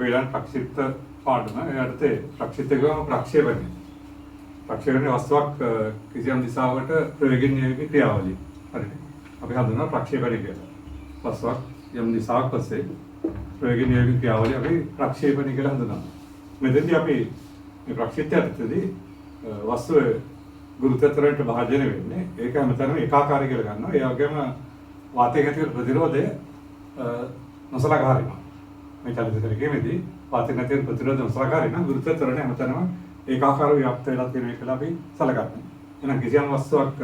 ඊළඟ ප්‍රක්ෂිප්ත පාඩම ඊට ප්‍රක්ෂිප්ත කියවම ප්‍රක්ෂේපණය. ප්‍රක්ෂේපණය වස්තුවක් කිසියම් දිශාවකට ප්‍රවේගයෙන් යැවීමේ ක්‍රියාවලිය. හරිද? අපි හඳුනනවා ප්‍රක්ෂේපණය කියලා. වස්තුවක් යම් දිශාවක් ඔස්සේ ප්‍රවේගයෙන් යැවීමේ ක්‍රියාවලිය අපි ප්‍රක්ෂේපණය කියලා හඳුනනවා. මෙතෙන්දී අපි මේ ප්‍රක්ෂිප්තයේදී වස්තුවේ ගුරුත්වතරයට භාජනය වෙන්නේ ඒක හැමතැනම ඒකාකාරී කියලා ගන්නවා. ඒ වගේම වාතයේ ඇති ප්‍රතිරෝධය නොසලකා හරිනවා. මේ චලිතකරකෙමේදී වාතයේ නැති ප්‍රතිරෝධ නොසලකා හරිනවා. ගුරුත්වතරණ හැමතැනම ඒකාකාරව ව්‍යාප්ත වෙලා තියෙන එක අපි සලකනවා. එහෙනම් කිසියම් වස්තුවක්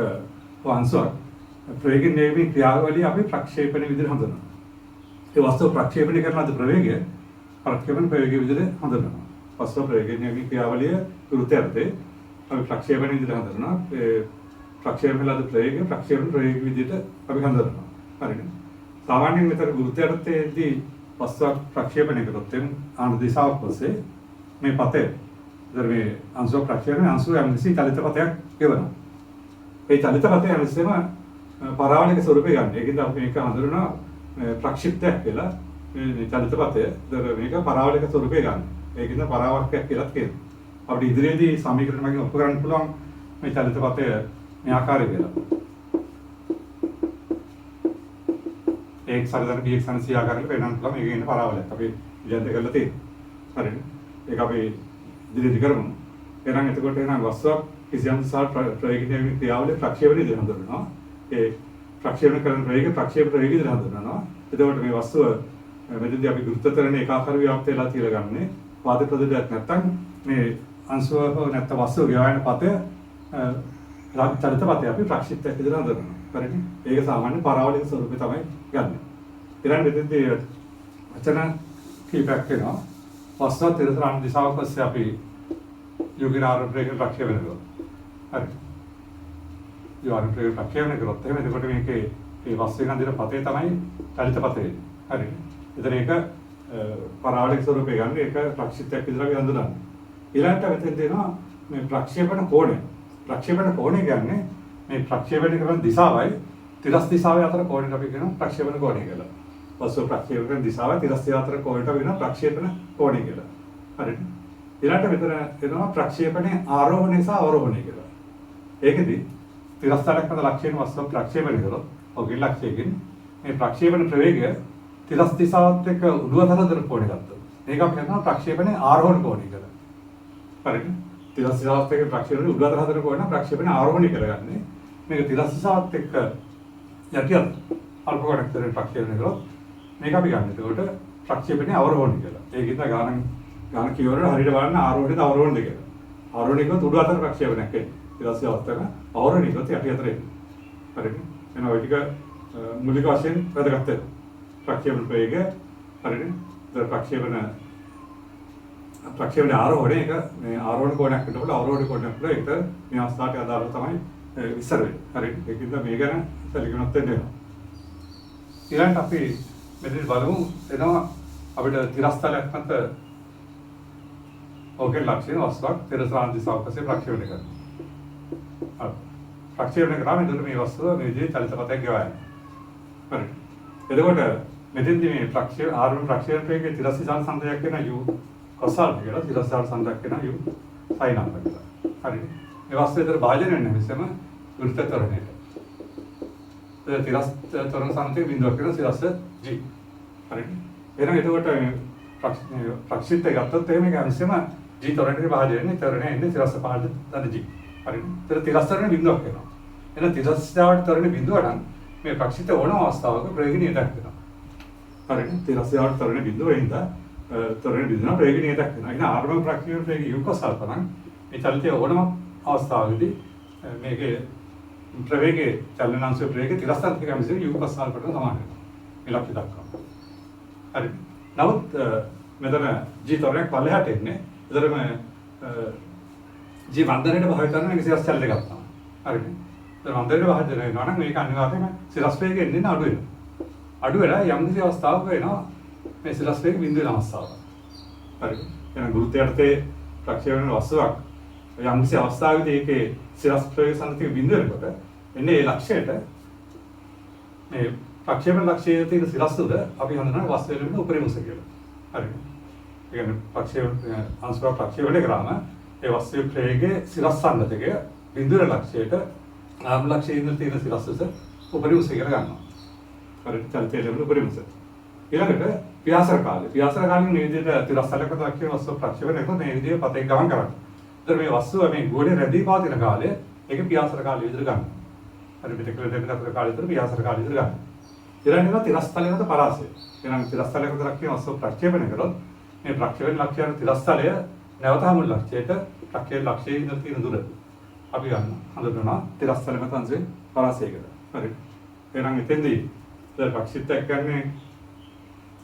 වංශයක් ප්‍රවේගයෙන් යැවීමේ ක්‍රියාවලිය අපි ප්‍රක්ෂේපණ විදිහට හඳුනනවා. ඒ වස්තුව ප්‍රක්ෂේපණය කරන ලද ප්‍රවේගය ප්‍රක්ෂේපණ ප්‍රවේගය විදිහට හඳුනනවා. වස්තුව ප්‍රවේගයෙන් යැවීමේ ක්‍රියාවලිය ගුරුත්වයර්ථේ අපි ප්‍රක්ෂේපණ විදිහට හඳුනනවා. ඒ ප්‍රක්ෂේපණ ලද ප්‍රවේගය ප්‍රක්ෂේපණ ප්‍රවේග විදිහට අපි හඳුනනවා. හරිද? සාමාන්‍යයෙන් මෙතන ගුරුත්වයර්ථයේදී වස්තුවක් ප්‍රක්ෂේපණය කරොත් ආන දිශාවක් ඔස්සේ මේ පතේ මේ අංශුව ප්‍රක්ෂේපණය අංශුව යම්කිසි චලිත පතයක් ගෙවනවා. ඒ චලිත පතය හැමතිස්සෙම පරාවලික ස්වරූපය ගන්න. ඒකෙන්ද අපි මේක හඳුනනවා ප්‍රක්ෂිප්තයක් කියලා. මේ චලිත පතය මේක පරාවලික ස්වරූපය ගන්න. ඒකෙන්ද පරාවර්තයක් කියලා කියනවා. අපිට ඉදිරියේදී සමීකරණ වලින් ඔප්පු කරන්න පුළුවන් මේ චලිත පතය මේ ආකාරය කියලා. ඒක සරදන බීඑක්ස් අනසී ආකාරයට වෙනන්න පුළුවන්. මේකේ ඉන්න පරාවලයක් අපි ඉලියන්ත කරලා තියෙනවා. හරිද? ඒක අපි ඉදිරියේදී කරමු. එහෙනම් එතකොට වස්තුවක් කිසියම් දිශාවක් ප්‍රවේගයෙන් යැවීමේ ක්‍රියාවලිය ප්‍රක්ෂේපණය විදිහට හඳුන්වනවා. ඒ ප්‍රක්ෂේපණ කරන ප්‍රවේගය ප්‍රක්ෂේප ප්‍රවේගය විදිහට හඳුන්වනවා. එතකොට මේ වස්තුව මෙතනදී අපි ගුරුත්වතරණ ඒකාකාර ව්‍යාප්ත වෙලා කියලා ගන්නේ වාද ප්‍රතිරෝධයක් නැත්නම් මේ අංශුව නැත්නම් වස්තුව ගෙවන පතය චලිත පතය අපි ප්‍රක්ෂිප්තයක් විදිහට හඳුන්වනවා. හරිද? ඒක සාමාන්‍ය පරාවලික ස්වරූපය තමයි ගන්න. ඊළඟ මෙතනදී වචන කීපයක් වෙනවා. වස්තුව තිරසාන දිශාවක් ඔස්සේ අපි යෝගින ආරම්භයක ප්‍රක්ෂේපණය කරනවා. හරි. ආරම්භයක ප්‍රක්ෂේපණය කරොත් එහෙනම් එතකොට මේකේ මේ වස්තුවෙන් අඳින පතේ තමයි චලිත පතේ. හරි. එතන ඒක පරාවලික ස්වරූපය ගන්න ඒක ප්‍රක්ෂිප්තයක් විදිහට අපි හඳුනනවා. ඊළඟට මෙතෙන් දෙනවා මේ ප්‍රක්ෂේපණ කෝණය. ප්‍රක්ෂේපණ කෝණය කියන්නේ මේ ප්‍රක්ෂේපණය කරන දිශාවයි තිරස් දිශාවයි අතර කෝණයට අපි කියනවා ප්‍රක්ෂේපණ කෝණය කියලා. වස්තුව ප්‍රක්ෂේපණ කරන දිශාවයි තිරස් දිශාව අතර කෝණයට අපි කියනවා ප්‍රක්ෂේපණ කෝණය කියලා. හරිද? ඊළඟට මෙතන එනවා ප්‍රක්ෂේපණයේ ආරෝහණය සහ අවරෝහණය කියලා. ඒකෙදි තිරස් තලයක් මත ලක්ෂයෙන් වස්තුව ප්‍රක්ෂේපණය කරොත් ඔගේ ලක්ෂයකින් මේ ප්‍රක්ෂේපණ ප්‍රවේගය තිරස් දිශාවත් එක්ක උඩුවතර කෝණය ගත්තා. මේක අපි කියනවා ප්‍රක්ෂේපණයේ ආරෝහණ කෝණය කියලා. හරිද? තිරස් දිශාවත් එක්ක ප්‍රක්ෂේපණය උඩුවතර කෝණය ප්‍රක්ෂේපණයේ ආරෝහණය කරගන්නේ. මේක තිරස් දිශාවත් එක්ක යටියට අල්ප කොටකට ප්‍රක්ෂේපණය කරොත් මේක අපි ගන්න. ඒකට ප්‍රක්ෂේපණයේ අවරෝහණය කියලා. ඒකින්ද ගාන කියවරට හරියට බලන්න ආරෝහණයද අවරෝහණයද කියලා. ආරෝහණයකත් උඩු අතර ප්‍රක්ෂේපණයක් එන්නේ. ඊට පස්සේ අවස්ථාවක අවරෝහණයකත් යටි අතර එන්නේ. හරිද? එහෙනම් ඔය ටික මූලික වශයෙන් වැදගත් වෙනවා. ප්‍රක්ෂේපණ ප්‍රවේගය හරිද? ඒතර ප්‍රක්ෂේපණ ආරෝහණය එක මේ ආරෝහණ කෝණයක් විතරට අවරෝහණ කෝණයක් විතර ඒක මේ අවස්ථාවට අදාළව තමයි විස්තර වෙන්නේ. හරිද? ඒකින්ද මේ ගැන සැලකිලිමත් වෙන්න වෙනවා. ඊළඟට අපි මෙතන බලමු එනවා අපිට තිරස්තලයක් මත ඔකේ ලක්ෂණ වස්තුවක් තිරසාන දිශාවක ඔස්සේ ප්‍රක්ෂේපණය කරනවා. ප්‍රක්ෂේපණය කරාම එතකොට මේ වස්තුව මේ විදිහේ චලිත පතයක් ගෙවනවා. හරිද? එතකොට මෙතෙන්දී මේ ආරෝහණ ප්‍රක්ෂේපණ ප්‍රවේගයේ තිරස් දිශාන සංදයක් වෙන u cos α කියලා තිරස් දිශාන සංදයක් වෙන u sin α කියලා. හරිද? මේ වස්තුව විතර භාජනය වෙන්නේ නැසෙම ගුරුත්වතරණයට. තිරස් තරණ සංතේ බිඳුවක් වෙන තිරස් g. හරිද? එහෙනම් එතකොට ප්‍රක්ෂිප්තය ගත්තොත් එහෙම ඒක අනිසෙම g තරණයට භාජනය වෙන්නේ තරණය එන්නේ තිරස් පහළ දන g. හරිද? ඒතර තිරස් තරණ බිඳුවක් වෙනවා. එහෙනම් තිරස් දිශාවට තරණ බිඳුව නම් මේ ප්‍රක්ෂිප්ත ඕනම අවස්ථාවක ප්‍රවේගය නියතක් වෙනවා. හරිද? තිරස් දිශාවට තරණ බිඳුව වෙනද තරණ බිඳුව ප්‍රවේගය නියතක් වෙනවා. එහෙනම් ආරම්භ ප්‍රක්ෂේපණ ප්‍රවේගය u cos α නම් මේ චලිතය ඕනම අවස්ථාවකදී මේකේ ප්‍රවේගයේ චලනාංශ ප්‍රවේගයේ තිරස්තන්තික මිසෙ u cos α කට සමාන වෙනවා. මේ ලක්ෂ්‍ය දක්වනවා. හරි. නමුත් මෙතන g තරණයක් පල්ලෙහාට එන්නේ. ඒතරම g වන්දනයේ භාවිත කරන එක සිරස් චලිත එකක් තමයි. හරිද? ඒතර වන්දනයේ භාවිත වෙනවා නම් මේක අනිවාර්යයෙන්ම සිරස් වේගය එන්නේ අඩු වෙනවා. අඩු වෙලා යම් කිසි අවස්ථාවක වෙනවා මේ සිරස් වේගය බිඳු වෙන අවස්ථාවක්. හරිද? එහෙනම් ගුරුත්වයර්ථයේ ප්‍රක්ෂේපණ වස්තුවක් යම් කිසි අවස්ථාවකදී ඒකේ සිරස් ප්‍රවේග සංතික බිඳු වෙනකොට එන්නේ ඒ ලක්ෂයට මේ ප්‍රක්ෂේපණ ලක්ෂයේ තියෙන සිරස් උඩ අපි හඳුනන වස්තුවේ ලැබෙන උපරිම උස කියලා. හරිද? කියන්නේ අංශුව ප්‍රක්ෂේපණය කරාම ඒ වස්තුවේ ප්‍රවේගයේ සිරස් සම්මතකය බිඳුර ලක්ෂයට ආරම්භ ලක්ෂයේ ඉඳලා තියෙන සිරස් උස උපරිම උස කියලා ගන්නවා. හරි චලිතයේ ලැබෙන උපරිම උස. ඊළඟට පියාසර කාලය. පියාසර කාලෙන් මේ විදිහට තිරස්සලකට ලක්ෂයේ වස්තුව ප්‍රක්ෂේපණය කරන මේ විදිහේ පතේ ගමන් කරනවා. ඒතර මේ වස්තුව මේ ගෝලයේ රැඳී පවතින කාලය ඒක පියාසර කාලය විදිහට ගන්නවා. හරි පිටකල දෙකකට කාලය විතර පියාසර කාලය විදිහට ගන්නවා. ඊළඟට තිරස්තලයකට පරාසය. එනම් තිරස්තලයකට ලක්ෂයේ වස්තුව ප්‍රක්ෂේපණය කරොත් මේ ප්‍රක්ෂේපණ ලක්ෂ්‍යයන් තිරස්තලය නැවත හමු ලක්ෂයට ප්‍රක්ෂේපණ ලක්ෂයේ ඉඳලා තියෙන දුර අපි හඳුන්වනවා තිරස්තලයකට අංශේ පරාසය කියලා. හරි. එහෙනම් එතෙන්දී ප්‍රක්ෂිප්ත එක්කන්නේ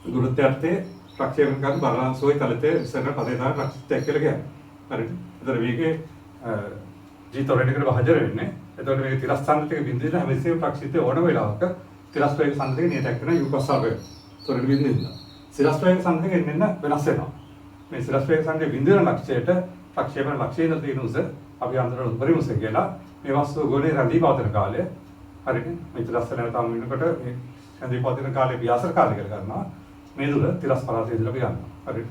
දුරත්වයේ ප්‍රක්ෂේපණ කරන බලාංශෝයි තලතේ ඉස්සර පදේ තමයි ප්‍රක්ෂිප්ත කියලා කියන්නේ. හරිද? ඒතර මේකේ ජීතෝරේනකට වහජර වෙන්නේ. එතකොට මේක තිරස්තන්තික බිඳුවේ හැමතිස්සෙම ප්‍රක්ෂිප්තේ ඕන වෙලාවක තිරස්වේග සම්පතේ නියතක් කරන යුකස්සාවේ. තොරට බිඳින්න. සිරස්වේග සම්පතේ එන්න වෙනස් වෙනවා. මේ සිරස්වේග සම්පතේ බිඳුවේ ලක්ෂයට ප්‍රක්ෂේපණ ලක්ෂයේ තියෙන උස අපි අන්තරවල උපරිම උස කියලා මේ වස්තුව ගෝලයේ රැඳී පවතින කාලය හරිද? මේ තිරස්තලයට තම වෙනකොට මේ රැඳී පවතින කාලේ ව්‍යාසර කාලය කියලා ගන්නවා. මේ දුර තිරස් පරාසය ඉඳලා අපි ගන්නවා. හරිද?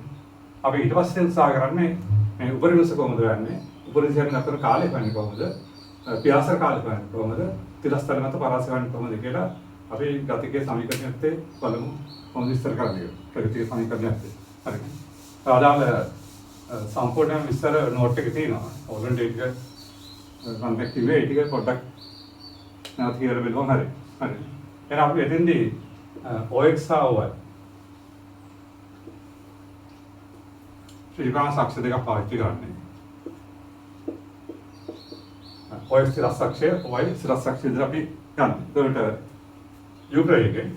අපි ඊට පස්සේ උත්සාහ කරන්නේ මේ උපරිම උස කොහොමද වෙන්නේ? උපරිම උසෙන් අතර කාලය වෙන්නේ කොහොමද? ව්‍යාසර කාලය වෙන්නේ කොහොමද? තිරස්තල මත පරාසය වෙන්නේ කොහොමද කියලා අපි ගතිකයේ සමීකරණයත් බලමු කොහොමද විස්තර කරන්නේ. ප්‍රගතියේ සමීකරණයත් හරිද? ආදාළ සම්පූර්ණ විස්තර නෝට් එකේ තියෙනවා. ඕල්රෙඩි ඒක කන්ටැක්ටිව් ඒ ටික පොඩ්ඩක් නැවත කියලා බලමු. හරි. හරි. එහෙනම් අපි එතෙන්දී OX සහ OY ත්‍රිකෝණ සාක්ෂි දෙකක් පාවිච්චි කරන්නේ. OX සිරස් සාක්ෂිය OY සිරස් සාක්ෂිය විතර අපි ගන්න. ඒකට U ප්‍රවේගයෙන්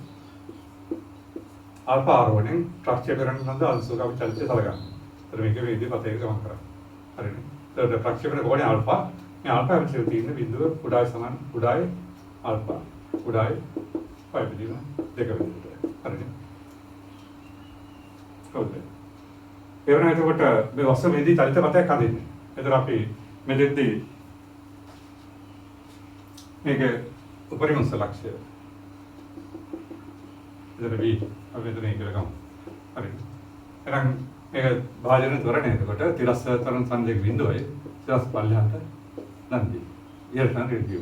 ආල්ෆා ආර් වලින් ප්‍රක්ෂේපණය කරන අංශුක අපි චලිතය සලකනවා. ඒතර මේක මේ විදිහට පතේක ගමන් කරා. හරිද? ඒතර ප්‍රක්ෂේපණ කෝණය ආල්ෆා මේ ආල්ෆා විතර තියෙන බිඳුව කුඩායි සමාන කුඩායි ආල්ෆා කුඩායි පයි බිඳුව දෙක විදිහට. හරිද? හොඳයි. ඒ වුණා එතකොට මේ වස්තු මේදී චලිත පතයක් හදින්නේ. ඒතර අපි මෙතෙන්දී මේක උපරිම උස ලක්ෂ්‍ය එතන B අපි මෙතන කියලා ගමු. හරි. එහෙනම් මේක භාජන ත්වරණය එතකොට තිරස් තරණ සංදේක බිඳුවයි තිරස් පල්ලෙහාට නන්දි. ඊට නම් රිඩියු.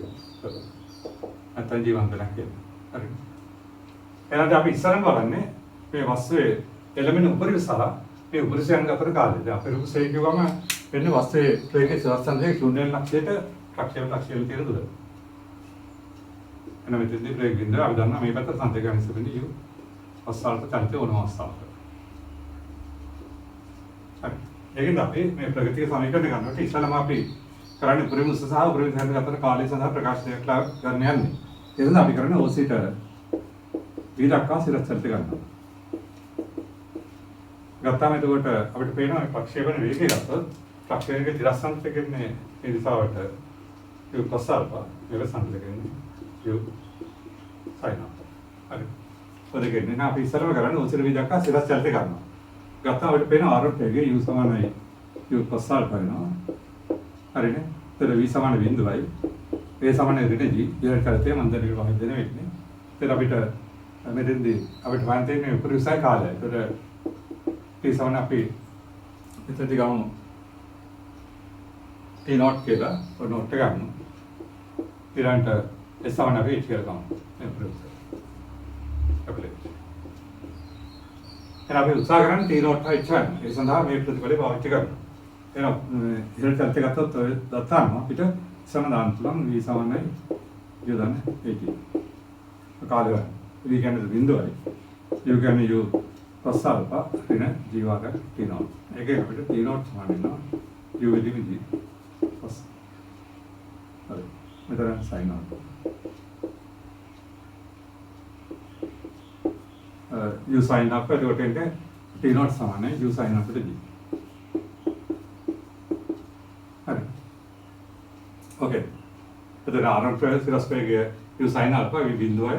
අතන ජීවන්ත නැහැ. හරි. එහෙනම් අපි ඉස්සරම බලන්නේ මේ වස්තුවේ එළමෙන උපරිම සහ මේ උපරිසයන් අතර කාලය. දැන් අපේ රුකුසේ කියවම වෙන්නේ වස්තුවේ ප්‍රේකේ තිරස් සංදේක ශූන්‍ය ලක්ෂයට ප්‍රක්ෂේප ලක්ෂයට තියෙන දුර. එන මෙතෙන්දී බ්‍රේක් බින්දුව අපි දන්නා මේ පැත්ත සංදේකයන් ඉස්සරදී U අස්සාලට චලිත වෙනවා අස්සාලට. හරි. ඒකෙන් අපි මේ ප්‍රගතිය සමීකරණය ගන්නකොට ඉස්සලම අපි කරන්නේ උපරිම උස සහ උපරිම සංදේක අතර කාලය සඳහා ප්‍රකාශනය කරන්න යන්නේ. ඒ නිසා අපි කරන්නේ OCට V දක්වා සිරස් චලිත ගන්නවා. ගත්තාම එතකොට අපිට පේනවා ප්‍රක්ෂේපණ වේගය ගත්තොත් ප්‍රක්ෂේපණයේ තිරස්සන්ත කියන්නේ මේ දිශාවට U cos alpha මේක සංකේතකන්නේ U sin alpha. හරි. ඔතකෙන්නේ නා අපි ඉස්සරම කරන්නේ OC V දක්වා සිරස් චලිත ගන්නවා. ගත්තාම අපිට පේනවා R වේගය U සමානයි U cos alpha වෙනවා. හරිනේ. එතන V සමාන බිඳුවයි. A සමාන ඍණ G ඊළඟ කරතේ මන්දරේ වහින්න දෙන වෙන්නේ. එතන අපිට මෙතෙන්දී අපිට වань තියෙන්නේ උපරිසයි කාලය. ඒතර T සමාන අපි එතනදී ගමු T not කියලා ඔය note එක ගන්න. ඊළඟට S සමාන අපි H කියලා ගමු. මේ උපරිසයි. අපිට එහෙනම් අපි උත්සාහ කරන්නේ T not H ගන්න. ඒ සඳහා මේ ප්‍රතිඵලය පාවිච්චි කරනවා. එහෙනම් ඉහළට චලිත ගත්තොත් ඔය දත්තාම අපිට සම දාන්න පුළුවන් V සමානයි යොදන්න 80. කාලය V කියන්නේ බිඳුවයි. U කියන්නේ U cos alpha ඍණ G වර්ග T not. ඒකෙන් අපිට T not සමාන වෙනවා U විදිහට G cos. හරි. මෙතන sin alpha. U sin alpha එතකොට එන්නේ T not සමානයි U sin alpha G. හරි. ඕකේ. එතන ආරම්භ සිරස් වේගය U sin alpha V බිඳුවයි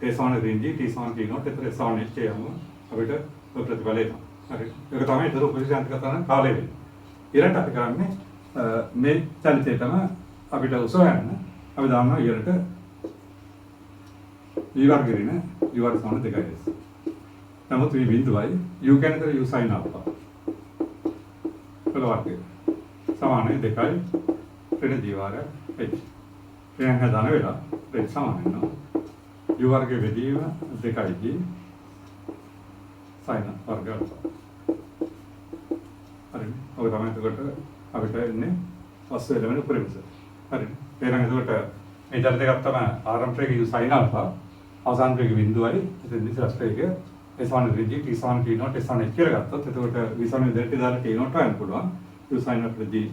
A සමාන ඍණ G T සමාන T not එතන සමාන H යමු අපිට ඔය ප්‍රතිඵලය එනවා. හරි. ඒක තමයි ඒතර උපරිසාන්තික කරන කාලය වෙන්නේ. ඊළඟට අපි කරන්නේ මේ චලිතයටම අපිට උස යන්න අපි දානවා ඊළඟට V වර්ග ඍණ U වර්ග සමාන 2s. නමුත් V බිඳුවයි U කියන්නේ U sin alpha. වල වර්ගය සමානයි 2යි ඍණ g වාරයක් h. ක්‍රියාංග ධන වෙලා h සමාන වෙනවා u වර්ගයේ බෙදීම 2යි g sin වර්ග අල්ෆා. හරිනේ. ඔය තමයි එතකොට අපිට එන්නේ පස්සේ එළවෙන උපරිමස. හරිනේ. එහෙනම් එතකොට මේ චරිත දෙකක් තමයි ආරම්භයේ u sin alpha අවසානයේ බිඳුවයි එතෙන්දී ශාස්ත්‍රයේ ඒ සමාන ඍණ g t සමාන t not s සමාන h කියලා ගත්තොත් එතකොට v සමාන delta දාලා t not හොයන්න පුළුවන් u sin of g.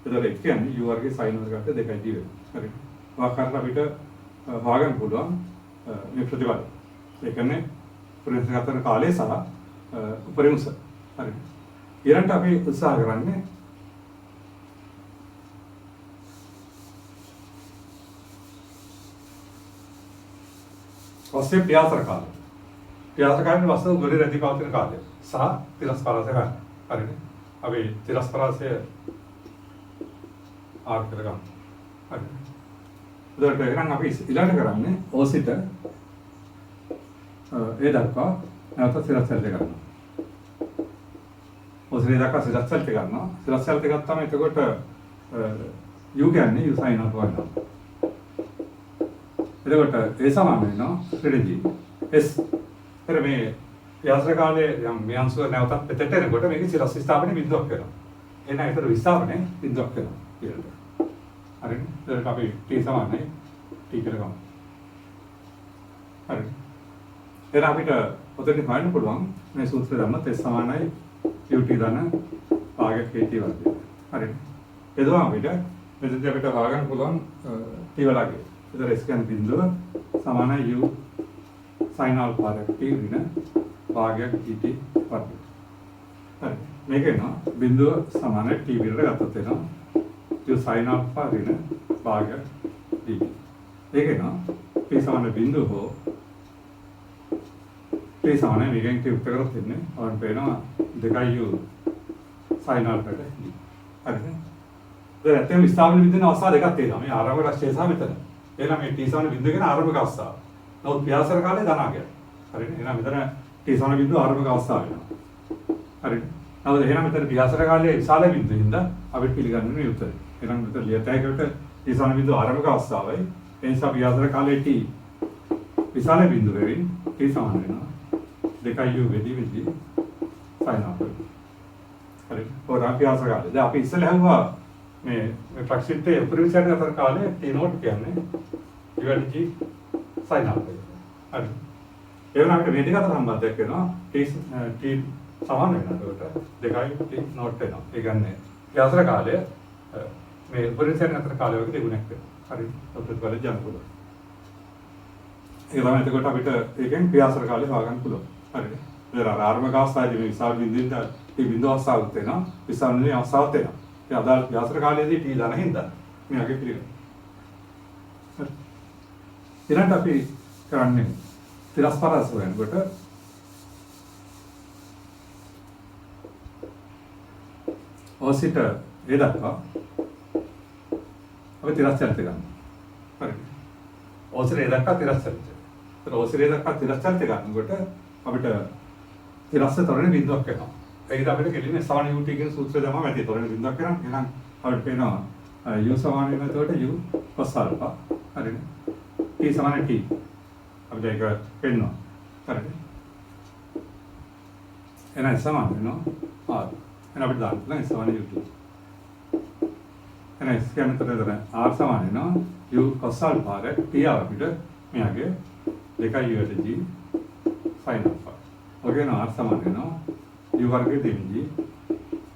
එතකොට h කියන්නේ u වර්ගයේ sin වර්ගයට 2යි g වෙනවා. හරිනේ. වාකාරයට අපිට හොයාගන්න පුළුවන් මේ ප්‍රතිඵල. ඒ කියන්නේ උපරිමස ගන්න කාලය සහ උපරිමස. හරිනේ. ඊළඟට අපි උත්සාහ කරන්නේ ඔස්සේ ප්‍රයාසර කාලය. ප්‍රයාසර කාලේ වස්තු ගොඩේ රැඳී පවතින කාලය සහ තිරස්පරාසය ගන්න. හරිනේ. අපි තිරස්පරාසය ආර් කරගන්න. හරිනේ. එතකොට එහෙනම් අපි ඊළඟ කරන්නේ ඕසිට ඒ දක්වා නැවත සිරස්සල්ට ගන්නවා. ඔසිට දක්වා සිරස්සල්ට ගන්නවා. සිරස්සල්ට ගත්තාම එතකොට u කියන්නේ u sin alpha වෙනවා. එතකොට ඒ සමාන වෙනවා ඍණ g s. එතන මේ ව්‍යාසර කාලයේ යම් මේ අංශුව නැවතත් පිටට එනකොට මේකේ සිරස් ස්ථාපනයේ බිඳුවක් වෙනවා. එහෙනම් ඒතර විස්ථාපනයේ බිඳුවක් වෙනවා ඊළඟට. හරිනේ. එතකොට අපි t සමානයි t කියලා ගමු. හරිනේ. එහෙනම් අපිට ඔතනින් හොයන්න පුළුවන් මේ සූත්‍රය දැම්මත් s සමානයි ut ධන භාගයක් kt වර්ගය. හරිනේ. එතකොට අපිට මෙතනදී අපිට හොයාගන්න පුළුවන් t වලගේ. එතකොට s කියන්නේ බිඳුව සමානයි u sin alpha t ඍණ භාගයක් kt වර්ගය. හරි. මේක එනවා බිඳුව සමානයි t විතර ගත්තොත් එනවා u sin alpha ඍණ භාගයක් t. ඒක එනවා p සමාන බිඳුව හෝ p සමානයි මේකෙන් t උත්තර කරොත් එන්නේ අපිට පේනවා 2u sin alpha ට d. හරිද? දැන් ඇත්තටම විස්ථාපන බිඳුවේ අවස්ථා දෙකක් තියෙනවා. මේ ආරම්භක රාශිය සහ මෙතන. එහෙනම් මේ t සමාන බිඳුව කියන ආරම්භක අවස්ථාව. නමුත් ව්‍යාසර කාලේ ධනාගය. හරිනේ. එහෙනම් මෙතන t සමාන බිඳුව ආරම්භක අවස්ථාව වෙනවා. හරිනේ. නමුත් එහෙනම් මෙතන ව්‍යාසර කාලයේ විශාල බිඳුවින්ද අපිට පිළිගන්නේ මේ උත්තරය. එහෙනම් මෙතන ලියතෑකට t සමාන බිඳුව ආරම්භක අවස්ථාවයි. ඒ නිසා ව්‍යාසර කාලයේ t විශාල බිඳුවෙන් t සමාන වෙනවා 2u වෙදී sin alpha. හරි. ඔය ව්‍යාසර කාලේ. දැන් අපි ඉස්සෙල්ලා හුවා මේ ප්‍රක්ෂිප්තයේ උපරිමසයට අතර කාලේ t not කියන්නේ divided g sin alpha. හරි. ඒ වුණාට මේ දෙක අතර සම්බන්ධයක් වෙනවා t සමාන වෙනවා. ඒකට 2යි t not වෙනවා. ඒ කියන්නේ ව්‍යාසර කාලය මේ උපරිමසයට අතර කාලය වගේ දෙගුණයක් වෙනවා. හරි. ඔතන වල යන්න පුළුවන්. ඒ තමයි එතකොට අපිට ඒකෙන් ව්‍යාසර කාලය හොයාගන්න පුළුවන්. හරිද? ඒතර ආරම්භක අවස්ථාවේදී මේ විශාල බිඳින්ද මේ බිඳුව අවස්ථාවක් වෙනවා. විශාල නෙවෙයි අවස්ථාවක් වෙනවා. ඒ අදාළ ව්‍යාසර කාලයේදී t ධන හින්දා මේ වගේ පිළිගන්න. හරි. ඊළඟට අපි කරන්නේ තිරස්පරාස වෙනකොට ඔසිට ඒ දක්වා අපි තිරස්චලිත ගන්නවා. හරි. ඔසිට ඒ දක්වා තිරස්චලිත. ඒතර ඔසිට ඒ දක්වා තිරස්චලිත ගන්නකොට අපිට තිරස්ස තරණේ බිඳුවක් වෙනවා. ඒකද අපිට කෙලින්නේ සමාන ut කියන සූත්‍රය තමයි ඇති. තරණේ බිඳුවක් වෙනවා. එහෙනම් අපිට පේනවා u සමාන වෙන එතකොට u cos alpha. හරිනේ. t සමාන t. අපිට ඒක පෙන්නවා. හරිනේ. එහෙනම් සමාන වෙනවා r. එහෙනම් අපිට දාන්න පුළුවන් සමාන ut. එහෙනම් ස්කෑම් එකකට r සමාන වෙනවා u cos alpha රට t අපිට මෙයාගේ 2u යට g sin alpha. ඔගේ න r සමාන වෙනවා u වර්ගයේ 2g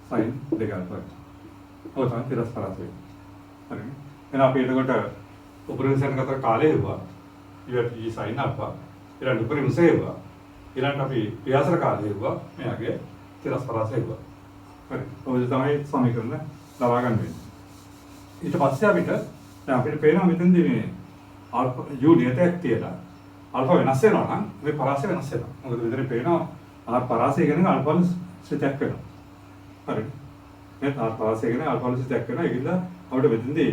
sin 2 alpha. ඔය තමයි තිරස්පරාසය. හරිනේ. එහෙනම් අපි එතකොට උපරිමසයන් අතර කාලය හුවා u යට g sin alpha. ඊළඟ උපරිමසය හුවා. ඊළඟ අපි ව්‍යාසර කාලය හුවා මෙයාගේ තිරස්පරාසය හුවා. හරි. ඔය තමයි සමීකරණ ලබා ගන්න වෙන්නේ. ඊට පස්සේ අපිට දැන් අපිට පේනවා මෙතනදී මේ ආල්ෆා u නියතයක් තියලා ආල්ෆා වෙනස් වෙනවා නම් මේ පරාසය වෙනස් වෙනවා. මොකද මෙතන පේනවා ආර් පරාසය කියන්නේ ආල්ෆා වල සිතක් වෙනවා. හරි. මේ ආර් පරාසය කියන්නේ ආල්ෆා වල සිතක් වෙනවා. ඒකින්ද අපිට මෙතනදී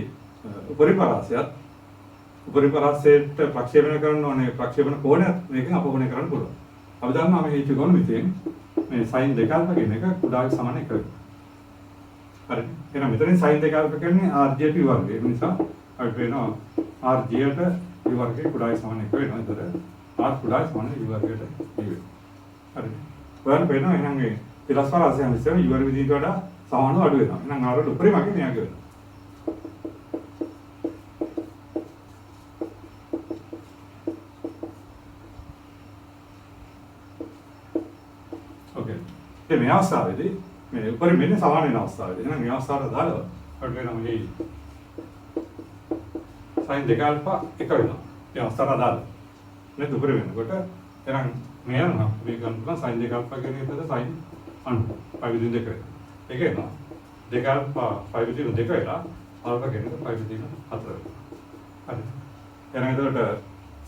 උපරිපරාසයට ප්‍රක්ෂේපණ කරන්න ඕනේ ප්‍රක්ෂේපණ කෝණයත් මේකෙන් අපෝහණය කරන්න පුළුවන්. අපි දන්නවා මේ ත්‍රිකෝණමිතියෙන් මේ sin 2 alpha කියන එක කුඩාගේ සමාන 1. හරි. එහෙනම් මෙතනින් sin දෙක අල්ප කියන්නේ rj p වර්ගය. ඒ නිසා අපිට වෙනවා rj ට u වර්ගයේ කුඩායි සමාන 1 වෙනවා. ඒතර r කුඩායි සමාන u වර්ගයට u වෙනවා. හරි. ඔයාලට වෙනවා එහෙනම් මේ ඊළස් පරාසයන් ඉස්සෙල්ලා u වර්ග විදිහට වඩා සමානව අඩු වෙනවා. එහෙනම් r වල උපරිමගේ මෙයාගේ වෙනවා. ඕකේ. මේ අවස්ථාවේදී මේ උපරිම වෙන්නේ සමාන වෙන අවස්ථාවේදී. එහෙනම් මේ අවස්ථාවට දාලා අපිට වෙනවා මේ sin දෙක අල්ෆා 1 වෙනවා. මේ අවස්ථාවට දාලා. නේද උපරිම වෙනකොට එහෙනම් මේ යනවා මේ ගන්න පුළුවන් sin දෙක අල්ෆා කියන එකද sin 5 2 වෙනවා. ඒක එනවා. දෙක අල්ෆා 5 2 වෙලා අල්ෆා කියන එක 5 4 වෙනවා. හරි. එහෙනම් එතකොට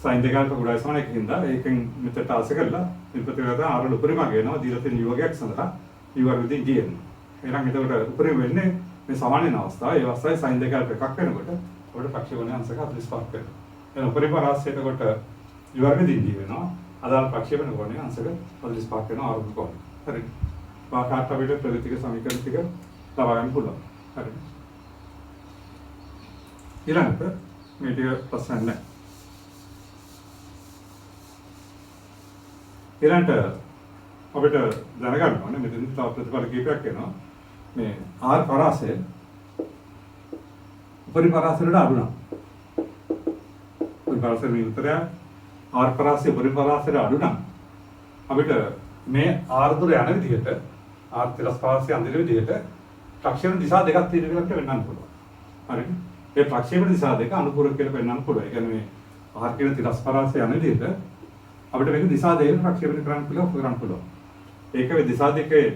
sin දෙක අල්ෆා ගුණය සමාන එකකින්ද ඒකෙන් මෙතට ආස කරලා ඉන්පුත් ආර වල උපරිමය වෙනවා දීලා තියෙන u වර්ගයක් සඳහා u වර්ගයෙන් g එනවා. එහෙනම් එතකොට උපරිම වෙන්නේ මේ සමාන වෙන අවස්ථාව. ඒ අවස්ථාවේ sin දෙක අල්ෆා එකක් වෙනකොට ඔබට ප්‍රක්ෂේපණයේ අංශක 45ක් වෙනවා. එහෙනම් උපරිම රාශිය එතකොට u වර්ගයෙන් g වෙනවා. අදාළ ප්‍රක්ෂේපණ කෝණයේ අංශක 45ක් වෙනවා ආරම්භ කෝණය. හරි. වාකාට අපිට ප්‍රගතික සමීකරණ ටික ලබා ගන්න පුළුවන්. හරි. ඊළඟට මේ ටික ප්‍රශ්න නැහැ. ඊළඟට අපිට දැනගන්න ඕනේ මෙතන තව ප්‍රතිඵල කීපයක් එනවා. මේ r පරාසය උපරිපරාසයට අඩු නම් උපරිපරාසයේ මේ උත්තරය r පරාසය උපරිපරාසයට අඩු නම් අපිට මේ r දුර යන විදිහට r තිරස්පාසය අඳින විදිහට ප්‍රක්ෂේපණ දිශා දෙකක් තියෙන කියලා අපිට වෙන්නන්න පුළුවන්. හරිද? ඒ ප්‍රක්ෂේපණ දිශා දෙක අනුපූරක කියලා වෙන්නන්න පුළුවන්. ඒ කියන්නේ මේ r කියන තිරස්පාසය යන විදිහට අපිට මේක දිශා දෙකකට ප්‍රක්ෂේපණය කරන්න පුළුවන්. ඒකේ දිශා දෙකේ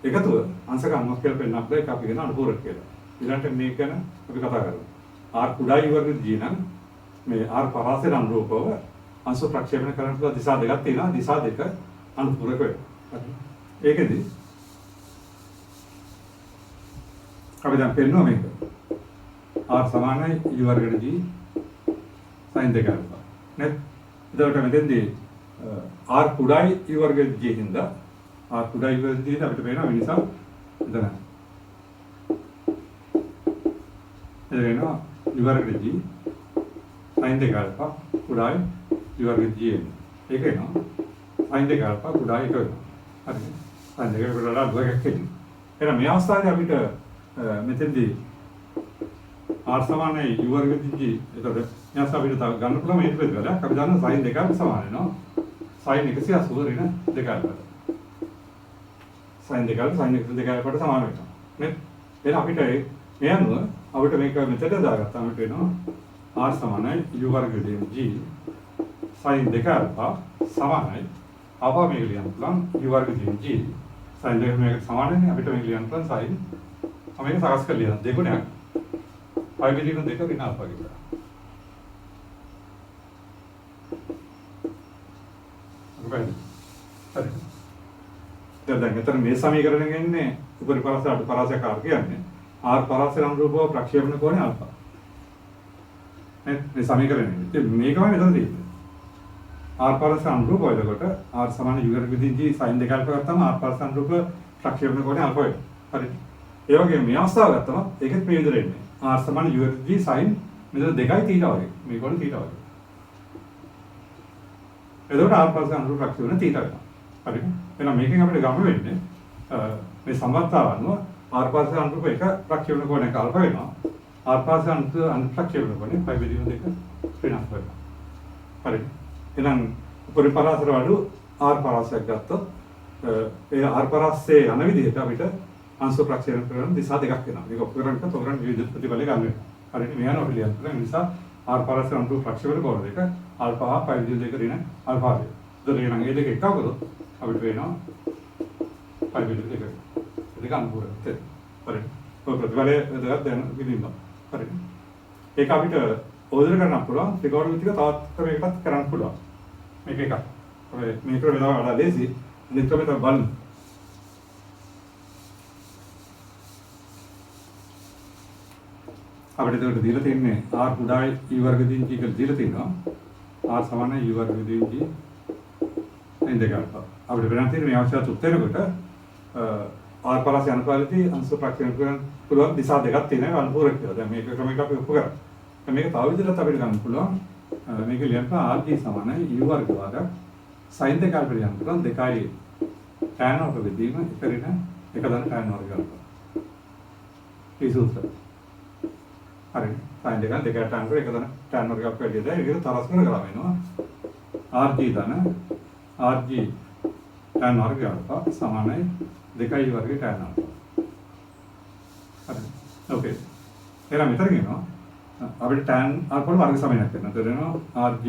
එකතුව අංශක අනුමත කියලා පෙන්නන්න බෑ. ඒක අපි කියන අනුපූරක කියලා. ඊළඟට මේක ගැන අපි කතා කරමු. r කුඩායි වර්ග g නම් මේ r පරාසයට අනුරූපව අංශ ප්‍රක්ෂේපණය කරන්න පුළුවන් දිශා දෙකක් තියෙනවා. දිශා දෙක අනුපූරක වෙනවා. ඒකෙදි අපි දැන් පෙන්නනවා මේක. r සමානයි u වර්ගයට g sin දෙක අල්ෆා. නේද? එතකොට මෙතෙන්දී r කුඩායි u වර්ගයට g හින්දා r කුඩායි u වර්ගයට අපිට පේනවා මේ නිසා එතන. එතන u වර්ගයට g sin දෙක අල්ෆා කුඩායි u වර්ගයට g එනවා. ඒක එනවා sin දෙක අල්ෆා කුඩායි 1 වෙනවා. හරිද? sin දෙක කුඩාලා දුරක් එන්නේ. එහෙනම් මේ අවස්ථාවේ අපිට මෙතෙන්දී r සමානයි u වර්ගයට g. එතකොට න්යාස අපිට ගන්න පුළුවන් මේ ප්‍රතිඵලයක්. අපි දන්නවා sin දෙකක් සමාන වෙනවා. sin 180 ඍණ 2කට. sin දෙකක් sin 180කට සමාන වෙනවා. නේද? එහෙනම් අපිට මේ අනුව අපිට මේක මෙතන දාගත්තාම අපිට වෙනවා r සමානයි u වර්ගයට g sin දෙක අල්ෆා සමානයි අපා මේක ලියන්න පුළුවන් u වර්ගයට g sin දෙක මේක සමානනේ අපිට මේක ලියන්න පුළුවන් sin මේක සකස් කරලා ලියන්න දෙගුණයක් 5 විදිහට දෙක ඍණ අල්ෆා කියලා. හරි. දැන් මෙතන මේ සමීකරණයෙන් එන්නේ උපරිපරාසය අඩු පරාසයක් r කියන්නේ r පරාසයට අනුරූපව ප්‍රක්ෂේපණ කෝණය අල්ෆා. මේ සමීකරණය. ඉතින් මේකමයි මෙතන තියෙන්නේ. r පරාසයට අනුරූපව එතකොට r සමාන u වර්ග g sin දෙක අල්ෆා ගත්තාම r පරාසයට අනුරූපව ප්‍රක්ෂේපණ කෝණය අල්ෆා වෙනවා. හරි. ඒ වගේම මේ අවස්ථාව ගත්තම ඒකෙත් මේ විදිහට එන්නේ. r සමාන u වර්ග g sin මෙතන 2යි θ වගේ. මේ කොන θ වගේ. එතකොට r පරාසයට අනුරූප ප්‍රක්ෂේපණ θ වෙනවා. හරිද? එහෙනම් මේකෙන් අපිට ගම වෙන්නේ මේ සම්බන්ධතාව අනුව r පරාසයට අනුරූප එක ප්‍රක්ෂේපණ කෝණයක් අල්ෆා වෙනවා. r පරාසයට අනුරූප ප්‍රක්ෂේපණ කෝණය 5/2 වෙනස් වෙනවා. හරිද? එහෙනම් උපරිපරාසයට අඩු r පරාසයක් ගත්තොත් ඒ r පරාසයේ යන විදිහට අපිට අංශ ප්‍රක්ෂේපණ කරන දිශා දෙකක් වෙනවා. මේක ඔක්කොරන්ට තොරන් විවිධ ප්‍රතිඵල ගන්න වෙනවා. හරිද? මේ යන අපි ලියන්න පුළුවන්. ඒ නිසා r පරාසයට අනුරූප ප්‍රක්ෂේපණ කෝණ දෙක අල්ෆා 5/2 ඍණ අල්ෆා වේ. එතකොට එහෙනම් මේ දෙක එකව කරොත් අපිට වෙනවා 5/2. ඒක අනුපූරක. හරිද? ඔය ප්‍රතිඵලයේ දෙයක් දැන විදිහම. හරිද? ඒක අපිට ඕදර කරන්න පුළුවන් ත්‍රිකෝණමිතික තවත් ක්‍රමයකටත් කරන්න පුළුවන්. මේක එකක්. ඔය මේ ක්‍රමය තමයි වඩා ලේසි. අනිත් ක්‍රමය තමයි බලන්න. අපිට ඒකට දීලා තියෙන්නේ r කුඩායි u වර්ගයෙන් g කියලා දීලා තියෙනවා. r සමානයි u වර්ගයෙන් g sin දෙක අල්ෆා. අපිට වෙනත් තියෙන මේ අවශ්‍යතාව උත්තරෙකට ආර්පරාස යනපාරදී අංශු ප්‍රක්ෂේපණ කරන්න පුළුවන් දිශා දෙකක් තියෙනවා අනුපූරක කියලා. දැන් මේක ක්‍රමයක අපි ඔප්පු කරා. දැන් මේක තව විදිහට අපිට ගන්න පුළුවන්. මේක ලියන්න RG සමානයි u වර්ග වාරයක් sin දෙක අපිට ලියන්න පුළුවන් 2යි tan වර්ග බෙදීම ඉතින් එක දන tan වර්ග ගන්නවා. ඒ සූත්‍රය. හරි. sin දෙක දෙක tan වර්ග එක දන tan වර්ගයක් වැඩි දෙයක් ඒක තරස් කරලා වෙනවා. RG දන RG tan වර්ග අල්ෆා සමානයි 2යි වර්ග tan අල්ෆා. හරි. ඕකේ. එහෙනම් මෙතන කියනවා අපිට tan අල්ෆා වර්ග සමනයක් වෙනවා. එතන RG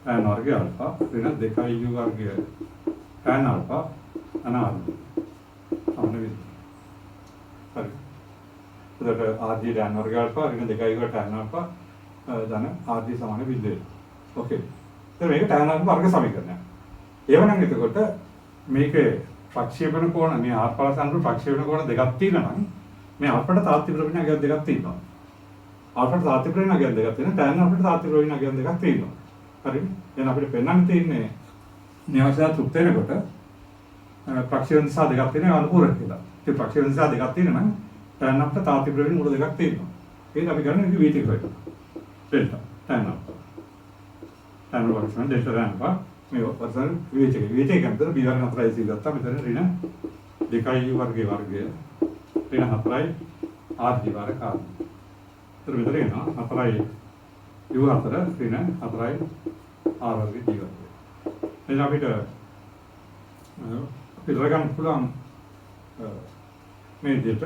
tan වර්ග අල්ෆා වෙන 2u වර්ග tan අල්ෆා අනාර්ග. සමන වෙයි. හරි. එතකොට RG tan වර්ග අල්ෆා වෙන 2u tan අල්ෆා ධන RG සමාන බිඳුව. ඕකේ. එතන මේක tan අල්ෆා වර්ග සමීකරණයක්. එවනම් එතකොට මේකේ ප්‍රක්ෂේපණ කෝණ මේ ආර්පල සම්පූර්ණ ප්‍රක්ෂේපණ කෝණ දෙකක් තියෙනවා නම් මේ අපට තාත්ති ප්‍රවේණ අගයක් දෙකක් තියෙනවා. අපට තාත්ති ප්‍රවේණ අගයක් දෙකක් තියෙනවා. tan අපට තාත්ති ප්‍රවේණ අගයක් දෙකක් තියෙනවා. හරිද? දැන් අපිට පෙන්වන්න තියෙන්නේ න්‍යායසත් තෘප්ත වෙනකොට ප්‍රක්ෂේපණ දිශා දෙකක් තියෙනවා අනුපූරක කියලා. ඒ ප්‍රක්ෂේපණ දිශා දෙකක් තියෙනවා නම් tan අපට තාත්ති ප්‍රවේණ මූල දෙකක් තියෙනවා. ඒක අපි ගන්න එක වීතික වෙනවා. ඩෙල්ටා tan අපට. tan වර්ගයෙන් ඩෙල්ටා tan මේ වර්ගයෙන් වීතික අතර b වර්ග 4යි සිල් ගත්තා. මෙතන ඍණ 2u වර්ගයේ වර්ගය ඍණ 4යි rg වර්ග r. ඒතර මෙතන එනවා 4යි u 4 ඍණ 4යි r වර්ග g වර්ගය. එතන අපිට ගන්න පුළුවන් මේ විදිහට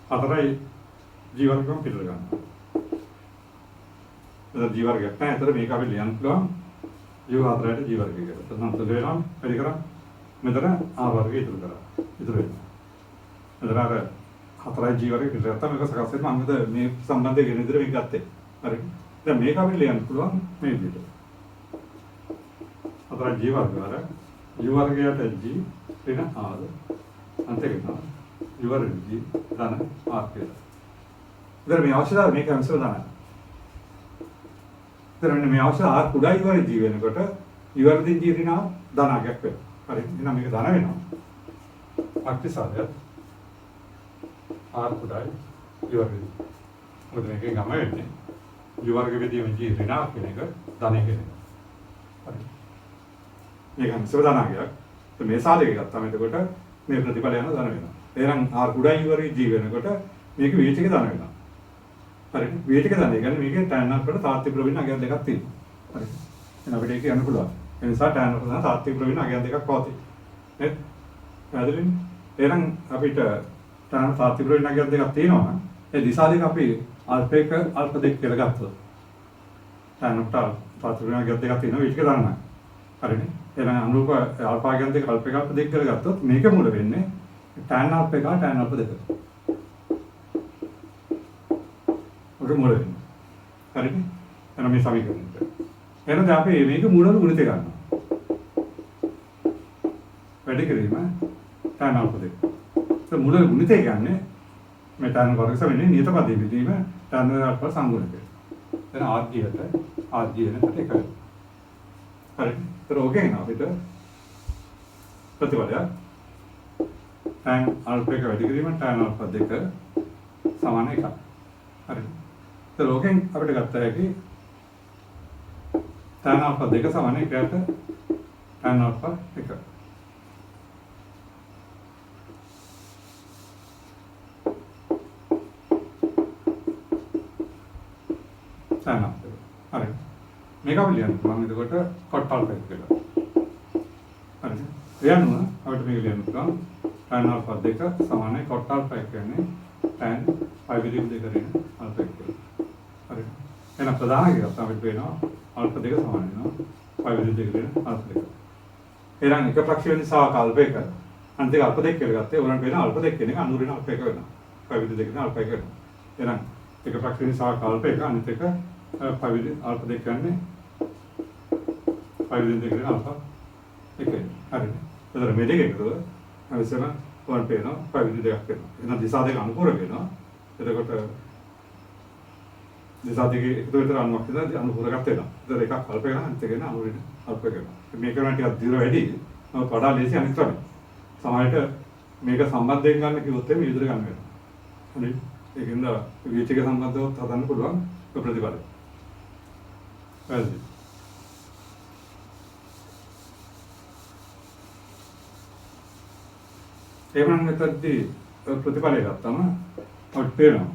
4යි g වර්ගම පිළිර ගන්නවා. එතන g වර්ගයක් නැහැ. ඒතර මේක අපි ලියන්න පුළුවන් u 4ට g වර්ගය කියලා. එතන අන්ත දෙනවා වැඩි කරා මෙතන r වර්ගය ඉතුරු කරා. ඉතුරු වෙනවා. එතන අර 4යි g වර්ගය පිළිර ගත්තා. මේක සකස් වෙනවා. මම මේ සම්බන්ධය ගෙන විදිහට මේක ගත්තේ. හරි. දැන් මේක අපිට ලියන්න පුළුවන් මේ විදිහට. 4යි g වර්ග වල u වර්ගයට g ඍණ r අන්තයෙන් u වර්ග g ධන r කියලා. ඉතින් මේ අවශ්‍යතාවය මේක අංශව දානවා. ඉතින් මේ අවශ්‍ය r කුඩා u වර්ග g වෙනකොට u වර්ග g ඍණ ධනාගයක් වෙනවා. හරි. එහෙනම් මේක ධන වෙනවා. අක්තිසාරය r කුඩායි u වර්ග. මොකද මේකෙන් ගම වෙන්නේ u වර්ග බෙදීම g ඍණ කියන එක ධනය කියන එක. හරි. මේක අංශව ධනාගයක්. මේ සාධකයක් ගත්තාම එතකොට මේ ප්‍රතිඵල යන ධන වෙනවා. එහෙනම් r කුඩා u වර්ග g වෙනකොට මේක වීතික ධන වෙනවා. හරි. වීතික ධන කියන්නේ මේකේ tan අපට තාත්ති ප්‍රවේණ අගයක් දෙකක් තියෙනවා. හරි. එහෙනම් අපිට ඒක කියන්න පුළුවන්. ඒ නිසා tan අපට තාත්ති ප්‍රවේණ අගයක් දෙකක් පවතී. නේද? පැහැදිලිද? එහෙනම් අපිට tan තාත්ති ප්‍රවේණ අගයක් දෙකක් තියෙනවා නම් ඒ දිශා දෙක අපි අල්ෆ 1 අල්ෆ 2 කියලා ගත්තොත් tan අපට තාත්ති ප්‍රවේණ අගයක් දෙකක් තියෙනවා වීතික ධන. හරිනේ? එහෙනම් අනුරූප ආල්ෆා ගැන දෙක අල්ෆ 1 අල්ෆ 2 කියලා ගත්තොත් මේක මුල වෙන්නේ tan අල්ෆ 1 tan අල්ෆ 2. ඔක මුල වෙන්නේ. හරිනේ? එහෙනම් මේ සමීකරණයට. එහෙනම් දැන් අපි මේක මුලම ගුණිත ගන්නවා. වැඩි කිරීම tan අල්ෆ 2. ඒ මුල ගුණිතය ගන්නේ මේ tan වර්ග සමනේ නියත පදයේ විදීම tan අල්ෆ සංගුණකය. දැන් rg වෙනකොට එකයි. හරි. ඒතර ඕකේ නේ අපිට ප්‍රතිඵලය tan අල්ෆා එක වැඩි කිරීම tan අල්ෆා 2 සමාන 1. හරි. ඒතර ඕකෙන් අපිට ගත්ත හැකි tan අල්ෆා 2 සමාන 1ට tan අල්ෆා 1. tan alpha. හරි. මේක අපි ලියන්න පුළුවන්. එතකොට cot alpha කියලා. හරිද? එයන්ම අපිට මේක ලියන්න පුළුවන්. tan alpha 2 සමානයි cot alpha කියන්නේ tan π විදිහට දෙක රින alpha කියලා. හරිද? එහෙනම් ප්‍රධාන එක අපිට වෙනවා alpha 2 සමාන වෙනවා π විදිහට දෙක රින alpha 2. එහෙනම් එක ප්‍රක්ෂේපණ දිශාවක alpha 1 අනිත් එක alpha 2 කියලා ගත්තේ උනට වෙන alpha 2 කියන එක අනුර වෙන alpha 1 වෙනවා. π විදිහට දෙක රින alpha 1 වෙනවා. එහෙනම් එක ප්‍රක්ෂේපණ දිශාවක alpha 1 අනිත් එක π විදිහට alpha 2 කියන්නේ පයිවිදින් දෙකේ අල්ෆා 1. හරිද? එතන මේ දෙක එකතුව අවශ්‍යම වන් පේනවා පයිවිදින් දෙකක් වෙනවා. එහෙනම් දිශා දෙක අනුකූල වෙනවා. එතකොට දිශා දෙක එකතු වෙතර අනුවක් වෙනවා අනුකූල එකක් වෙනවා. එතන එකක් අල්ෆා එකක් අනිත් එක නේ අනුර වෙන අල්ෆා එකක්. මේ කරන ටිකක් දිර වැඩි. නමුත් වඩා ලේසි අනිත් ක්‍රමය. සමහරට මේක සම්බන්ධයෙන් ගන්න කිව්වොත් එimhe විතර ගන්න වෙනවා. හරි. ඒකින්ද VH එක සම්බන්ධව හදන්න පුළුවන් ප්‍රතිඵල. හරි. එහෙනම් මෙතනදී ප්‍රතිඵලය ගත්තම අපිට පේනවා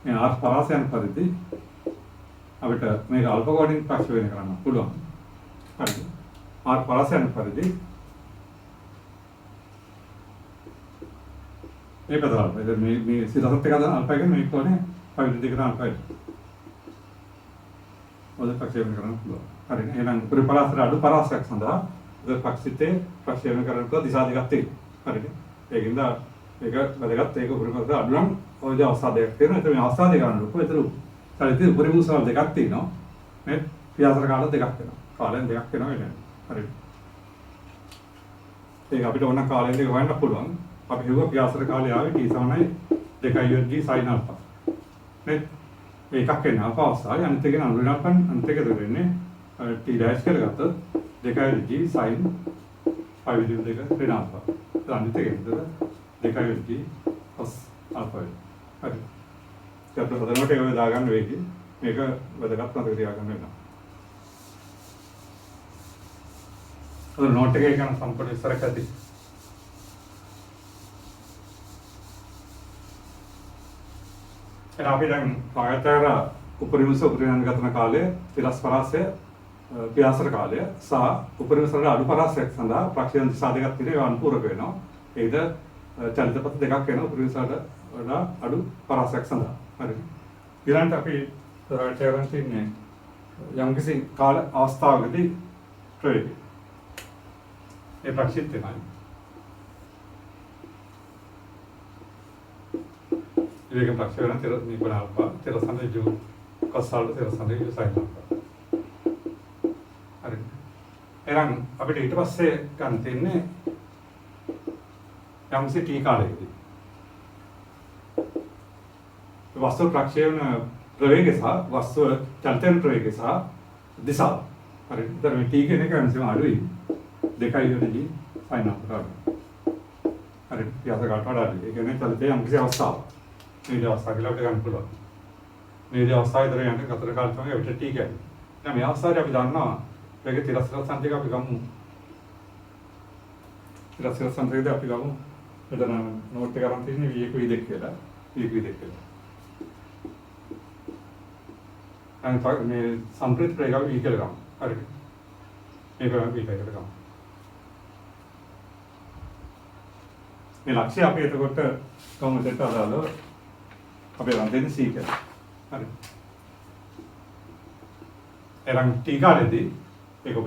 මේ ආර් පරාසයන් පරිදි අපිට මේක අල්ප කෝඩින් ප්‍රක්ෂේපණය කරන්න පුළුවන්. හරි. ආර් පරාසයන් පරිදි මේ පදවල මේ සිතසත් එක ගන්න අල්පයෙන් මේ කොනේ පරිදි දෙක ගන්න අල්පයි. ඔද ප්‍රක්ෂේපණය කරන්න පුළුවන්. හරි. එහෙනම් පරිපරාසර අඩු පරාසයක් සඳහා පක්ෂිතේ ප්‍රක්ෂේපණය කරනකොට දිශා දෙකක් තියෙනවා. හරිද? ඒකින්ද ඒක වැදගත් ඒක උපරිමකට අඩු නම් ඔය අවස්ථා දෙකක් තියෙනවා. ඒත් මේ අවස්ථා දෙක ගන්නකොට ඒතර සාහිත්‍ය උපරිමසල් දෙකක් තියෙනවා. මේ පියාසර කාල දෙකක් වෙනවා. කාලෙන් දෙකක් වෙනවා කියන්නේ. හරිද? ඒක අපිට ඕන කාලෙන් දෙක හොයන්න පුළුවන්. අපි හිතුවා පියාසර කාලේ ආවේ t සමානයි 2g sin alpha. මේ එකක් වෙන අවස්ථාවේ අනිත් එකේ අනුරණපන් අනිත් එක දෙන්නේ t dash කියලා ගත්තොත් 2g sin phi විදිහට දෙක ඍණ alpha. අනිත් එකේ විතර 2g cos alpha. හරි. ඒක ප්‍රධානවට ඒක දාගන්න වෙයි. මේක වැදගත් මතක තියාගන්න වෙනවා. අද නෝට් එකේ ගන්න සම්පූර්ණ ඉස්සරහට ඇති. අපි දැන් පාගතර උපරිමස උපරිමන ගතන කාලය තිරස් පරාසය පියාසර කාලය සහ උපරිමසර අඩු පරාසයක් සඳහා ප්‍රක්ෂේපණ දිශා දෙකක් තියෙනවා අනුපූරක වෙනවා. ඒකද චලිතපත දෙකක් වෙනවා උපරිමසරට වඩා අඩු පරාසයක් සඳහා. හරිද? ඊළඟට අපි තේරුම් තින්නේ යම්කිසි කාල අවස්ථාවකදී ප්‍රවේගය. ඒ ප්‍රක්ෂිප්ත වෙනවා. ඒක ප්‍රක්ෂේපණ නිකුණ alpha තිරසන ju cos alpha තිරසන ju sin alpha. හරි. එහෙනම් අපිට ඊට පස්සේ ගන්න තියෙන්නේ යම්සි t කාලයකදී වස්තු ප්‍රක්ෂේපණ ප්‍රවේගය සහ වස්තු චලන ප්‍රවේගය සහ දිශාව. හරි. ඒතර මේ t කියන එක යම්සි අඩුයි 2g sin alpha. හරි. පියාසර කාලට වඩා අඩුයි. ඒ කියන්නේ චලිතයේ යම්කිසි අවස්ථාවක්. මේ අවස්ථාව කියලා අපිට ගන්න පුළුවන්. මේ අවස්ථාවේ දර යන කතර කාල තමයි අපිට t කියන්නේ. දැන් මේ අවස්ථාවේ අපි දන්නවා මේක තිරස්තර සංකේතයක් අපි ගමු. තිරස්තර සංකේතය අපි ගමු. එතන නෝට් එක අරන් තියෙන්නේ v1 v2 කියලා. v1 v2 කියලා. අනිත් මේ සම්ප්‍රේත ප්‍රේගාව v කියලා ගමු. හරිද? මේක v කියලා ගමු. මේ ලක්ෂ්‍ය අපි එතකොට කොහොමද අදාළව අපි රන් දෙන්නේ c කියලා. හරි. එරන් t කාලෙදී ඒක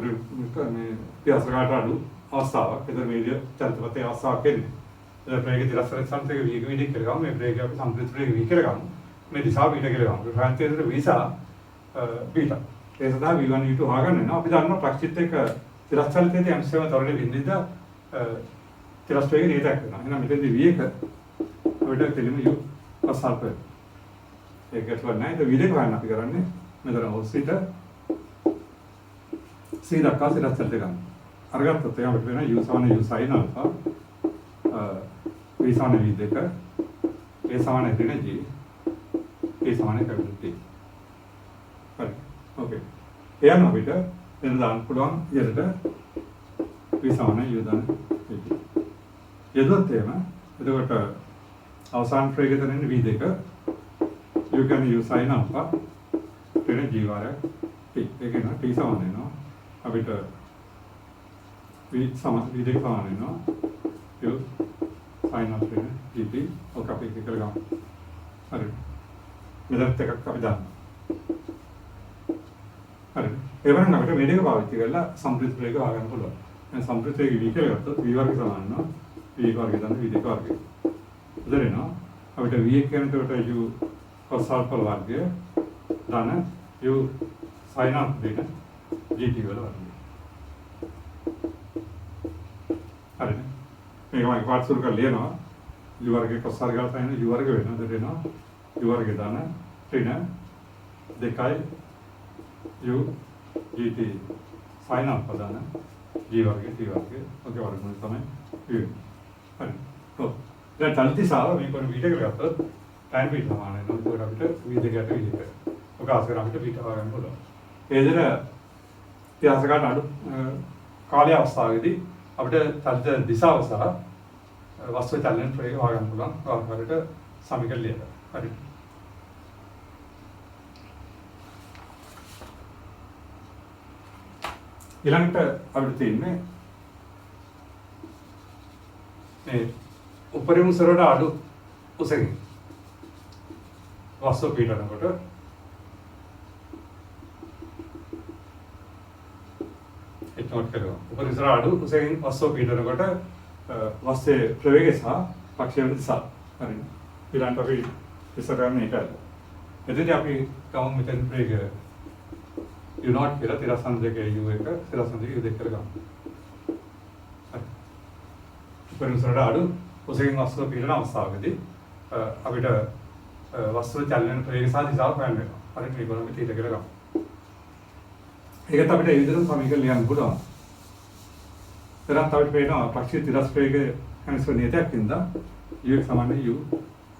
මේ පියාසරකට අඩු අවස්ථාවක්. ඒතර මේ චරිතපතේ අවස්ථාවක් එන්නේ. ඒතර මේක තිරස්තර සංකේතයක වීග විදිහ කියලා ගමු. මේ බ්‍රේක් අපි සම්ප්‍රේත ප්‍රේග වී කියලා ගමු. මේ දිශාව බීටා කියලා ගමු. ප්‍රාන්තයේදී වීසා බීටා. ඒ සඳහා v1 v2 හොයාගන්න වෙනවා. අපි දන්නවා ප්‍රක්ෂිප්ත එක තිරස්තරිතේදී යම්සේම තරලේ විඳින්න තිරස් වේගය නේදක් වෙනවා. එහෙනම් මෙතනදී v1 අපිට තෙලිම u cos alpha. ඒකට වන්නයි ඒ v2 ගන්න අපි කරන්නේ. මෙතන ඔස්සිට c දක්වා තිරස් චලිත ගන්න. අරගත්තොත් එහෙනම් අපිට වෙනවා u සමාන u sin alpha v සමාන v2 a සමාන ඍණ g a සමාන capital T. හරි. ඕකේ. එයන් අපිට එන්න දාන්න පුළුවන් ඉරට v සමාන u දාන්න. යදොත් එහෙම එතකොට අවසාන ප්‍රේගය දෙන්නේ v2 u can u sin alpha ඍණ g වාරයක් t. ඒක න t සමාන වෙනවා අපිට v සමාන v2 සමාන වෙනවා u sin alpha ඍණ gt. ඔක අපි එක කරගමු. හරි. මෙතනත් එකක් අපි දාන්න. හරි. ඒ වගේම අපිට මේ දෙක පාවිච්චි කරලා සම්ප්‍රේත ප්‍රේගය හොයාගන්න පුළුවන්. දැන් සම්ප්‍රේත ප්‍රේගය v කියලා ගත්තොත් v වර්ගය සමාන වෙනවා v වර්ගය දාන්න v2 වර්ගය. එතන අපිට v1 කියනකොට u cos alpha වර්ගය දාන u sin alpha දෙන gt වල වර්ගය. හරිද? මේක මම පාඩම් සුරු කරලා ලියනවා. u වර්ගය cos වර්ගය සයින් u වර්ගය වෙනවා. එතන එනවා u වර්ගය දාන ඍණ 2 u gt sin alpha දාන G वर्गे C वर्गे ओके वर्गमूल තමයි V. හරි. ඔව්. දැන් චලිත දිශාව මේ කොන V එකට ගත්තොත් tan V සමාන වෙනවා. ඒකට අපිට V දෙකට V එක. ඔක ආසකර අපිට V හොයාගන්න පුළුවන්. ඒ විදිහට ඉතිහාසකාරට අඩු කාලය අවස්ථාවේදී අපිට චලිත දිශාව සහ වස්තු චලන ප්‍රවේගය හොයාගන්න පුළුවන්. ආකාරයට සමීකරණ ලියලා. හරි. ඊළඟට අපිට තියෙන්නේ මේ උපරිම උසරට අඩු උසකින් වස්තු පීඩනකොට එතකොට කරනවා. උපරිම උසර අඩු උසකින් වස්තු පීඩනකොට වස්තුවේ ප්‍රවේගය සහ ප්‍රක්ෂේපණ දිශා. හරි. ඊළඟට අපි ඉස්සර කරන්නේ ඒකයි. එතෙන්දී අපි ගමු මෙතන ප්‍රවේගය U0 කියලා තිරසන් දෙකේ U එක තිරසන් දෙකේ U දෙක කරගමු. හරි. උපරිම උසරට අඩු උසකින් වස්තුව පීඩන අවස්ථාවකදී අපිට වස්තුවේ චලන ප්‍රවේගය සහ දිශාව හොයන්න වෙනවා. හරි මේක අපි තීර කියලා ගමු. ඒකත් අපිට ඒ විදිහට සමීකරණ ලියන්න පුළුවන්. එතනත් අපිට පේනවා ප්‍රක්ෂේප තිරස් ප්‍රවේගයේ හැමස්ව නියතයක් ඉඳලා U එක සමාන U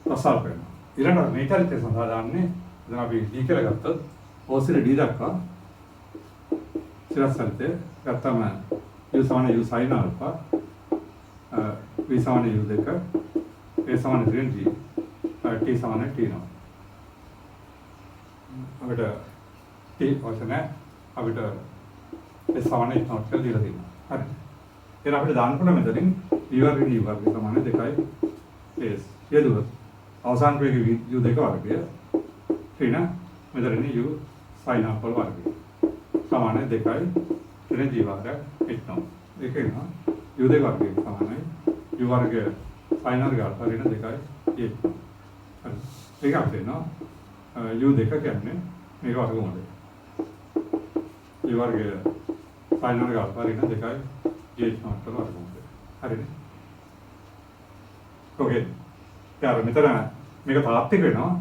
ප්‍රසාර කරනවා. ඊළඟට මේ චලිතය සඳහා දාන්නේ දැන් අපි D කියලා ගත්තොත් ඕසිර D දක්වා තිරස් චලිතය ගත්තම U සමාන U sin alpha V සමාන U දෙක A සමාන 3G T සමාන T නෝ. අපිට T වචන අපිට ඒ සමාන එක නෝට් කරලා දීලා තියෙනවා. හරි. එහෙනම් අපිට දාන්න පුළුවන් මෙතනින් V වර්ග D වර්ග සමාන 2යි S. යෙදුවොත් අවසාන ප්‍රවේගය U දෙක වර්ගය ත්‍රිණ මෙතනින් U sin alpha වර්ගය සමාන 2යි ත්‍රිණ G වර්ග එක්නෝ. ඒක එනවා U දෙක වර්ගය සමානයි U වර්ග sin වර්ග alpha ඍණ 2යි එක්නෝ. හරි. ඒක අපිට එනවා U දෙක කියන්නේ මේක වර්ගමූලය. U වර්ග sin වර්ග alpha ඍණ 2යි G එක්නෝ වර්ගමූලය. හරිනේ. ඔකේ. යාර මෙතන මේක තාත්වික වෙනවා.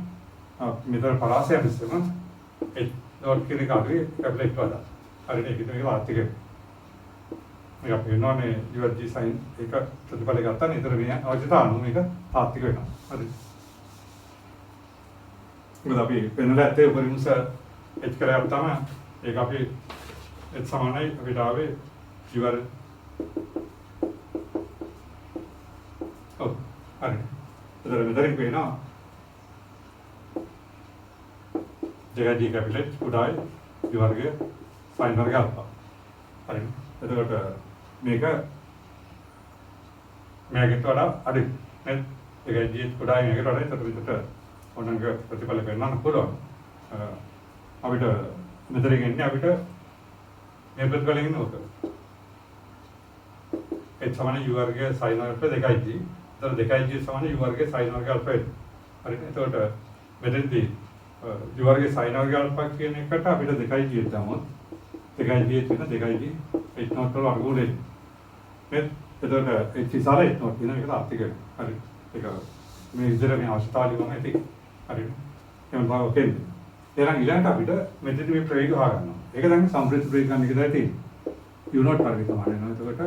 මෙතන පරාසය මිශ්‍රම ඒ ඩොට් කියන එක අග්‍රේ ටැබ්ලට් වල. හරිනේ ඒක මේක තාත්වික. මේක අපි වෙනවානේ UG sin එක ප්‍රතිඵල ගත්තා නේ. ඒතර මේ අවශ්‍යතාවු මේක තාත්වික වෙනවා. හරි. මොකද අපි වෙනලා ඇත්තේ උපරිමස එච් කරලා තමයි ඒක අපි එච් සමානයි අපිට ආවේ UR ඔව් හරි. එතන මෙතනින් පේනවා දෙක D කැපිටල් උඩයි U වර්ගය sin වර්ගය alpha. හරි. එතකොට මේක මේකට වඩා අඩුයි. නේද? දෙක D උඩයි මේකට වඩා එතකොට විතර ඕනංග ප්‍රතිඵල ගන්නන්න පුළුවන්. අපිට මෙතනින් එන්නේ අපිට මේ ප්‍රතිඵලෙන් ඉන්න ඕක. ඒ සමාන U වර්ගය sin alpha 2G. එතන 2G සමාන U වර්ගය sin වර්ගය alpha. හරි. එතකොට මෙතෙන්දී U වර්ගය sin වර්ගය alpha කියන එකට අපිට 2G දාමොත් 2G තියෙන 2G h0 වල වර්ගමූලය. නේද? එතකොට h ඉස්සර h0 කියන එක තාත්වික වෙනවා. හරි. ඒක මේ විදිහට මේ අවශ්‍යතාවය ගම ඇති. හරි. එහෙනම් බලන්න ඕකේ. එහෙනම් ඊළඟට අපිට මෙතනදී මේ ප්‍රවේගය හොයාගන්නවා. ඒක දැන් සම්ප්‍රේෂිත ප්‍රවේග ගන්න එක තමයි තියෙන්නේ. U0 වර්ගය සමාන වෙනවා. එතකොට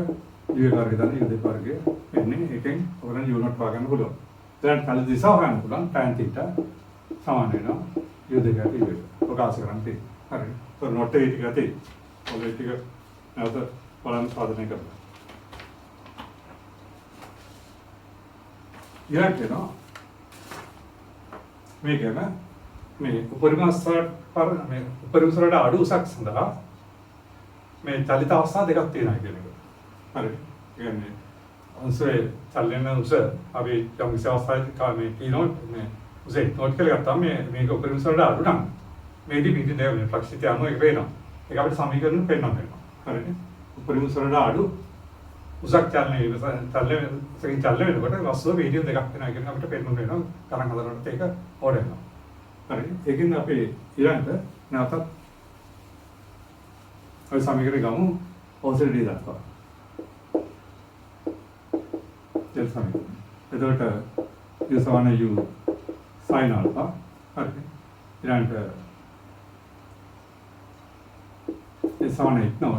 U එක වර්ගය දාන්න U2 වර්ගය එන්නේ එකෙන් ඔයගොල්ලන් U0 හොයාගන්න පුළුවන්. දැන් කල දිශාව හොයන්න පුළුවන් tan θ සමාන වෙනවා U2 කට U එක. ප්‍රකාශ කරන්න තියෙන්නේ. හරි. તો නොට් එක ටික ඇති. ඔය ටික නැවත බලන්න සාධනය කරන්න. ඊළඟට එනවා මේකම මේ උපරිම උසරට අඩු උසක් සඳහා මේ චලිත අවස්ථා දෙකක් තියෙනවා කියන එක. හරි. කියන්නේ අංශයේ චලන උස අපි යම් කිසි අවස්ථාවක මේ T0 මේ උසේ නෝට් කරලා ගත්තාම මේක උපරිම උසරට අඩු නම් මේදී පිටි දෙන්නේ ප්‍රක්ෂිතය අනුව ඒක වෙනවා. ඒක අපිට සමීකරණ පෙන්නන්න වෙනවා. හරිනේ. උපරිම උසරට අඩු උසක් චලනය වෙනකොට වස්තුව වීඩියෝ දෙකක් වෙනවා කියන අපිට පෙන්නන්න වෙනවා. ගණන් හදනකොට ඒක ඕඩ වෙනවා. හරි. ඒකින් අපි ඊළඟට නැවතත් ඔය සමීකරණ ගමු ඕසිර D දක්වා. del සමීකරණ. එතකොට U සමාන U sin alpha. හරි. ඊළඟට ඒ සමාන එක්නෝ.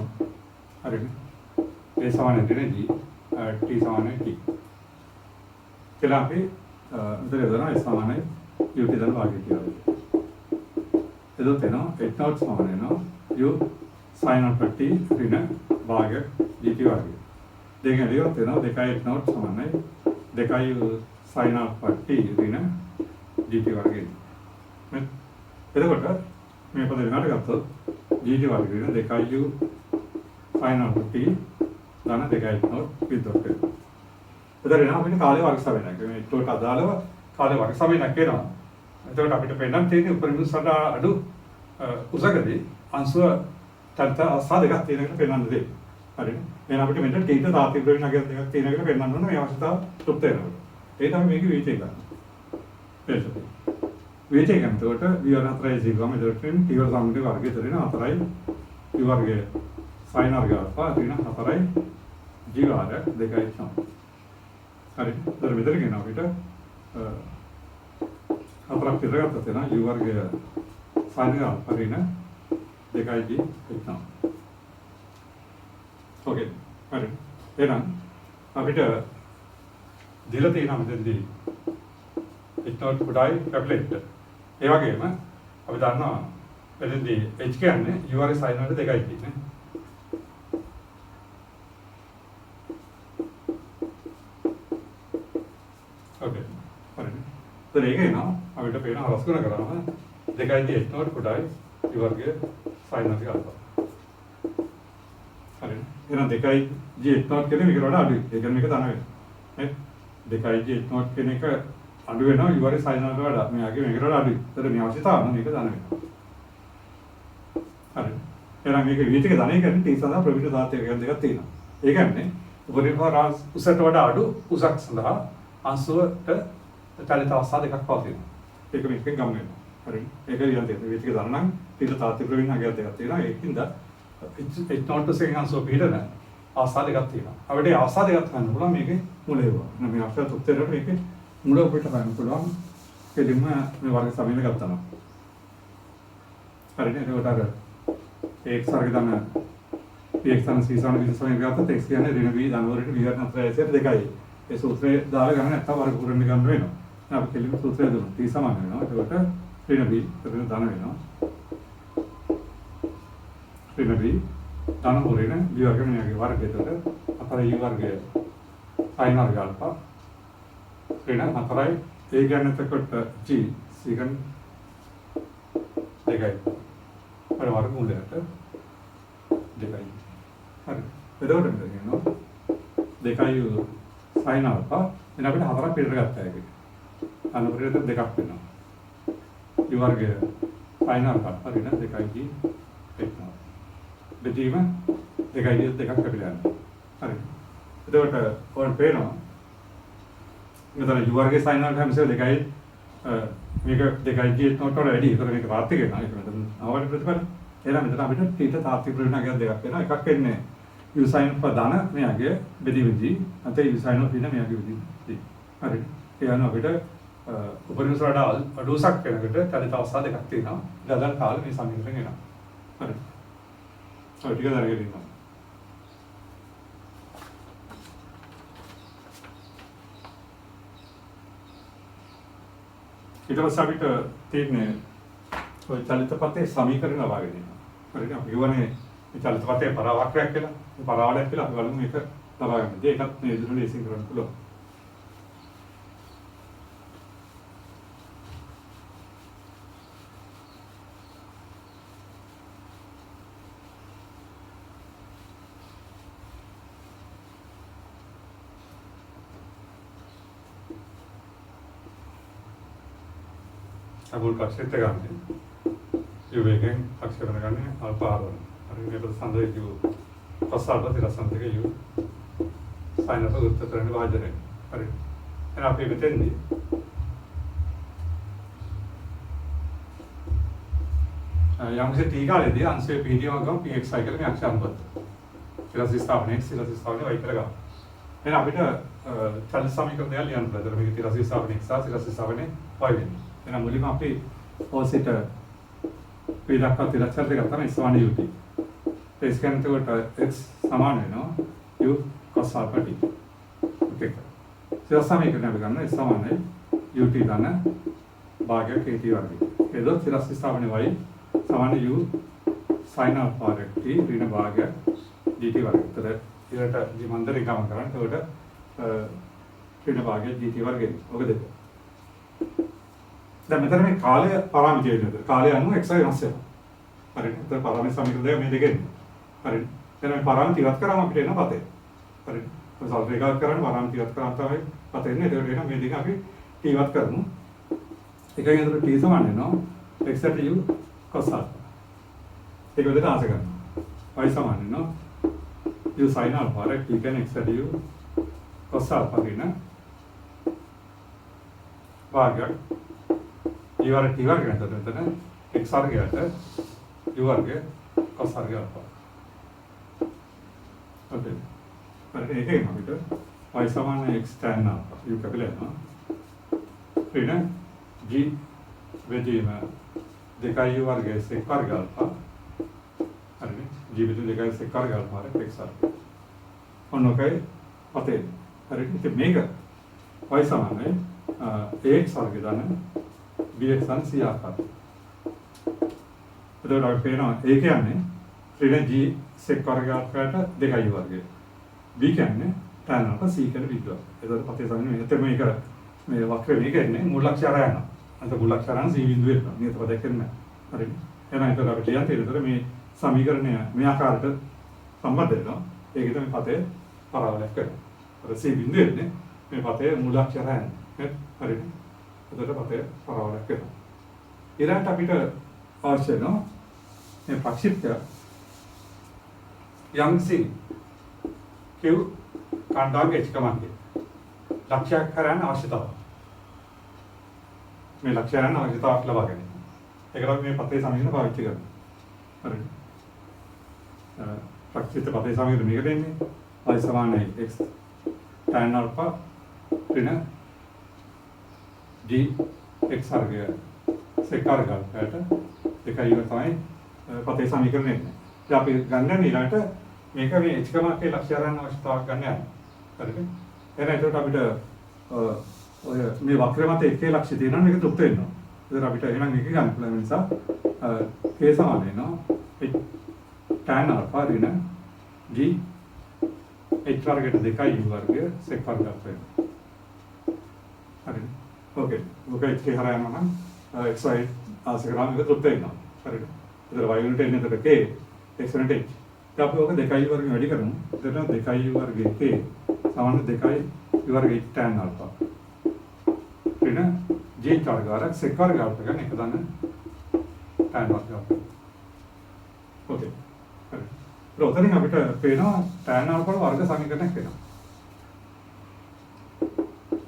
හරිනේ. A සමානයි ඍණ G T සමානයි T කියලා අපි මෙතන යොදනවා S සමානයි UT දාන වාක්‍යය කියලා. එතකොට එනවා H naught සමාන වෙනවා U sin alpha T ඍණ භාග GT වර්ගය. දෙකෙන් ඉවත් වෙනවා 2 H naught සමානයි 2 sin alpha T ඍණ GT වර්ගය. එතකොට මේ පද වෙනකට ගත්තොත් GT වර්ගය ඍණ 2 U sin alpha T දාන 2 H naught විතර වෙනවා. එතකොට එනවා අපිට කාලේ වර්ග සමනයක්. මේ ඒකට අදාළව කාලේ වර්ග සමනයක් එනවා. එතකොට අපිට පෙන්නන්න තියෙන්නේ උපරිම සට අඩු උසකදී අංශුව තත්ත අවස්ථා දෙකක් තියෙන එකට පෙන්වන්න දෙයි. හරිද? එහෙනම් අපිට මෙතන තීත තාත්වික ප්‍රවේශ දෙකක් තියෙන එකට පෙන්වන්න ඕන මේ අවස්ථාව තෘප්ත වෙනකොට. ඒ තමයි මේකේ වීචය ගන්න. එතකොට වීචය ගන්නකොට v4 සිගම එතකොට t වල සම්මුතිය වර්ගය දෙන 4යි u වර්ගය sin වර්ගය alpha ඍණ 4යි g වර්ගය 2යි සම. හරිද? ඒතර මෙතන කියන අපිට හතරක් විතර ගත්තා තියෙනවා u වර්ගය sin alpha ඍණ 2යි g එක්නම්. ඕකේ. හරි. එහෙනම් අපිට දීලා තියෙනවා මෙතනදී h naught කොටයි ටැබ්ලට්. ඒ වගේම අපි දන්නවා මෙතනදී h කියන්නේ u වර්ගය sin වලට 2යි කියන්නේ. ඕකේ. හරි. ඒතර ඒක එනවා අපිට පේන හරස් ගුණ කරාම 2යි h naught කොටයි u වර්ගය sin වර්ගය alpha. හරි. එහෙනම් 2යි g h naught කියන්නේ මේකට වඩා අඩුයි. ඒ කියන්නේ මේක ධන වෙනවා. නේ? 2යි g h naught කියන එක අඩු වෙනවා u වර්ගය sin වලට වඩා. මෙයාගේ මේකට වඩා අඩුයි. ඒතර මේ අවශ්‍යතාව නම් මේක ධන වෙනවා. හරි. එහෙනම් මේක විවිධක ධනය කියන්නේ t සඳහා ප්‍රවිත දාත්‍ය කියන දෙකක් තියෙනවා. ඒ කියන්නේ උපරිම උසට වඩා අඩු උසක් සඳහා අංශුවට චලිත අවස්ථා දෙකක් පවතිනවා. ඒක මේකෙන් ගම වෙනවා. හරි. ඒක ලියන්න තියෙනවා. විවිධක ධන නම් t තාත්‍ය ප්‍රවිත නගයක් දෙකක් තියෙනවා. ඒකින්ද h naught සෙන් අංශුව පිටන අවස්ථා දෙකක් තියෙනවා. අපිට ඒ අවස්ථා දෙකක් ගන්න පුළුවන් මේකේ මුල ඒවා. එහෙනම් මේ අවස්ථාව තුත්තරට මේකේ මුල අපිට ගන්න පුළුවන්. කෙලින්ම මේ වර්ග සමීන ගත්තා නම්. හරිනේ. ඒකට අර x වර්ග ධන px ධන c සමාන v සමාන ගත්තොත් x කියන්නේ ඍණ v ධන වලට v වර්ග නතර ඇසෙත් දෙකයි. ඒ සූත්‍රය දාලා ගන්න නැත්තම් වර්ග පුරන්න ගන්න වෙනවා. දැන් අපි කෙලින්ම සූත්‍රය දුන්නා. t සමාන වෙනවා. ඒකට ඍණ v ඍණ ධන වෙනවා. ඍණ v ධන වලින් v වර්ග මෙයාගේ වර්ගයට අපර u වර්ගය sin වර්ග alpha ඍණ 4යි ඒ කියන්නේ එතකොට g secant 2යි. අර වර්ග මූලයට 2යි. හරි. එතකොට මෙතන කියනවා 2යි sin alpha එන අපිට 4ක් පිටර ගත්තා ඒක. අනුපරිත දෙකක් වෙනවා. u වර්ගය sin alpha ඍණ 2යි g එක්නවා. බෙදීම 2යි දෙකක් කැපිලා යනවා. හරි. එතකොට ඔයන් පේනවා මෙතන u වර්ගයේ sin alpha හැමසෙ 2යි මේක 2යි g එක්නට වඩා වැඩි. ඒතර මේක වාර්තික වෙනවා. ඒක මෙතන ආවර්ණ ප්‍රතිඵල. එහෙනම් මෙතන අපිට θ තාත්වික ප්‍රවණතාවක් දෙකක් වෙනවා. එකක් වෙන්නේ u sin alpha ධන මෙයාගේ බෙදීමදී නැත්නම් u sin alpha ඍණ මෙයාගේ බෙදීමදී. හරි. ඒ අනුව අපිට උපරිම වලට අඩුසක් වෙනකොට චලිත අවස්ථා දෙකක් තියෙනවා. ඊළඟ කාලේ මේ සමීකරණය එනවා. හරි. ඔය ටික දැනගෙන ඉන්නවා. ඊට පස්සේ අපිට තියෙන්නේ ඔය චලිතපතේ සමීකරණ ලබා ගැනීම. හරිද? අපි කියවනේ මේ චලිතපතේ පරාවක්‍රයක් කියලා. මේ පරාවලයක් කියලා අපි බලමු මේක ලබා ගන්න. ඒකත් මේ විදිහට ලේසියෙන් කරන්න පුළුවන්. අමුල් කක්ෂයට ගන්න. u වේගෙන් අක්ෂර ගන්න අල්පා r1. හරි මේක සම්බන්ධ u පස්සාට තිරසන්තක u sin අප උත්තරන වාජනය. හරි. එහෙනම් අපි මෙතෙන්දී යම්කිසි t කාලෙදී අංශයේ පීඩියම ගම pxi කියලා මේ අක්ෂර අනුපත. ඊළඟ ස්ථාපනයේ ඊළඟ ස්ථාපනයේ y කියලා ගන්න. එහෙනම් අපිට චල සමීකරණය ලියන්න බෑ. මේක ඊළඟ ස්ථාපනයේ x ඊළඟ ස්ථාපනයේ y වෙන්නේ. එහෙනම් මුලින්ම අපි ඕසිට p දක්වා තිරච්ඡර දෙක තමයි සමාන ut. ඒ ස්කෑන් එතකොට x සමාන වෙනවා u cos alpha t. Okay සිරස් සමීකරණය අපි ගන්න S සමානයි ut ධන භාගයක් kt වර්ගය. එතකොට සිරස් ස්ථාපනයේ y සමාන u sin alpha t ඍණ භාගයක් dt වර්ගය. එතකොට ඊළඟට ජීමන්දරේ ගමන් කරන්න. එතකොට ඍණ භාගයක් dt වර්ගය. ඔක දෙක. දැන් මෙතන මේ කාලය පාරාමිතිය වෙනවා. කාලය අනුව x වෙනස් වෙනවා. හරිද? එතකොට පාරාමිති සමීකරණය මේ දෙකෙන්. හරිද? එහෙනම් මේ පාරාමිති ඉවත් කරාම අපිට එන පතේ. හරිද? සල්ෆ එකක් කරන්න පාරාමිති ඉවත් කරාම තමයි පතේ එන්නේ. ඒකට එහෙනම් මේ දෙක අපි t ඉවත් කරමු. එකෙන් එතකොට t සමාන වෙනවා x at u cos alpha. ඒක විදිහට ආස කරනවා. y සමාන වෙනවා u sin alpha Rec t කියන්නේ x at u cos alpha කියන භාගයක් e වර්ග t වර්ග නේද? එතන x වර්ගයට u වර්ගය cos වර්ගය alpha. හරි. හරි ඒකෙන් අපිට y සමාන x tan alpha u කැපිලා යනවා. ඍණ g බෙදීම 2u වර්ගය sec වර්ග alpha. හරිනේ. g බෙදීම 2u sec වර්ග alpha රෙක් x වර්ගය. ඔන්නෝකයි පතේ. හරිද? ඉතින් මේක y සමානයි ax වර්ගය දාන bx ධන c ආකාරය. එතකොට අපි පේනවා a කියන්නේ ඍණ g sec වර්ග alphaට 2u වර්ගය. b කියන්නේ tan alpha c කියන විද්‍යාව. එතකොට පතේ සමනේ මෙතන මේක මේ වක්‍රය මේක එන්නේ මූල ලක්ෂ්‍යය යනවා. අන්ත මූල ලක්ෂ්‍යයන් c බිඳුව එනවා. නියත පදයක් එන්නේ නැහැ. හරිද? එහෙනම් එතකොට අපි ලියන්න තියෙනවා මේ සමීකරණය මේ ආකාරයට සම්බන්ධ වෙනවා. ඒක තමයි පතේ පරාවලයක් කරන්නේ. අර c බිඳුව එන්නේ මේ පතේ මූල ලක්ෂ්‍යය යන්නේ. හරිද? එතකොට පතේ පරාවලයක් කරනවා. ඊළඟට අපිට අවශ්‍ය වෙනවා මේ ප්‍රක්ෂිප්තය යම්සි q කාණ්ඩාංග h කමාන්ගේ ලක්ෂ්‍යයක් කරන්න අවශ්‍යතාව. මේ ලක්ෂ්‍යයන් අවශ්‍යතාවක් ලබා ගැනීම. ඒකට අපි මේ පතේ සමීකරණ පාවිච්චි කරනවා. හරිද? ප්‍රක්ෂිප්ත පතේ සමීකරණ මේක දෙන්නේ y සමානයි x tan alpha ඍණ g x වර්ගය sec වර්ග alphaට 2u තමයි පතේ සමීකරණය එන්නේ. ඉතින් අපි ගන්න ඊළඟට මේක මේ h කමාකේ ලක්ෂ්‍යයන් අවශ්‍යතාවක් ගන්න යනවා. හරිද? එහෙනම් ඒකට අපිට ඔය මේ වක්‍රය මත එකේ ලක්ෂ්‍ය තියෙනවා මේක තෘප්ත වෙනවා. ඒතර අපිට එහෙනම් මේක ගන්න පුළුවන් නිසා k සමාන වෙනවා tan alpha ඍණ g h වර්ගයට 2u වර්ගය sec වර්ග alpha වෙනවා. හරිද? ඕකේ. ඔක h හරහා යනවා නම් xy ආසකරාම මේක තෘප්ත වෙනවා. හරිද? ඒතර y වලට එන්නේ එතකොට k x වලට h. දැන් අපි ඔක 2u වර්ගයෙන් වැඩි කරමු. එතන 2u වර්ගයේ k සමාන 2u වර්ගයේ tan alpha. ඍණ g වර්ග sec වර්ග alpha ගන්න එක දන්න tan වර්ග alpha. ඕකේ. හරි. ඔතනින් අපිට පේනවා tan alpha වල වර්ග සමීකරණයක් වෙනවා.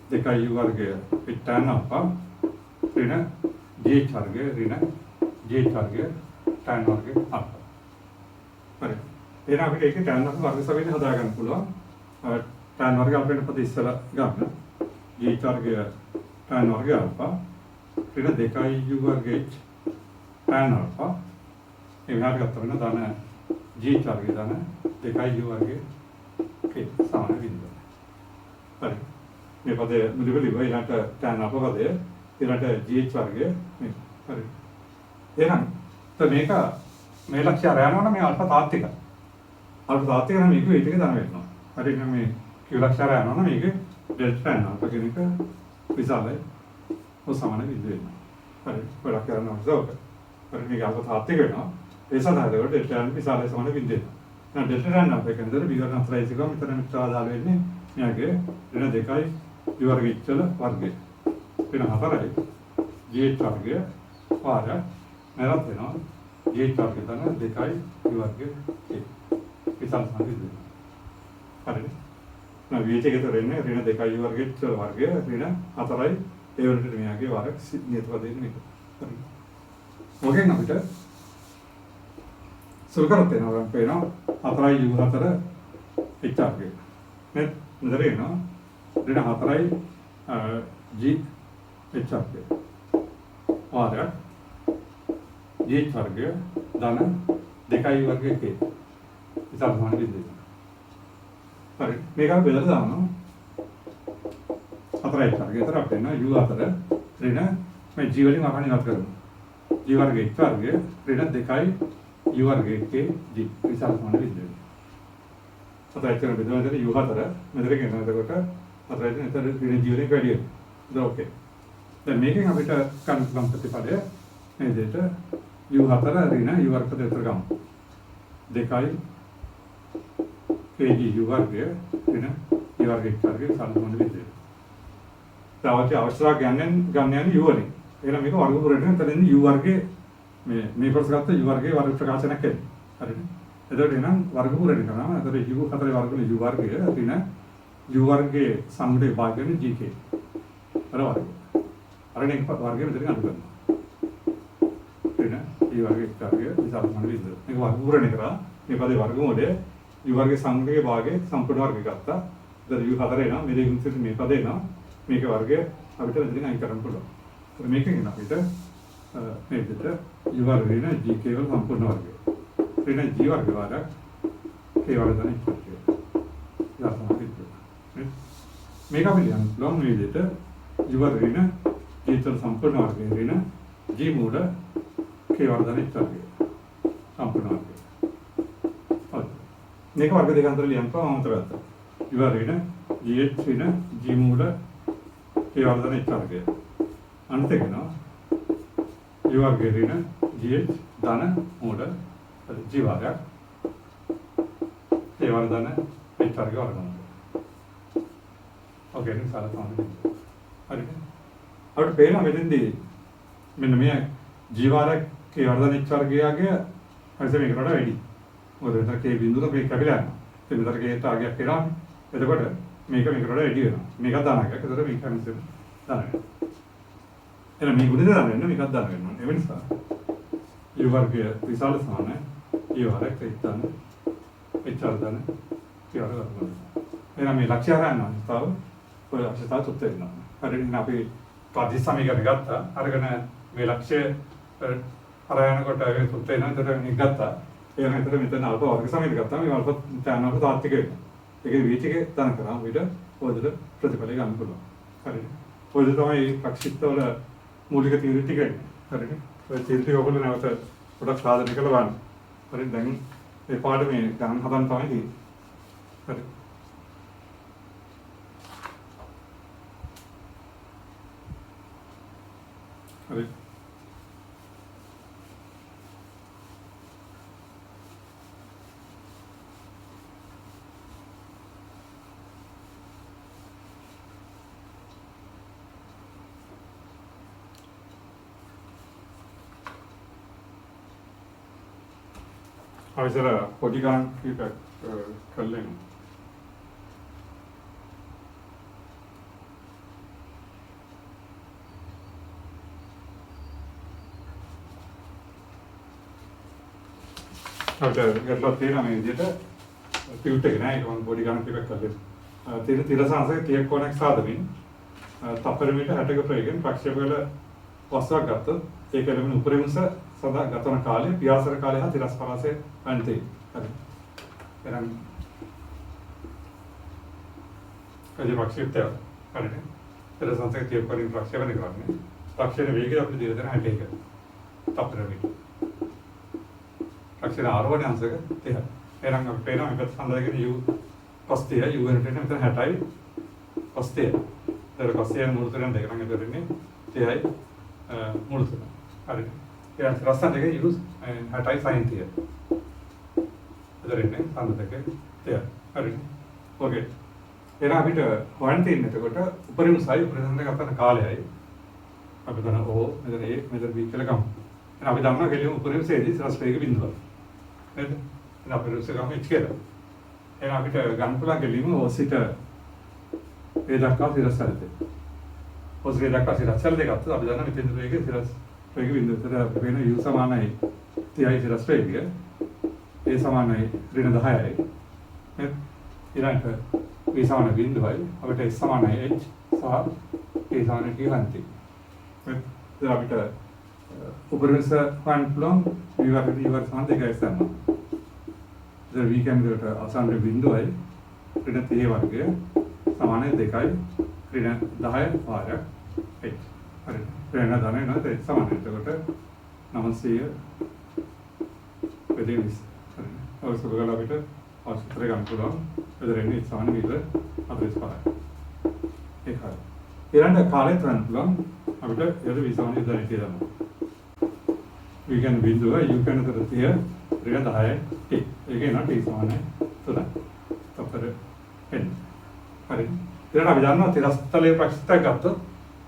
2u වර්ගය tan alpha ඍණ g වර්ගය ඍණ g වර්ගය tan වර්ගය alpha. හරි. එහෙනම් අපිට ඒකේ tan alpha වර්ග සමීකරණය හදා ගන්න පුළුවන්. tan වර්ග alpha වෙන පද ඉස්සලා ගන්න. g වර්ගය tan වර්ග alpha ඍණ 2u වර්ගය tan alpha ඒ විදිහට ගත්තා වෙන ධන g වර්ගය ධන 2u වර්ගය k සමාන බිඳුව. හරි. මේ පදේ මුලින්ම ඊළඟට tan alpha පදය ඊළඟට g වර්ගය මේ. හරි. එහෙනම් මේක මේ ලක්ෂ්‍ය ආරයනවනම් මේ alpha තාත්තික. alpha තාත්තික නම් මේක ඊට එක ධන වෙනවා. හරි. එහෙනම් මේ q ලක්ෂ්‍ය ආරයනවනම් මේක delta tan alpha කියන එක විසාලයි ඔය සමාන බිඳුව වෙනවා. හරි. ගොඩක් කරන්න ඕනේ ඒක. හරි මේක alpha තාත්තික වෙනවා. ඒ සඳහා ඒකට delta tan විසාලයි සමාන බිඳුව වෙනවා. දැන් delta tan අපේ කෙනෙකුට විවරණ හතරයි එකම මෙතන මෙතන දාලා වෙන්නේ මෙයාගේ ඍණ 2යි u වර්ග ඉච්චල වර්ගය. ඍණ 4යි g වර්ගය පාර නැරත් වෙනවා. g වර්ගය තන 2යි u වර්ගය k. විසාල සමාන බිඳුව වෙනවා. හරිද? now v එකේ තෙරෙන්නේ ඍණ 2u වර්ගයේ ඉච්චල වර්ගය ඍණ 4යි ඒ වලට මෙයාගේ වර්ග නියත පදයෙන් මේක. හරි. මොකෙන් අපිට සුළු කරත් වෙනවා පේනවා 4යි u 4 h වර්ගය. නේද? මෙතන එනවා ඍණ 4යි g h වර්ගය. වාර g වර්ගය ධන 2u වර්ගය k. විසාල සමාන බිඳුව. හරි. මේක අපි බෙදලා දානවා. 4යි වර්ගය. ඒතර අපිට එනවා u4 ඍණ මේ g වලින් අහන්න ඉවත් කරමු. g වර්ගය x වර්ගය ඍණ 2යි u වර්ගය එකේ g විශාල සමාන විදිහට. 4යි කියන බෙදලා දෙන u4 මෙතන කියනවා. එතකොට 4යි කියන එතන ඍණ g වලින් වැඩි වෙනවා. ඒක ඕකේ. දැන් මේකෙන් අපිට ගන්න පුළුවන් ප්‍රතිඵලය මේ දෙයට u4 ඍණ u වර්ග දෙතර ගමු. 2යි kg u වර්ගය ඍණ u වර්ග x වර්ගය විශාල සමාන විදිහට. තවත් අවශ්‍යතාව ගන්න යන්නේ u වලින්. එහෙනම් මේක වර්ගමූලයෙන් එතනින් u වර්ගයේ මේ කොටස ගත්ත u වර්ගයේ වර්ග ප්‍රකාශනයක් එන්නේ. හරිද? එතකොට එහෙනම් වර්ගමූලයෙන් කරනවා. එතකොට u4 වර්ගවල u වර්ගය ඍණ u වර්ගයේ සංග්‍රහ භාගයෙන් gk. අර වර්ගය. අරගෙන වර්ගය මෙතන අඩු කරනවා. ඍණ u වර්ගයේ වර්ගය විශාල සමාන විදිහට. මේක වර්ගමූලයෙන් කරා. මේ පදේ වර්ගමූලයේ u වර්ගයේ සංග්‍රහයේ භාගයේ සම්පූර්ණ වර්ගය ගත්තා. එතකොට u4 එනවා. මේ දෙකෙන් ඉතින් මේ පදේ එනවා. මේක වර්ගය අපිට මෙතනින් අයින් කරන්න පුළුවන්. ඒත් මේකෙන් අපිට මේ විදිහට u වර්ග ඍණ gk වල සම්පූර්ණ වර්ගය. ඍණ g වර්ග වල k වර්ග දන ඉක්වර්ගය. මේක අපි ලියන්න පුළුවන් මේ විදිහට u වර්ග ඍණ g වල සම්පූර්ණ වර්ගය ඍණ g මූල k වර්ග දන ඉක්වර්ගය. සම්පූර්ණ වර්ගය. හරි. මේක වර්ග දෙක අතර ලියන්න පුළුවන් අමතර ගත්තා. u වර්ග ඍණ gh ඍණ g මූල k වර්ග දන ඉක්වර්ගය. අන්ත එකනවා u වර්ග ඍණ gh ධන මූල g වර්ගයක් k වර්ග ධන h වර්ග වර්ගමූල. ඕකේ නේ සාර තමයි. හරිද? අපිට පේනවා මෙතෙන්දී මෙන්න මේ g වර්ග k වර්ග ධන h වර්ගයගේ හරිද මේකට වඩා වැඩි. මොකද මෙතන k බිඳුව මේක කැපිලා යනවා. ඒ මෙතන k ටාගයක් කරාම එතකොට මේක මේකට වඩා වැඩි වෙනවා. මේකත් ධනයක්. ඒතර මේක හැමතිස්සෙම ධනයක්. එහෙනම් මේ ගුණය දාන්න වෙන මේකක් දාන්න වෙනවා. ඒ නිසා u වර්ගය විශාල සමානයි e වර්ග එක්තන h වර්ග ධන k වර්ග වර්ගමූල. එහෙනම් මේ ලක්ෂ්‍ය හරයන් අවස්ථාව ඔය අවශ්‍යතාව තුත් වෙනවා. හරියට අපි පරිදි සමීකරණ ගත්තා. අරගෙන මේ ලක්ෂ්‍ය හරයනකොට ඒ තුත් වෙනවා. එතකොට මේක ගත්තා. එහෙනම් එතන මෙතන අල්ප වර්ග සමීකරණ ගත්තා. මේ අල්ප තනවක තාත්වික වෙනවා. ඒකේ v ටික දාන කරාම ඊට පොදුද ප්‍රතිඵලය ගන්න පුළුවන්. හරිද? පොදුද තමයි ප්‍රක්ෂිප්තවල මූලික තීරු ටික. හරිද? ඔය තීරු ටික ඔයගොල්ලෝ නැවත පොඩක් සාධනය කරලා බලන්න. හරිද? දැන් මේ පාඩමේ ගණන් හදන්න තමයි තියෙන්නේ. හරි. හරි. අවසර පොඩි ගණන් කීපයක් කළේ. අපිට ගැටලුවක් තියෙනවා මේ විදිහට ටියුට් එක නෑ ඒක මම පොඩි ගණන් කීපයක් කළේ. තියෙන තිරසංශයේ 30 කෝණයක් සාදමින් තප්පර මීටර 60ක ප්‍රවේගයෙන් ප්‍රක්ෂේපවල වස්තුවක් ගත්තොත් ඒක ලැබෙන උපරිමස සදා ගතවන කාලය පියාසර කාලය හා තිරස් පරාසය අන්තේ. හරි. එහෙනම් කජේ ප්‍රක්ෂේපය හරිද? තිරසංශයේ 30 කෝණයක් ප්‍රක්ෂේපණය කරන්නේ. ප්‍රක්ෂේපණ වේගය අපිට දින දෙන 61. තප්පර මීටර. අක්ෂර ආරෝහණ අංශක 30. එහෙනම් අපිට පේනවා මේකත් සඳහන් u cos 30 u වෙනට මෙතන 60යි cos 30. ඒතර cos 30 මූල තුනෙන් දෙක නම් එතන ඉන්නේ 30යි මූල තුන. හරිද? ඊට රස්සන් දෙකේ u 60යි sin 30. එතන ඉන්නේ සඳහන් දෙක 30. හරිද? ඕකේ. එහෙනම් අපිට හොයන්න තියෙන්නේ එතකොට උපරිම සයි උපරිම ගන්න කාලයයි. අපි කරන o මෙතන a මෙතන b කියලා ගමු. එහෙනම් අපි දන්නවා කෙලිම උපරිම සේදී සරස් වේග බිඳුව. නේද? එහෙනම් අපිට උසගම h කියලා. එහෙනම් අපිට ගන්න පුළුවන් කෙලිම ඔසිට ඒ දක්වා සිරස් හරිද? ඔසිට දක්වා සිරස් හරිද ගත්තොත් අපි දන්නවා මෙතන වේගය සිරස් වේග බිඳුව. ඒතර අපිට වෙන u සමානයි 30යි සිරස් වේගය. a සමානයි ඍණ 10යි. නේද? ඊළඟට v සමාන බිඳුවයි. අපිට s සමානයි h සහ a සමානයි t හන්ති. නේද? අපිට උපරිමස හොයන්න පුළුවන් v වර්ග d වර්ග සමාන 2යි ගන්නවා. ඉතින් v කැමරේට අසන්න බිඳුවයි ඍණ 30 වර්ගය සමාන 2යි ඍණ 10 වාරයක් h. හරි. ඍණ 10 නේද සමාන. එතකොට 900 බෙදෙන 20. හරි. ඔය සුබගල අපිට අවශ්‍ය ගන්න පුළුවන්. එදරෙන්නේ සමාන මීටර 45යි. ඒකයි. ඊළඟ කාලේ ගන්න පුළුවන් අපිට එද 20 සමාන 10 කියලා. විගණ බිඳුව u කන තර 30 ඍණ 10යි t. ඒකේ නට t සමානයි 3යි. තපර n. හරි. ඊළඟ අපි දන්නවා තිරස්තලයේ ප්‍රක්ෂිතයක් ගත්තොත්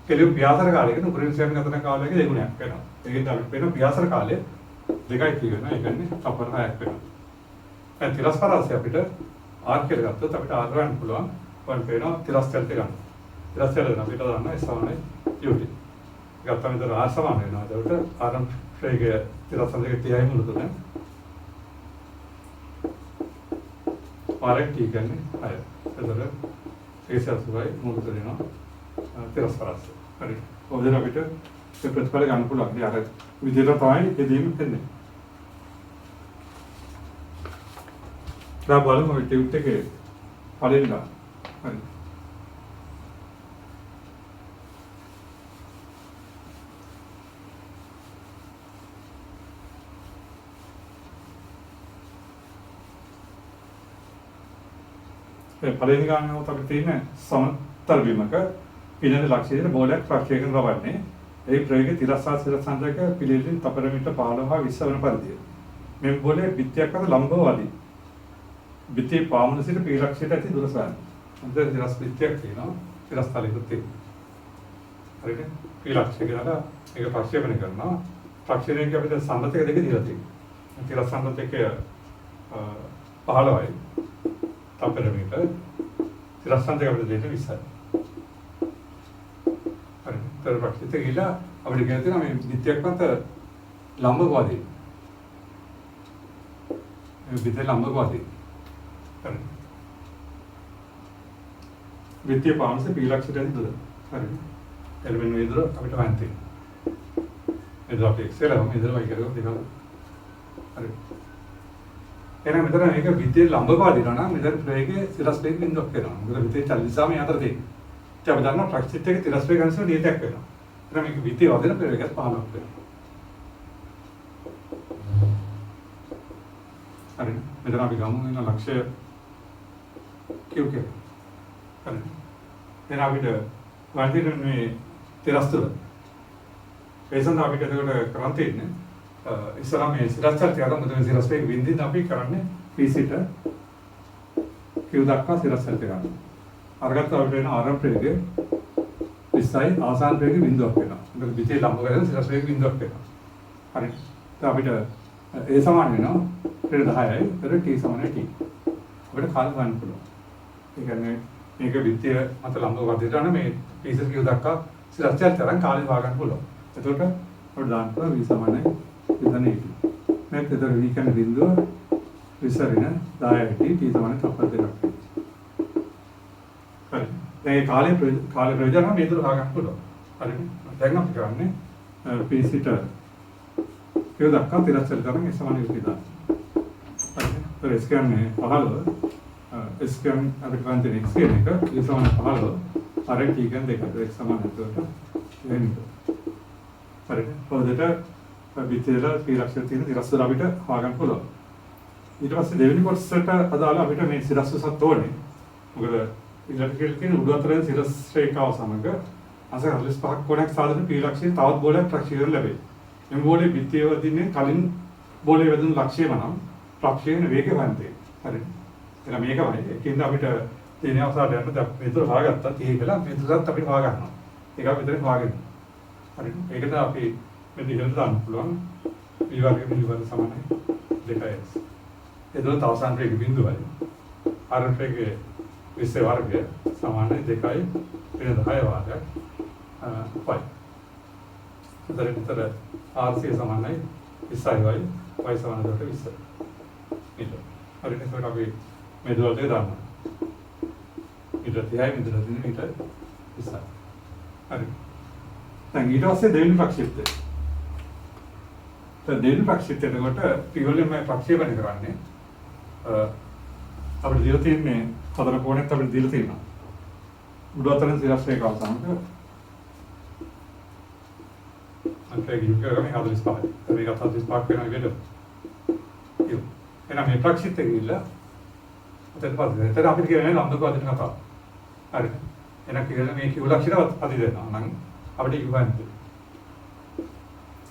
කෙලියු ව්‍යාසර කාලයක නුපුරින්සයන් ගතන කාලයක දෙගුණයක් වෙනවා. ඒකෙන් අපිට වෙන ව්‍යාසර කාලය 2යි කියනවා. ඒ කියන්නේ තපර 6ක් වෙනවා. දැන් තිරස්පරාසය අපිට r කියලා ගත්තොත් අපිට r ගන්න පුළුවන්. වන් වෙනවා තිරස්තලයට ගන්න. තිරස්තලයට අපිට දාන්න s සමානයි ut. ගත්තම ඉතින් r සමාන වෙනවා. ඒකට r ශ්‍රේණිය තිරස්තලයේ 30යි මුල තුන. r t කියන්නේ 6. එතකොට ඒසසුවයි මුල තුනේනවා. තිරස්පරාසය. හරි. ඔතන අපිට ඒ ප්‍රතිඵල ගන්න පුළුවන්. ඒ අර විදිහට තමයි එදීම වෙන්නේ. දැන් බලමු මේ ටියුට් එකේ පළවෙනි ගන්න. හරි. ඒ පළවෙනි ගන්නවත් අපිට තියෙන සමතල බිමක පිළිඳ ලක්ෂ්‍යයේ බෝලයක් ප්‍රක්ෂේපණ ලබන්නේ. ඒ ප්‍රයෝගයේ තිරස්සා සංජයක පිළිලින් තපර මීටර 15 හා 20 වන පරිදිය. මේ බෝලේ පිටියක් අත ලම්බව වදී. පිටියේ පාමුල සිට පිලක්ෂයට ඇති දුර සොයන්න. අන්තර තිරස් පිටියක් තියෙනවා. තිරස්තලයකට තියෙනවා. හරිද? පිලක්ෂය කියලා මේක ප්‍රක්ෂේපණය කරනවා. ප්‍රක්ෂේපණයක අපිට සම්මතක දෙක දීලා තියෙනවා. තිරස් සම්මතකය 15යි. තපර මීටර තිරස් සංජයක අපිට දෙන්නේ 20යි. तर प्रक्षिप्त गीला अपने कहते हैं हमें विद्यात्मक लंबवादी विद्या लंबवादी वित्तीय पाम से पीलाक्षर है दूर अरे एलिमेंट में इधर अभी तो आंटी इधर आप एक्सेल हम इधर वाई करेंगे दिखा अरे ये ना मित्र एक वित्तीय लंबवादी ना मित्र रहेंगे सिरास पे भी इंदोक के ना मित्र वित्तीय 40 में याद रखते जब जानना प्रक्षिप्त के तिरस्वे गण से दिए तक करना फिर हम एक वित्तीय वादे ना फिर एक पाल होते हैं अरे मित्र अभी गाँव में ना लक्ष्य क्यों क्या अरे फिर अभी तो वादी में तिरस्तर ऐसा ना अभी कहते हैं क्रांति ने इस तरह में सिरास्तर क्या था मतलब सिरास्वे एक विंदी ना भी करने पीसीटा क्यों दक्का सिरास्तर क्या අරගත්ත අපිට වෙන ආරම්භ ප්‍රවේගය 20යි ආසන්න ප්‍රවේගය බිඳුවක් වෙනවා. ඒක විතේ ලම්බ කරගෙන සිරස් ප්‍රවේගය බිඳුවක් වෙනවා. හරි. දැන් අපිට ඒ සමාන වෙනවා ඍණ 10යි. ඒතර t සමානයි t. අපිට කාල ගන්න පුළුවන්. ඒ කියන්නේ මේක විතේ මත ලම්බ වදිට යන මේ පීසස් කියු දක්වා සිරස් තරම් කාලය හොයා ගන්න පුළුවන්. එතකොට අපිට දාන්න පුළුවන් v සමානයි 20 මේක ඒතර v කියන්නේ බිඳුව 20 ඍණ 10යි t සමානයි 32ක්. දැන් කාලේ ප්‍රයෝජන නම් මේතර හොයාගන්න පුළුවන්. හරිද? දැන් අපි කරන්නේ PC-ට කියව දක්වා තිරස්තර තරම් ඒ සමාන විදිහට. හරිද? ඒත් S කියන්නේ 15 S කියන්නේ අපිට ගන්න තියෙන X කියන එක ඒ සමාන 15 අර T කියන්නේ දෙක. ඒක සමාන එතකොට වෙන්නේ. හරිද? පොදේට විතර පිරක්ෂර තියෙන තිරස්තර අපිට හොයාගන්න පුළුවන්. ඊට පස්සේ දෙවෙනි කොටසට අදාළ අපිට මේ සිරස්වසත් ඕනේ. මොකද ඉලක්කයක තියෙන උඩු අතරින් සිරස් රේඛාව සමග අස 45ක් කොනක් සාධන පීලක්ෂයේ තවත් බෝලයක් ප්‍රක්ෂේපණය ලැබේ. මේ බෝලේ පිටියේ වදින්නේ කලින් බෝලේ වැදුණු ලක්ෂ්‍යම නම් ප්‍රක්ෂේපණ වේගය වන්තේ. හරිද? එහෙනම් මේකමයි. ඒකින්ද අපිට තියෙන අවස්ථාවට යන්න දැන් මෙතන හොයාගත්තා. තියෙ කියලා මෙතනත් අපිට හොයා ගන්නවා. ඒක විතරේ හොයාගන්න. හරිද? ඒකද අපි මේ දිගට දාන්න පුළුවන්. ඊවර්ග සමානයි 2යි. එතකොට අවසාන රේඛ බිඳුවයි. ආර රේඛයේ 20 වර්ගය සමානයි 2යි ඍණ 10 වාරයක් y. එතකොට RC සමානයි 20යි y සමානයි 20. ඊට. හරිද? ඒකට අපි මේ දුර දෙක දාන්න. ඊට 30යි මෙතන 20. හරි. දැන් ඊට පස්සේ දෙවෙනි ප්‍රක්ෂේපය. දැන් දෙවෙනි ප්‍රක්ෂේපයට කොට පියවලෙන් මේ ප්‍රක්ෂේපණය කරන්නේ අපිට දිලා තියෙන්නේ හදන කෝණෙත් අපිට දීලා තියෙනවා. උඩ අතරින් සිරස් රේඛාව සමග අන්තයේ යුග ගමනේ 45. මේක 45ක් වෙනවා විදිහට. යු. එහෙනම් මේ ප්‍රක්ෂිප්ත ගිහිල්ලා ඔතන පස්සේ එතන අපිට කියන්නේ ලම්බක වදින කතාව. හරි. එහෙනම් කියන්නේ මේ කිව් ලක්ෂණ පදි දෙනවා නම් අපිට යු ගන්න.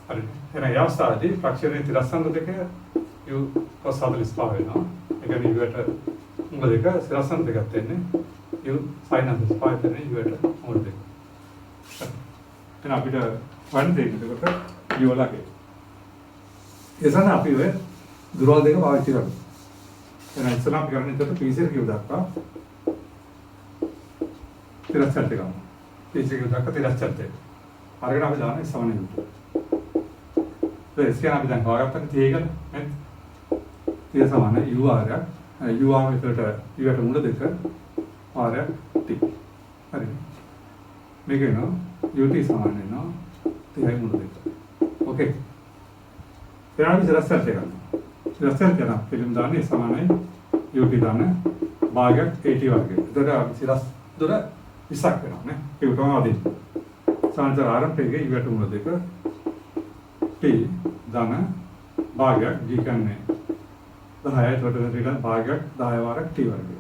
හරි. එහෙනම් යවස්ථාවේදී ප්‍රක්ෂේපයේ තිරස්සන්ත දෙක යු cos 45 වෙනවා. ඒ කියන්නේ යුට මුල දෙක සිරස්සන්ත දෙකක් දෙන්නේ. යු sin 45 දෙන්නේ යුට මුල දෙක. එහෙනම් අපිට වань දෙන්නේ එතකොට යු වලගේ. එසන අපි ඔය දුරවල් දෙක පාවිච්චි කරමු. එහෙනම් ඉස්සෙල්ලා අපි කරන්නේ එතකොට PC එක කිව් දක්වා තිරස්සන්ත ගමු. PC කිව් දක්වා තිරස්සන්ත. අරගෙන අපි දාන්නේ සමන යුට. ඒ කියන්නේ අපි දැන් හොයාගත්තා තියෙක නේද? තිය සමාන u ආරයක් u ආම එතකොට u යට මුල දෙක ආරයක් t. හරි. මේක වෙනවා ut සමාන වෙනවා 30යි මුල දෙක. ඕකේ. ඊළඟ ඉස්සරහට ගන්න. ඉස්සරහට යන ෆිල්ම් දාන්නේ සමානයි ut දාන භාගයක් at වර්ගය. එතකොට අපි සිරස් දොර 20ක් වෙනවා නේ. ඒක තමයි අදින්. සාන්තර ආරම්භයේ u යට මුල දෙක t ධන භාගයක් g කියන්නේ 10යි ටෝටල් භාගයක් 10 වාරක් t වර්ගය.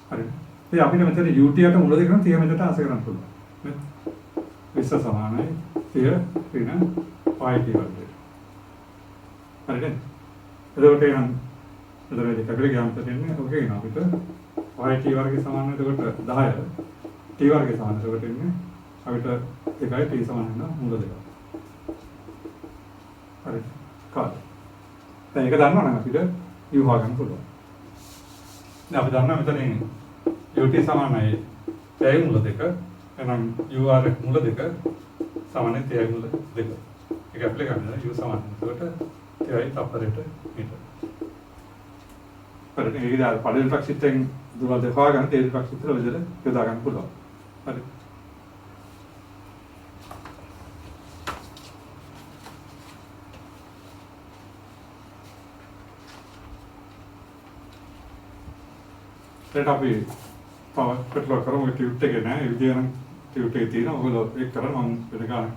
හරි. ඉතින් අපිට මෙතන ut යට මුල දෙක නම් 30 මෙතනට ආස කරන්න පුළුවන්. නේ? 20 සමානයි 30 ඍණ πt වර්ගය. හරිද? එතකොට එනම් මෙතන දෙකකට ගියාම තියෙන්නේ ඔකේ නේ අපිට πt වර්ගය සමාන එතකොට 10 t වර්ගය සමාන එතකොට එන්නේ අපිට 1යි t සමාන වෙනවා මුල දෙක. හරි. කාට? දැන් ඒක දන්නවා නම් අපිට u හොයාගන්න පුළුවන්. දැන් අපි දන්නවා මෙතන ut සමානයි 30යි මුල දෙක. එහෙනම් u r මුල දෙක සමානයි 30යි මුල දෙක. ඒක ඇප්ලයි කරනවා u සමාන. එතකොට 30යි තප්පරයට මීටර. හරි. ඒක ඉතින් පළවෙනි ප්‍රක්ෂිප්තෙන් දුරවල් දෙක හොයාගන්න දෙවෙනි ප්‍රක්ෂිප්තවල විදිහට යොදා ගන්න පුළුවන්. හරි. දැන් අපි තව පිටල කරමු ටියුට් එකේ නෑ ඒ විදිහ නම් ටියුට් එකේ තියෙන ඔයගොල්ලෝ ඒක කරලා මම වෙන ගාන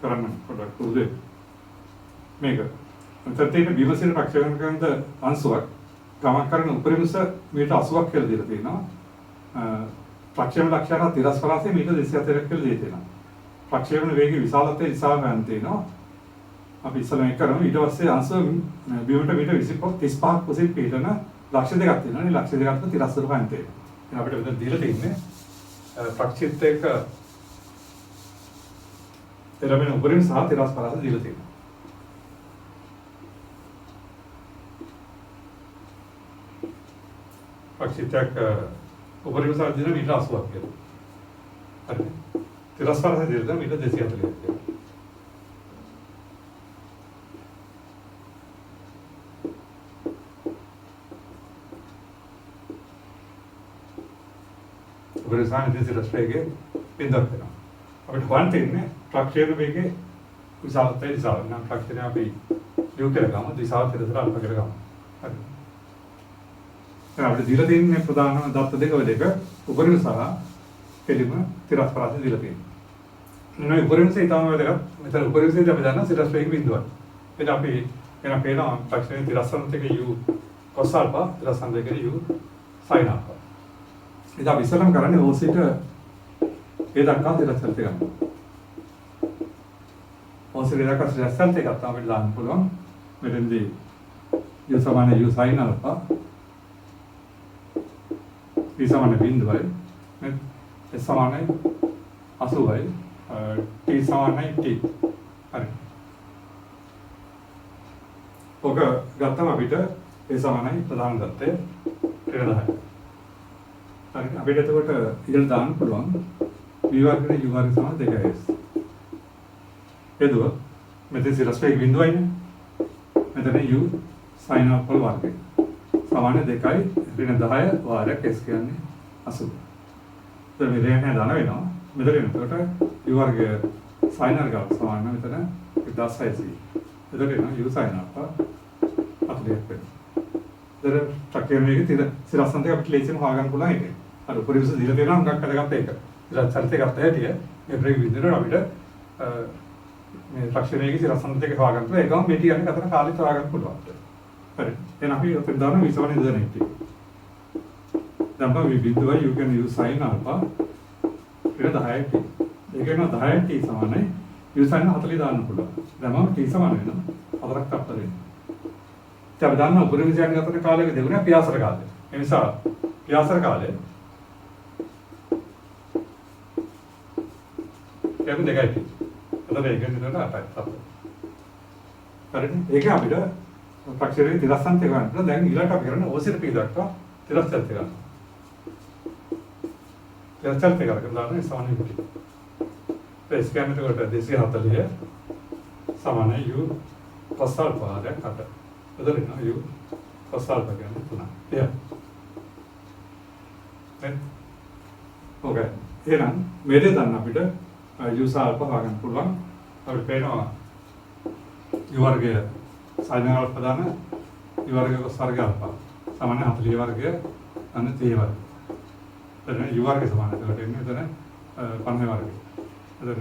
කරන්න පොඩ්ඩක් පුරුදු මේක. අන්තර තියෙන විමසින ප්‍රක්ෂේපණ කරන අංශුවක් ගමන් කරන උපරිමස මීටර් 80ක් කියලා දීලා තියෙනවා. ප්‍රක්ෂේපණ ලක්ෂණ තිරස් පරාසය මීටර් 240ක් කියලා දීලා තියෙනවා. ප්‍රක්ෂේපණ වේගයේ විශාලත්වය නිසා ගන්න තියෙනවා. අපි ඉස්සෙල්ලා මේක කරමු ඊට පස්සේ අංශුව බිමට මීටර් 35ක් කුසින් පිටන ලක්ෂ දෙකක් තියෙනවා නේ ලක්ෂ දෙකක්ම තිරස් රූපයන් තියෙනවා. එහෙනම් අපිට මෙතන දීලා තියෙන්නේ ප්‍රක්ෂිප්තයක එළවෙන උපරිම සහ තිරස් පරාස දීලා තියෙනවා. ප්‍රක්ෂිප්තයක උපරිම සහ දින මීටර 80ක් කියලා. හරි. තිරස් පරාස දීලා මීටර 240ක් කියලා. උපරිම තිරස් වේගයේ බිඳක් වෙනවා. අපිට හොයන්න තියෙන්නේ ප්‍රක්ෂේපණ වේගයේ විශාලත්වය නිසා. නම් ප්‍රක්ෂේපණය අපි යොමු කරගමු දිශාව තිරසට අල්ප කරගමු. හරි. දැන් අපිට දීලා තියෙන්නේ ප්‍රධාන දත්ත දෙක ඔය දෙක උපරිම සහ කෙලිම තිරස් පරාසය දීලා තියෙනවා. මේ උපරිමසේ ඊටම වැදගත්. මෙතන උපරිමසේදී අපි දන්නා තිරස් වේග බිඳුවක්. එතන අපි එන පේනවා ප්‍රක්ෂේපණයේ තිරස්සන් දෙකේ u cos alpha තිරස්සන් දෙකේ u sin alpha. ඉතින් අපි ඉස්සරහම කරන්නේ ඕසිට ඒ දක්වා තිරස්සන්ත ගන්න. ඕසිට ඒ දක්වා තිරස්සන්ත එකක් තමයි අපිට දාන්න පුළුවන්. මෙතෙන්දී u සමාන u sin alpha p සමාන බිඳුවයි s සමානයි 80යි t සමානයි t. හරි. ඔක ගත්තම අපිට ඒ සමානයි ප්‍රධාන දත්තය 10. හරි. අපිට එතකොට ඉහළ දාන්න පුළුවන් v වර්ගයට u වර්ග සමාන 2s. එදුව මෙතන සිරස් වේග බිඳුවයිනේ. මෙතන u sin alpha වර්ගය සමාන 2යි ඍණ 10 වාරයක් s කියන්නේ 80. දැන් මේ රේඛය දාන වෙනවා. මෙතන එතකොට u වර්ගය sin alpha සමාන මෙතන 1600. එතකොට එනවා u sin alpha 40ක් වෙනවා. ඒතර ප්‍රක්‍රියාවේ සිරස්සන්තේ අපිට ලේසියෙන් හොයාගන්න පුළුවන් ඒක. අර උපරිමස දීලා දෙනවා හුඟක් වැඩගත් ඒක. සිරස්සන්තේ ගත්ත හැටිය මේ බ්‍රේක් විදිහට අපිට මේ ප්‍රක්‍රියාවේ සිරස්සන්තේ හොයාගන්න පුළුවන්. ඒකම මේ ටික අතර කාලෙත් හොයාගන්න පුළුවන්. හරි. එහෙනම් අපි ඔතන දාන විසවනේ දෙන්නේ ටික. දැන් අපි බිඳුවයි you can use sin alpha ඊට 10යි t. ඒක වෙනවා 10යි t සමානයි u sin 40 දාන්න පුළුවන්. දැන් මම t සමාන වෙනවා 4ක් අපතර වෙනවා. දැන් අපි දන්නවා උපරිම ධ්‍යාන ගතන කාලයක දෙගුණයක් පියාසර කාලය. ඒ නිසා පියාසර කාලය ඒක 2යි t. එතකොට ඒක දිනකට 8යි. හරිද? ඒක අපිට ප්‍රක්ෂේපයේ තිරස්සන්තේ ගන්න. දැන් ඊළඟට අපි කරන්නේ ඕසිර p දක්වා තිරස්සන්තේ ගන්න. තිරස්සන්තේ කරලා සමාන යුක්තිය. प्रेस के अंदर कोटा देसी हाथ ले सामान्य यू कसाल पारे काटा उधर ना यू कसाल बगैर ना पुना या हो गया ये ना मेरे दाना बिटा यू साल पर आगन पुलवान और पेनो यू वर्गे साइनल अल्फा दाना यू वर्गे कसाल के अल्फा सामान्य हाथ ले वर्गे अन्य ते वर्गे तो ना यू वर्गे सामान्य तो टेन में तो ना पन्ने वर्गे अदर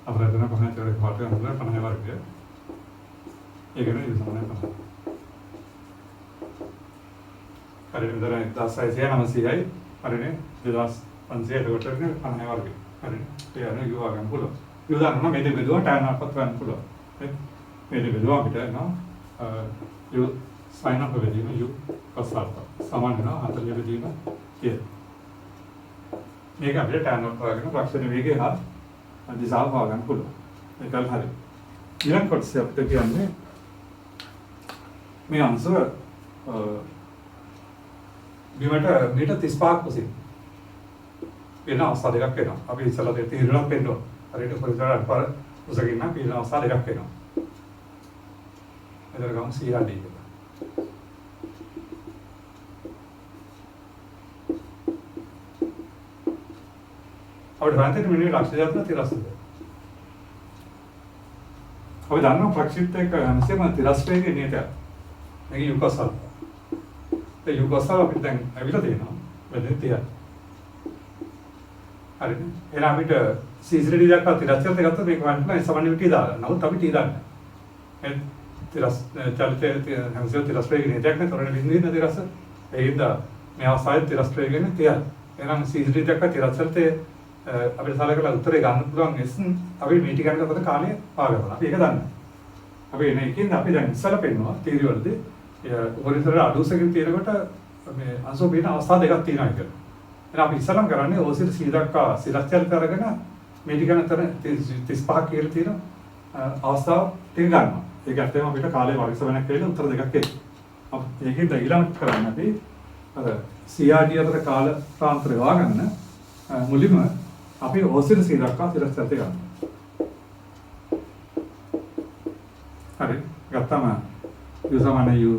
अब रहते हैं पढ़ने चले खाते हैं मतलब पढ़ने वाले के ये कहने ये समझने पढ़ना अरे इधर है 10 साइज है नमस्ते है अरे ने 10 पंचे है डॉक्टर ने पढ़ने वाले के अरे ये है ना युवा का बोलो युवा ना मेरे विधवा टाइम आप पता नहीं बोलो मेरे विधवा बेटा ना यू साइन अप वेदी में यू कसाल सामान है ना हाथ ले वेदी में ये මේක අපිට ටර්න් අවුට් කරගෙන ප්‍රක්ෂේපණ වේගය හා දිශාව හොයාගන්න පුළුවන්. ඒකල් හරි. ඊළඟ කොටස අපිට කියන්නේ මේ අංශව බිමට මීටර් 35ක් උසින් වෙන අවස්ථා දෙකක් වෙනවා. අපි ඉස්සලා දෙක තීරණයක් පෙන්නනවා. හරියට පරිසරයට පාර උසකින් නම් පිළින අවස්ථා දෙකක් වෙනවා. එතන ගමු CRD එක. और जानते हैं मैंने लक्ष्य जाता है तिरस्ते अब जानना प्रक्षिप्त एक हमसे मैं तिरस्ते के नहीं था लेकिन युगसाल तो युगसाल अभी तक अभी तो देना मैंने दिया अरे ये ना अभी तो सीजरी जाकर तिरस्ते तक तो एक बार ना सामान्य टी डाल ना वो तभी टी डाल तिरस चलते हमसे तिरस्ते के नहीं था कि थोड़े बिंदी ना तिरस्ते एक दा मैं आसाय तिरस्ते के नहीं था ये ना सीजरी जाकर तिरस्ते අපිට සලකලා උත්තරේ ගන්න පුළුවන් එස්න් අපි මේ ටික ගන්නකොට කාලය පාග කරනවා. අපි ඒක දන්නේ. අපි එන එකකින් අපි දැන් ඉස්සලා පෙන්නවා තීරිය වලදී උපරිසර අඩුසකින් තියෙනකොට මේ අංශෝ පින අවස්ථා දෙකක් තියෙනවා කියලා. එහෙනම් අපි ඉස්සලම කරන්නේ ඕසිර සීදක්වා සිරච්චල් කරගෙන මේ ටික ගන්නතර 35ක් කියලා තියෙන අවස්ථාව ටික ගන්නවා. ඒක ඇත්තටම අපිට කාලේ වර්ගසමනක් වෙලා උත්තර දෙකක් එයි. අපි ඒකෙන් ඊළඟට කරන්නේ අපි අර CRD අතර කාල ප්‍රාන්තරය හොයාගන්න මුලින්ම අපි ඕසිර සීදක්වා සිරච්චල් ගන්නවා. හරි ගත්තම u සමාන u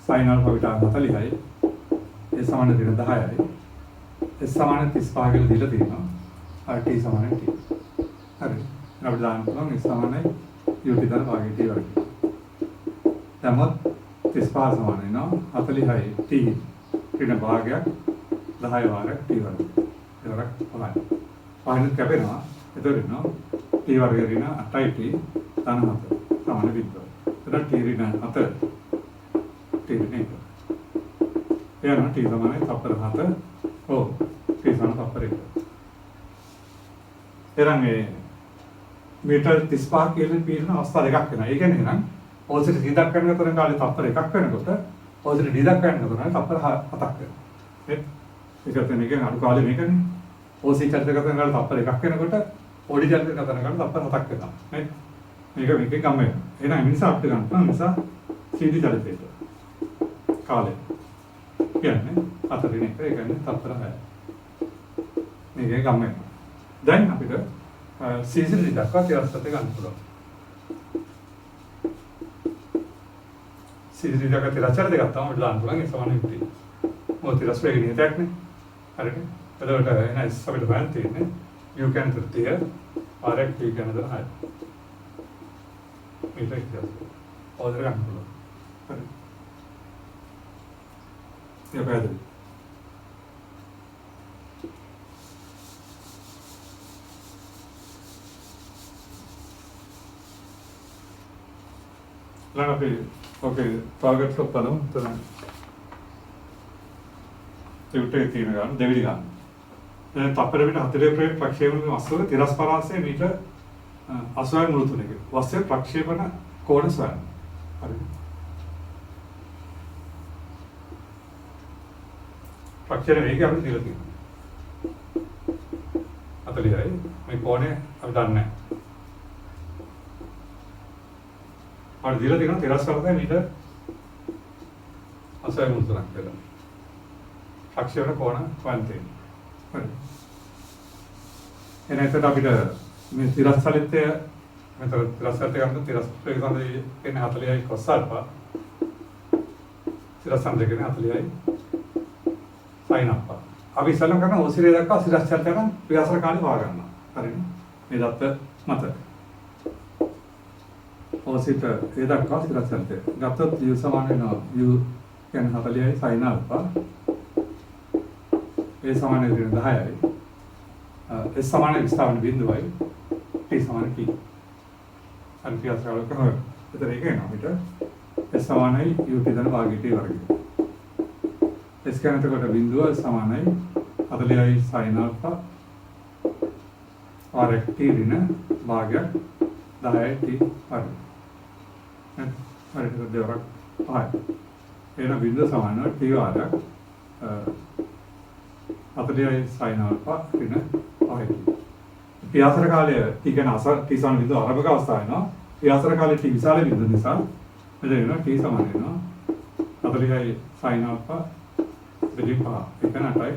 sin alpha විට 40යි a සමාන 10යි s සමාන 35 කියලා දීලා තියෙනවා rt සමාන t හරි අපිට දාන්න පුළුවන් s සමානයි u t දාන භාගය t වර්ගය දැන් 35 සමාන වෙනවා 40යි t ඍණ භාගයක් 10 වාරයක් t වර්ගය ඒවරක් තමයි පහින් කැපෙනවා එතකොට වෙනවා t වර්ගය ඍණ 8යි t ධන 7 සමාන විද්ද එතන t ඍණ 7 t ඍණ 1 එනවා t සමානයි තප්පර 7 ඔව් t සමාන තප්පර 1 එරන් මේ මීටර් 35 කියලා පිරෙන අවස්ථා දෙකක් වෙනවා. ඒ කියන්නේ නම් ඕසිට සීදක් කරනකොට කාලේ තප්පර 1ක් වෙනකොට ඕසිට ඩීදක් කරනකොට තප්පර 7ක් වෙනවා. ඒක තමයි අඩු කාලේ මේකනේ. ඕසි චරිත ගතන කාලේ තප්පර 1ක් වෙනකොට ඕඩි චරිත ගතන කාලේ තප්පර 7ක් වෙනවා. නේ? මේක මේකේ ගම වෙනවා. එහෙනම් මේ නිසා අපිට ගන්න පුළුවන් නිසා සීදි චරිතයට කාලේ කියන්නේ 4 දිනක ඒ කියන්නේ තප්පර 6. මේකේ ගම වෙනවා. දැන් අපිට සීසරි දක්වා තිරස්සත ගන්න පුළුවන්. සීසරි දක්වා තිරස්සත දෙකක් තමයි අපිට දාන්න පුළුවන් ඒ සමාන යුක්තිය. මොකද තිරස් වේගය නියතයක්නේ. හරිද? එතකොට එන අපිට බලන්න තියෙන්නේ u can තෘතිය rx p can දාන 6. මීටර 180. ඕදර ගන්න පුළුවන්. හරි. ඒක පැහැදිලි. ළඟ අපි ඕකේ ටාගට්ස් එක බලමු. එතන ටියුටේ තියෙන ගන්න දෙවිලි ගන්න. දැන් තප්පර පිට 40 ප්‍රේම ප්‍රක්ෂේපණ වස්තුවක තිරස් පරාසය මීටර 80 මුළු තුනක. වස්තුවේ ප්‍රක්ෂේපණ කෝණ සොයන්න. හරිද? ප්‍රක්ෂේපණ වේගය අපිට දීලා තියෙනවා. 40යි. මේ කෝණය අපි දන්නේ නැහැ. අපිට දීලා තියෙනවා තිරස් පරාසය මීටර 80 මුළු තුනක් කියලා. ප්‍රක්ෂේපණ කෝණ හොයන්න තියෙනවා. හරි. එනකොට අපිට මේ තිරස් සලිතය මෙතන තිරස් සලිතය ගන්න තිරස් ප්‍රේගසන්දේ කියන්නේ 40යි cos alpha. තිරස් සම්දේ කියන්නේ 40යි sin alpha. අපි ඉස්සෙල්ලා කරන ඕසිරේ දක්වා තිරස් සලිතය ගන්න ව්‍යාසර කාලේ වා ගන්නවා. හරිනේ. මේ දත්ත මත. ඕසිත ඒ දක්වා තිරස් සලිතය. ගත්තොත් u සමාන වෙනවා u කියන්නේ 40යි sin alpha. ඒ සමාන වෙන්නේ 10යි. S සමාන විස්තරණ බිඳුවයි T සමාන T. අනිත් විස්තරවල කරනවා. එතන ඒක එනවා අපිට S සමානයි U T දන භාගී T වර්ගය. S කනතකොට බිඳුව සමානයි 40යි sin alpha R T ඍණ භාගයක් 10යි T වර්ගය. හරි ඒක දෙවරක් පහයි. එන බිඳුව සමානයි T වර්ගයක් 40යි sin alpha ඍණ පියාසර කාලය T කියන අසර T සමාන බිඳුව ආරම්භක අවස්ථාව වෙනවා. පියාසර කාලේ T විශාල බිඳුව නිසා මෙතන වෙනවා T සමාන වෙනවා 40යි sin alpha බෙදීම 5. ඒක නටයි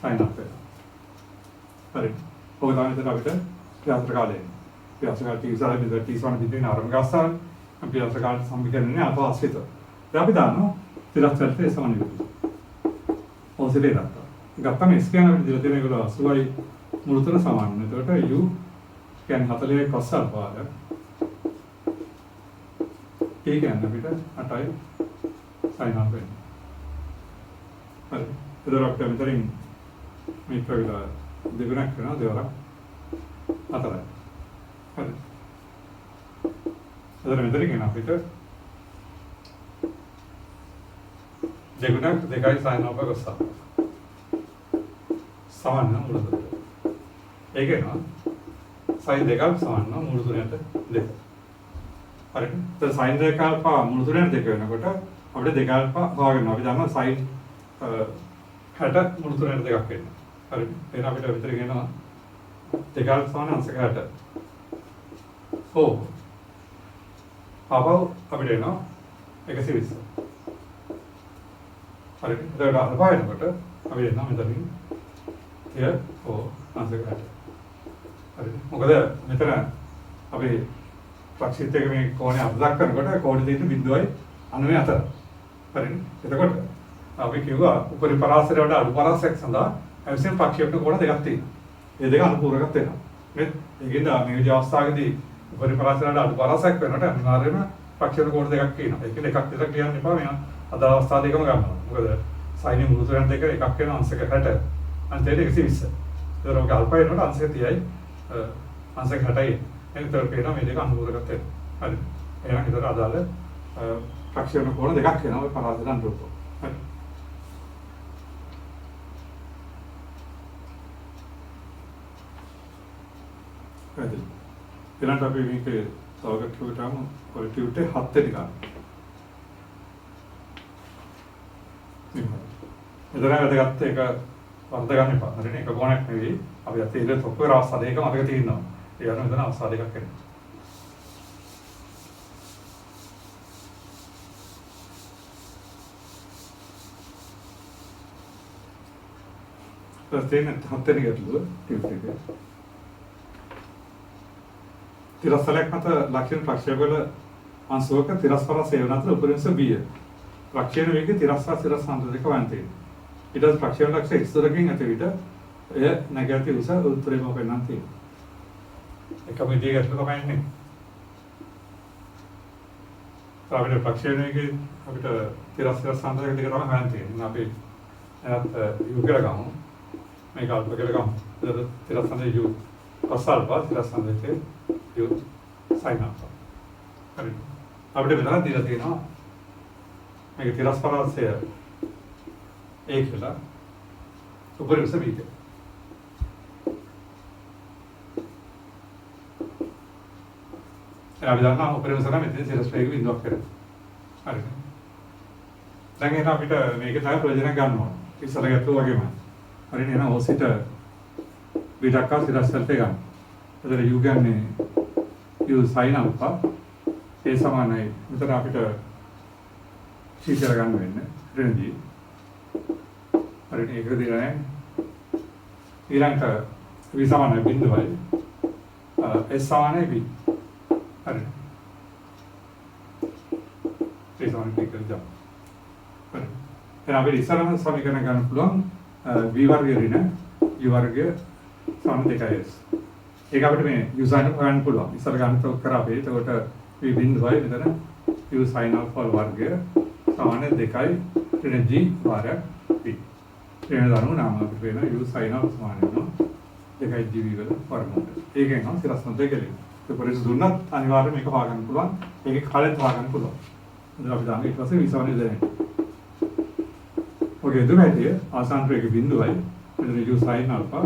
sin alpha. හරි. ඔය තමයි මෙතන අපිට පියාසර කාලේ. පියාසර කාලේ T විශාල බිඳුව T සමාන බිඳුවේ ආරම්භක අවස්ථාව. පියාසර කාලේ සම්පූර්ණන්නේ අප ආශ්‍රිත. දැන් අපි දන්නවා තිරස් චරිතය සමාන වෙනවා. ඔසිලේ දක්වා. ගත්තම S කියන අපිට දෙලා තියෙන ඒගොල්ලෝ 80යි මුළු තුන සමාන. එතකොට u කියන්නේ 40යි cos alpha වල. T කියන්නේ අපිට 8යි sin alpha වෙනවා. හරි. එතකොට අපිට මෙතනින් මේ ප්‍රවිලා දෙගුණක් කරනවා දෙවරක් 4යි. හරි. එතකොට මෙතනින් එන අපිට දෙගුණක් 2යි sin alpha cos alpha. සමාන මුළු තුනට. ඒක එනවා sin දෙකක් සමාන මුළු තුනට 2. හරිද? දැන් sin දෙක alpha මුළු තුනට 2 වෙනකොට අපිට 2 alpha හොයාගන්න. අපි දන්නවා sin 60 මුළු තුනට 2ක් වෙනවා. හරිද? එහෙනම් අපිට විතර කියනවා 2 alpha සමාන අංශක 60. ඕ. ආපහු අපිට එනවා 120. හරිද? ඒකට alpha වෙනකොට අපි එනවා මෙතනින් අංශක 60. හරිද? මොකද මෙතන අපි ප්‍රක්ෂිප්තයක මේ කෝණය අර්ධක් කරනකොට කෝණය දෙන්න බිඳුවයි 94. හරිද? එතකොට අපි කිව්වා උපරි පරාසයට වඩා අඩු පරාසයක් සඳහා හැමසෙම ප්‍රක්ෂේපණ කෝණ දෙකක් තියෙනවා. මේ දෙක අනුපූරකත් වෙනවා. නේද? ඒකෙන්ද මේ විදිහ අවස්ථාවකදී උපරි පරාසයට වඩා අඩු පරාසයක් වෙනකොට අනිවාර්යයෙන්ම ප්‍රක්ෂේපණ කෝණ දෙකක් තියෙනවා. ඒක එකක් විතර කියන්න එපා. මේ අදාළ අවස්ථා දෙකම ගන්නවා. මොකද sin මුළු තුනට දෙක එකක් වෙනවා අංශක 60. අන්තිමට 120. ඒතර ඔක අල්පා වෙනකොට අංශක 30යි අංශක 60යි. එතකොට පේනවා මේ දෙක අනුපූරකත් වෙනවා. හරි. එහෙනම් ඒතර අදාළ ප්‍රක්ෂේපණ කෝණ දෙකක් වෙනවා ඔය පරාසයට අනුරූපව. හරි. හරි. ඊළඟට අපි මේක තවකට කියවටම පොලිටියුටේ 7 වෙනි ගන්න. එතන වැදගත් එක වර්ධ ගන්න එපා. හරිනේ? එක ගෝණයක් නෙවෙයි. අපි අතේ ඉන්න තොප්පේ අවස්ථා දෙකම අපිට තියෙනවා. ඒ අනුව මෙතන අවස්ථා දෙකක් වෙනවා. ප්‍රශ්නේ 7 වෙනි ගැටලුව ටියුටේ. තිරස්සලයක් මත ලක්ෂණ ප්‍රක්ෂේපවල අංශවක තිරස්පර සේවන අතර උපරිමස B. ප්‍රක්ෂේපණ වේගය තිරස්සා තිරස්සාන්ත දෙක වන්තේ. ඊට පස්සේ ප්‍රක්ෂේපණ ලක්ෂ x දරකින් ඇති විට එය නැගැති උස උත්තරේම වෙනන් තියෙනවා. එකම විදිහකට තමයි ඉන්නේ. අපිට ප්‍රක්ෂේපණයේදී අපිට තිරස් සාන්දරක දෙක තමයි හොයන්න තියෙන්නේ. අපි එනත් යු කියලා ගමු. මේක අල්ප කියලා ගමු. එතකොට තිරස් සාන්දරේ යු cos alpha තිරස් සාන්දරේ යු sin alpha. හරි. අපිට මෙතන දීලා තියෙනවා මේක තිරස් පරාසය A කියලා උපරිම සමීකරණය. අපි දන්නා උපරිම සම මෙතන සිරස් වේග බිඳුවක් කරනවා. හරි. දැන් එහෙනම් අපිට මේක තමයි ප්‍රයෝජන ගන්න ඕන. ඉස්සර ගැටලුව වගේම. හරිනේ එහෙනම් ඕසිට b දක්වා සිරස් වලට ගන්න. එතකොට u ගන්නේ u sin alpha ඒ සමානයි. මෙතන අපිට සීතල ගන්න වෙන්නේ. හරිනේ. හරිනේ ඒක දිලා නැහැ. ඊළඟට v සමානයි බිඳුවයි. s සමානයි b. හරි. ඒ සමාන දෙකක් ගන්න. හරි. එහෙනම් අපිට ඉස්සරහම සමීකරණ ගන්න පුළුවන් v වර්ගය ඍණ u වර්ගය සමාන 2s. ඒක අපිට මේ u sin ගන්න පුළුවන්. ඉස්සර ගන්න තොක් කරා අපි. එතකොට v බිඳුවයි මෙතන u sin alpha වර්ගය සමාන 2 ඍණ g වාරයක් b. ඍණ ධර්ම නාම අපිට වෙන u sin alpha සමාන වෙනවා 2 g v වල වර්ගමූලය. ඒකෙන් නම් සිරස් මොකද කියලා. ඒ පරිසු දුන්නත් අනිවාර්යයෙන් මේක හොයාගන්න පුළුවන්. ඒකේ කාලෙත් හොයාගන්න පුළුවන්. ඉතින් අපි දාන්නේ ඊට පස්සේ විසවන්නේ දෙන්නේ. ඔකේ දුමැතිය ආසන්න රේඛ බිඳුවයි මෙතන u sin alpha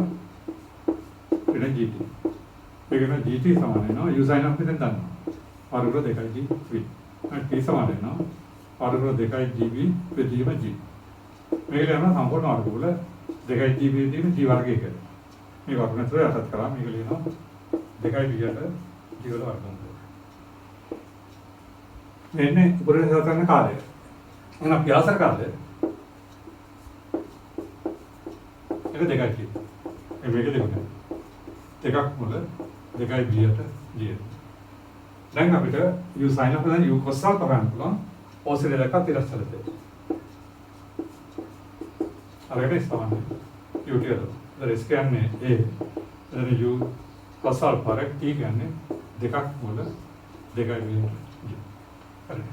ඍණ gt. ඒකන gt සමාන වෙනවා u sin alpha දැන් දන්නවා. වර්ග 2g v. t සමාන වෙනවා වර්ග 2gv ප්‍රතිම g. මේක යනවා සම්පූර්ණ වර්ගමූල 2gv ප්‍රතිම g වර්ගයක. මේ වර්ගමූලය අටත් කරා මේක ලියනවා 2ට ජීවල වර්ගමූලය. මෙන්න උපරිම සාකරන කාලය. එහෙනම් අපි ආසර කාලය ඒක 2යි කියන්නේ. මේක දෙකක්. දෙකක් මුල 2යි b ට g. දැන් අපිට u sin alpha දැන් u cos alpha ගන්න පුළුවන්. ඕසිල දෙකක් තිරස්සලට. අරගෙන සමානයි. u ටික. දැන් s කියන්නේ a. දැන් u cos alpha Rec t කියන්නේ දෙකක් මුල 2යි b. හරි.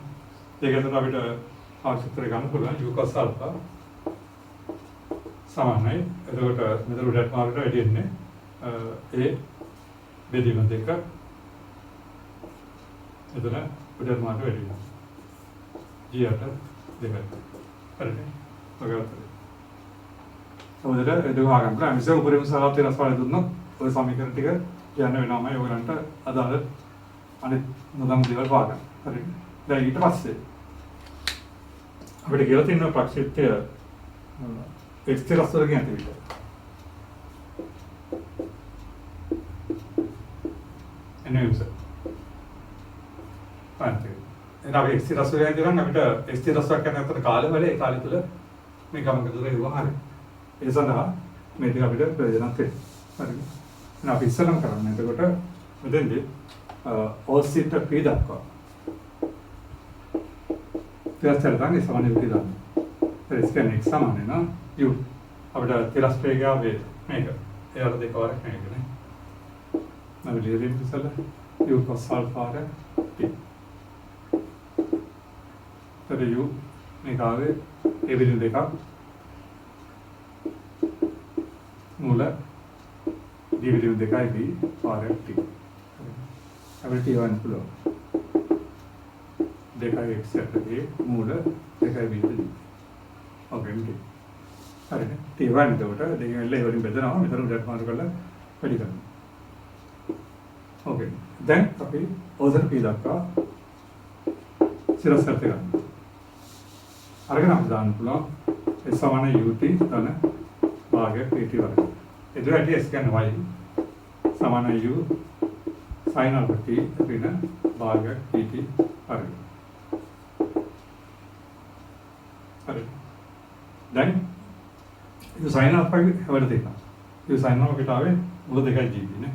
ඒකෙන් අපිට ආශ්‍රිතව ගන්න පුළුවන් u cos alpha සමානයි. එතකොට මෙතන උඩට මාර්ගයට වැඩි වෙන්නේ a බෙදීම 2. එතන උඩට මාර්ගයට වැඩි වෙනවා. g යට 2. හරිනේ. ඔයගොල්ලෝ සමහරවිට ඒක වහගන්න බෑ. මිස උපරිම සහතික රසපාල දුන්නොත් ඔය සමීකරණ ටික කියන්න වෙනවමයි ඔයගලන්ට අදාළ අනිත් නොදන්න දේවල් වහගන්න. හරිනේ. දැන් ඊට පස්සේ අපිට කියලා තියෙන ප්‍රක්ෂේපය x තිරස් වල කියන විදිහට. එන්නේ උස. පන්ති. එහෙනම් අපි x තිරස් වල කියන අපිට x තිරස් වල කියන අතර කාලය වල ඒ කාලය තුල මේ ගමක දුර එවුවා හරියි. ඒ සඳහා මේ ටික අපිට ප්‍රයෝජනවත් වෙනවා. හරිද? එහෙනම් අපි ඉස්සරහම කරන්නේ එතකොට මෙතෙන්දී ඕසිට p දක්වා. තිරස්තර ගන්න සමාන යුක්තිය දාන්න. ඒ කියන්නේ x සමාන වෙනවා u. අපිට තිරස් වේගය වේ මේක. ඒකට දෙක වරක් මේකනේ. අපි ලියලින් ඉස්සලා u cos alpha p. එතකොට u මේක ආවේ ඒ විදිහ දෙකක් මූල d විදිහ 2යි b පාරක් t. අපිට කියවන්න පුළුවන් 2යි x යට මූල 2යි b ට d. ඔකේ මේ. හරිනේ. t වань එතකොට දෙකෙන් එල්ල ඒ වලින් බෙදනවා. මෙතන උඩට මාරු කරලා වැඩි කරනවා. ඕකේ. දැන් අපි ඕසර p දක්වා සිරස් හත් ගන්නවා. අරගෙන අපි දාන්න පුළුවන් s සමාන ut තන භාගයක් pt වර්ග. එතකොට s කියන්නේ y සමාන u sin alpha t ඍණ භාගයක් pt වර්ග. හරි. දැන් u sin alpha වල තියෙනවා. u sin alpha පිට ආවේ මුල 2යි gb නේ.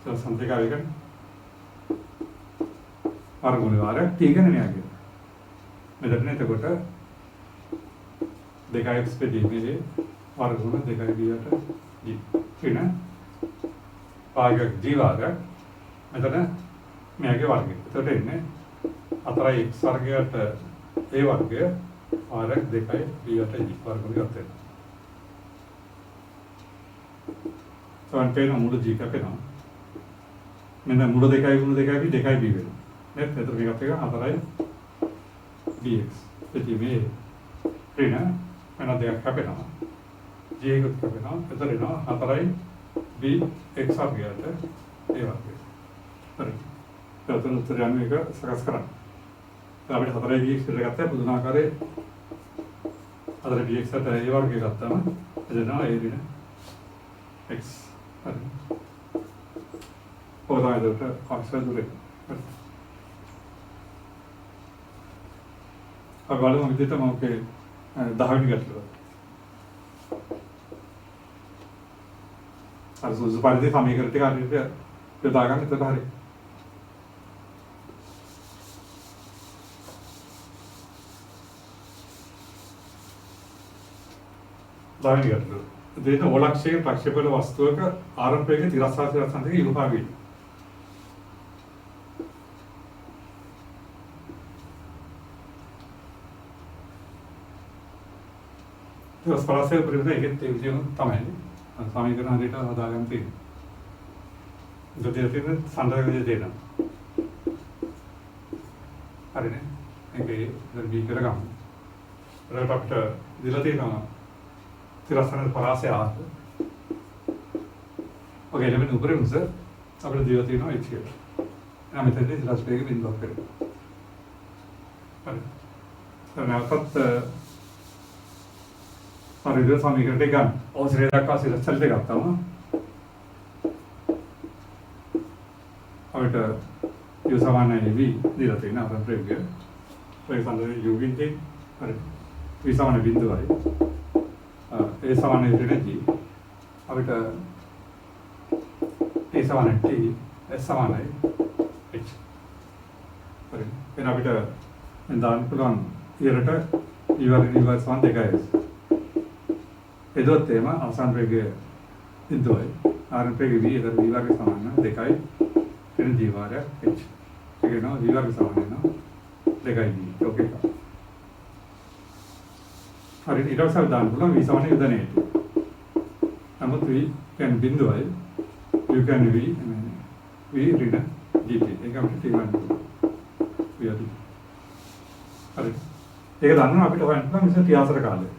ඒක සම්පූර්ණ වර්ගමූල වාරයක් t ගැන න්යාය. මෙතන එතකොට 2x බෙදීමේ වර්ගමූල 2යි b යට g. ඍණ භාගයක් g වාරයක් මෙතන මෙයාගේ වර්ගය. එතකොට එන්නේ 4යි x වර්ගයට a වර්ගය r2යි b යට g වර්ගය ගත වෙනවා. සමන් පේන මුල g කැපෙනවා. මෙන්න මුල 2යි ගුණ 2යි b 2යි b වෙනවා. නේද? එතකොට මේකත් එක 4යි bx. ඉතින් මේ ඍණ වෙන දෙයක් කැපෙනවා. g එකත් කැපෙනවා. එතකොට එනවා 4යි b x වර්ගයට a වර්ගය. හරි. එතන උත්තර යන එක සකස් කරන්න. දැන් අපිට 4යි bx කියලා ගත්තා පුදුනාකාරයේ 4යි bx ට a වර්ගය ගත්තාම එදෙනවා a ඍණ x. හරි. ඔතන එතකොට අක්ෂර දුරේ. अब वाले में विदित हम के 10 वेनी ගැටලුව. අර සුසු පරිදි සමීකරණ ටික හරියට යොදා ගන්න එතකොට හරි. දාවෙනි ගැටලුව. දෙන ඕලක්ෂයේ ප්‍රක්ෂේපවල වස්තුවක ආරම්භයේ තිරස්සා දෙක ඉරුපාවි. तो स्परासे परिवर्तन एक तेजी में तमाम समीकरण हरिट हदागम तीन जो देते हैं संदर्भ जो देना अरे ने एक इधर बी कर काम अगर आप दिलती ना तिरस्तान परासे आ ओके लेकिन ऊपर ही उनसे अपने दिलती ना इच्छा ना मित्र ने तिरस्ते के बिंदु पर अरे तो मैं आपको और इधर समीकरण टिक गन और सिरे का सिरे चलते करता हूँ और यू समान है भी दिलते ना अपन प्रेम के तो इस अंदर यू बिंदु और वी समान बिंदु है ए समान है ऋण जी अब टी समान है टी एस समान है एच और फिर अब इंदान पुलान ये रटा यूआर समान देखा है එදොත් එම අවසාන වේගය බිඳුවයි ආරම්භ වේගය v එතන v වර්ගය සමාන 2යි වෙන g වාරයක් h ඒක වෙනවා v වර්ගය සමාන වෙනවා 2යි v ඕකේ හරි ඊට පස්සේ දාන්න පුළුවන් v සමාන යොදන්නේ නමුත් v කියන්නේ බිඳුවයි u කියන්නේ v ඍණ gt ඒක අපිට තේරුම් ගන්න v හරි ඒක දන්නවා අපිට හොයන්න පුළුවන් ඉතින් ත්‍යාසර කාලේ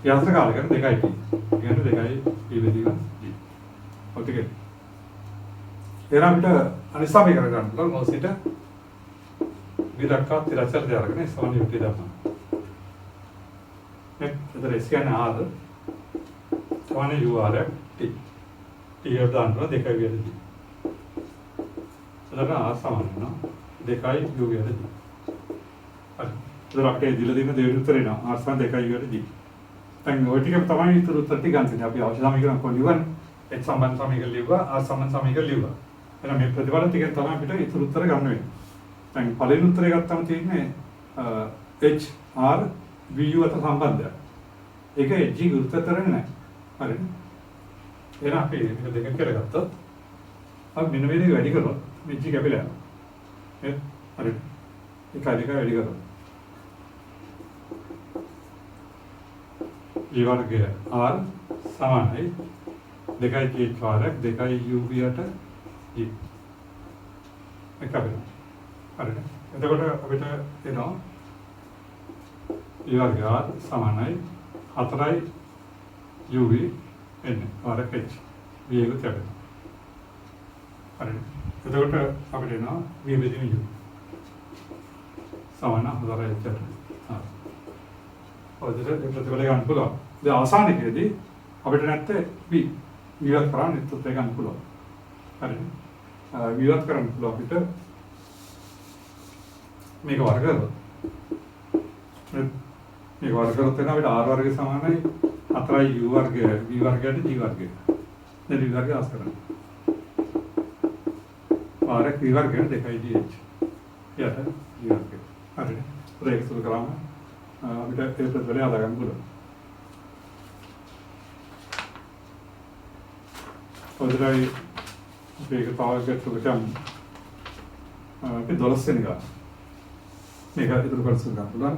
යාත්‍ර කාලය කරන 2යි t. කියන්නේ 2යි t බෙදීම g. ඔතික. එහෙනම් අපිට අනිත් සමීකරණ ගන්න පුළුවන් මොසිට විදක්කා තිරචල් දෙයarගෙන සමාන යුක්තිය දාන්න. එතන s කියන්නේ r සමාන u r t. t එක දාන්න 2යි v g. එතන r සමාන වෙනවා 2යි u v g. හරි. එතන අපිට දීලා තියෙන දෙවෙනි උත්තරේ නා r සමාන 2යි u v g. දැන් ඔය ටික තමයි ඊටු උත්තර ටික ගන්න. අපි අවශ්‍ය සමීකරණ කොහොමද h සම්බන්ධ සමීකරණ ලියුවා r සම්බන්ධ සමීකරණ ලියුවා. එහෙනම් මේ ප්‍රතිඵල ටිකෙන් තමයි අපිට ඊටු උත්තර ගන්න වෙන්නේ. දැන් පළවෙනි උත්තරය ගත්තම තියෙන්නේ h r v u අතර සම්බන්ධය. ඒක g ගුරුත්වතරනේ නැහැ. හරිද? එහෙනම් අපි මේක දෙකක් කියලා ගත්තොත් අපි මෙන්න මේ දේ වැඩි කරොත් මේ g කැපිලා යනවා. හරිද? ඒක අධික වැඩි කරොත් g වර්ගය r සමානයි 2යි g වර්ගයක් 2යි u v යට g එක වෙනවා. හරිද? එතකොට අපිට එනවා g වර්ගය r සමානයි 4යි u v n වර්ග h v එක තියනවා. හරිද? එතකොට අපිට එනවා v බෙදීම u සමාන 4යි h. और जैसे प्रतिबल का अनुकूल जो आसान है यदि अब इतने भी विवाद करा नित्य का अनुकूल अरे विवाद करा अनुकूल अब इतना मेरे वर्ग होते ना अब आर वर्ग समान है अतरा यू वर्ग है वी वर्ग है जी वर्ग है ने वी वर्ग आस करा आर एक वी वर्ग है देखा ही जी एच क्या है जी वर्ग है अरे तो एक सुल करा අපිට ඒ ප්‍රතිඵලය හදා ගන්න පුළුවන්. ඔතනයි මේක තව එකකට අපි 12 වෙනි ගාන. මේක ඉදිරි කොටස ගන්න පුළුවන්.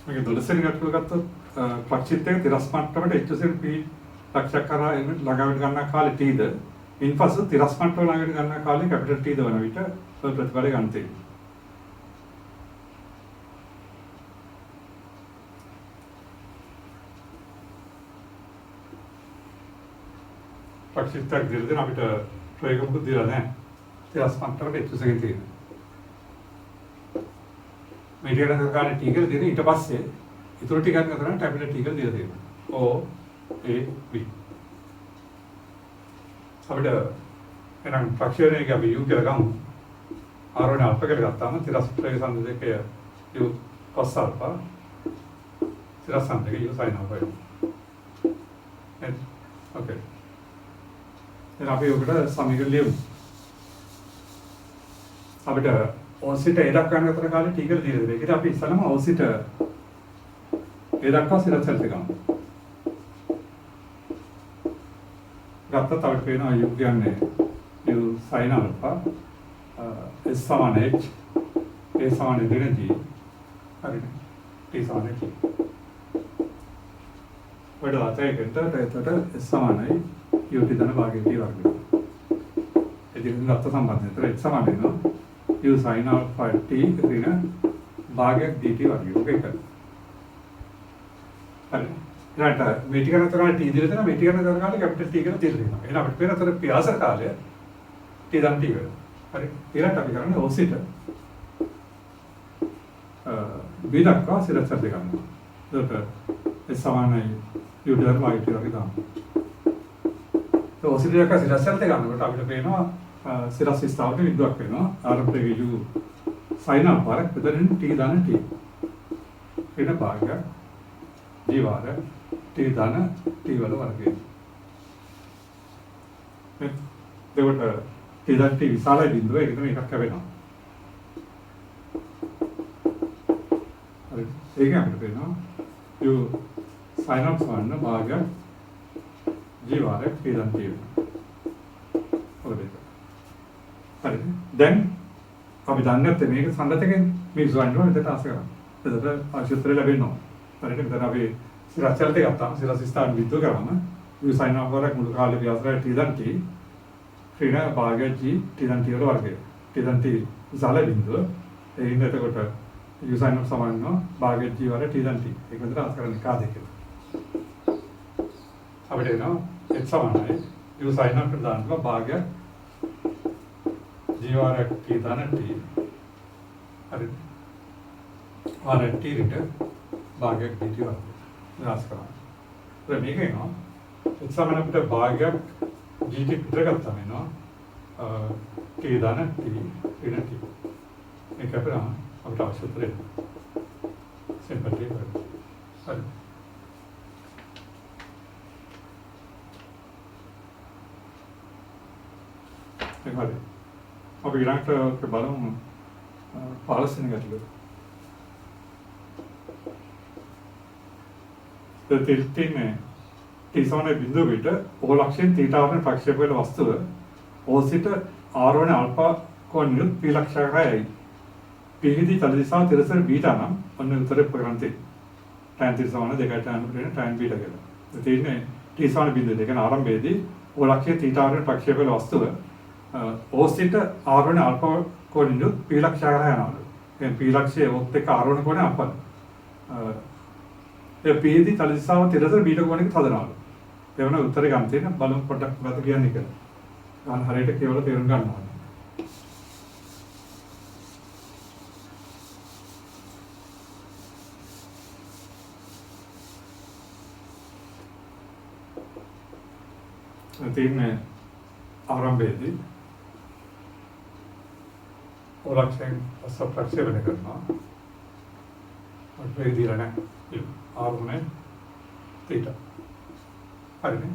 මේක 12 වෙනි ගැටලුව ගත්තොත් ප්‍රක්ෂිප්ත එක තිරස් මට්ටමට HCl P ලක්ෂයක් කරා ළඟට ගන්න කාලේ Tද ඉන්පසු තිරස් මට්ටම ළඟට ගන්න කාලේ කැපිටල් Tද වන විට ඔය ප්‍රතිඵලය ගන්න තියෙනවා. ප්‍රක්ෂිප්තයක් දිලා දෙන අපිට ප්‍රයෝගයක් දීලා නැහැ. තිරස් මට්ටමට HCl එකෙන් තියෙනවා. මේ ටික ගන්න කාලේ T කියලා දෙන ඊට පස්සේ ඉතුරු ටික ගන්න කරා කැපිටල් T කියලා දීලා තියෙනවා. O A B. අපිට එනම් ප්‍රක්ෂේපණයක අපි U කියලා ගමු. R1 අල්ප කියලා ගත්තාම තිරස් ප්‍රේග සංදේශකය U cos alpha තිරස් සංදේශකය U sin alpha. Okay. දැන් අපි ඔකට සමීකරණ ලියමු. අපිට ඕසිට A දක්වා ගන්න කාලේ T කියලා දීලා දෙනවා. ඒකට අපි ඉස්සලම ඕසිට A දක්වා සිරචල් දෙකම. ගත්තත් අපිට පේනවා U කියන්නේ U sin alpha S සමාන H A සමාන G හරිනේ T සමාන T. වඩාත් ඒකට S සමානයි U T ධන භාගයේ T වර්ගය. ඉතින් ගත්ත සම්බන්ධය H සමාන වෙනවා U sin alpha T ඍණ භාගයක් dt වර්ගය. ඔක එක. හරි. ඊට මේ ටික නතර කාලේ T දිලා දෙනවා මේ ටික නතර කාලේ කැපිටල් T කියලා දිලා දෙනවා. එහෙනම් අපිට පේන අතර ප්‍රයාස කාලය T ධන T වෙනවා. හරි. ඊළඟට අපි කරන්නේ ඕසිට B දක්වා සිරචල් දෙක ගන්නවා. ඒකට S සමානයි U ධන භාගයට වගේ දානවා. ඒ ඕසිට එක සිරචල් දෙක ගන්නකොට අපිට පේනවා සිරස් ස්ථාවරක විද්‍යාවක් වෙනවා. ආරම්භයේ U sin alpha එතනින් T ධන T. ඊට භාගය G වාර T ධන T වල වර්ගය. එතකොට T ධන T විශාලයි බිඳුව ඒක තමයි එකක් ලැබෙනවා. හරි. ඒක අපිට පේනවා U sin alpha වන්න භාගය G වාර T ධන T වෙනවා. හරි. දැන් අපි දන්නේ නැත්නම් මේක සංගතකෙන් මේ සුවන්ව මෙතට ආස කරා. එතකොට ආශිර්වාද ලැබෙනවා. හරියට මෙතන අපි සිරස්චලට ගත්තාම සිරස් ස්ථාන විද්ද කරාම U sin alpha වල මුළු කාලේ ව්‍යාසය T ධන T ඍණ භාගය G T ධන T වල වර්ගය. T ධන T විශාල බිඳුව. ඒ හින්දා එතකොට U sin alpha සමාන වෙනවා භාගය G වල T ධන T. ඒක විතර ආස කරන්නේ කාද කියලා. අපිට එනවා H සමානයි U sin alpha දානවා භාගය G වාර T ධන T හරි වාර T රිට භාගයක් dt වර්ගය විනාශ කරනවා. ඒ මේක එනවා H සමාන අපිට භාගයක් gt පිටර ගත්තාම එනවා T ධන T ඍණ T. මේක අපිට අවශ්‍ය උත්තරේ. Simple table. හරි. ඒක හරි. අපි ඊළඟට බලමු 15 වෙනි ගැටලුව. තෙල්තින්නේ T සමාන බිඳුව විට O ලක්ෂයෙන් θ වර්ණ ප්‍රක්ෂේප වල වස්තුව O සිට R වන අල්ෆා කෝණියුත් P ලක්ෂයකයි. P හිදී තල දිශාව තිරසර බීටා නම් ඔන්න උත්තරේ ප්‍රගන්තේ. tan θ සමාන 2ට අනුකරන tan බීටා කියලා. ඒ තියෙන්නේ T සමාන බිඳුව දෙකන ආරම්භයේදී O ලක්ෂයේ θ වර්ණ ප්‍රක්ෂේප වල වස්තුව O සිට R වන අල්ෆා කෝණියුත් P ලක්ෂයකට යනවලු. දැන් P ලක්ෂයේ ඔත් එක්ක R වන කෝණය අපල. ඒ P දී තල දිශාව තිරසර බීටා කෝණයකට හදනවලු. ඒ වුණා උත්තරේ ගන්න තියෙන බලමු පොඩ්ඩක් මොකද කියන්නේ කියලා. ගන්න හරියට කියවලා තේරුම් ගන්න ඕනේ. තියෙන්නේ ආරම්භයේදී ඔලක්ෂයෙන් ප්‍රක්ෂේපණය කරනවා. අපේ දීලා නැහැ. ආරුනේ තීට. හරිනේ.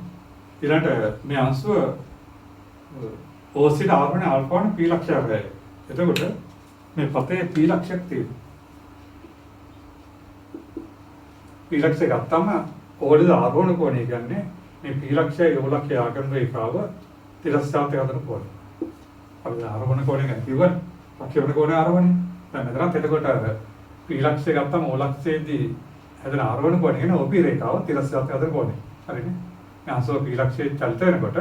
ඊළඟට මේ අංශුව O සිට R වන ආල්ෆා වන P ලක්ෂයයි. එතකොට මේ පතේ P ලක්ෂයක් තියෙනවා. p ලක්ෂය ගත්තම ඕලද ආරෝහණ කෝණය කියන්නේ මේ p ලක්ෂය o ලක්ෂය ආගම රේඛාව තිරස්ථානයට හදන කෝණය. අපි ආරෝහණ කෝණය ගැන කිව්වනේ. ප්‍රක්ෂේපණ කෝණය ආරෝහණය. දැන් මෙතනත් එතකොට p ලක්ෂය ගත්තම o ලක්ෂයේදී හැදෙන ආරෝහණ කෝණය කියන OP රේඛාව තිරස්ථානයට හදන කෝණය. හරිනේ. මේ අංශව p ලක්ෂයේ චලිත වෙනකොට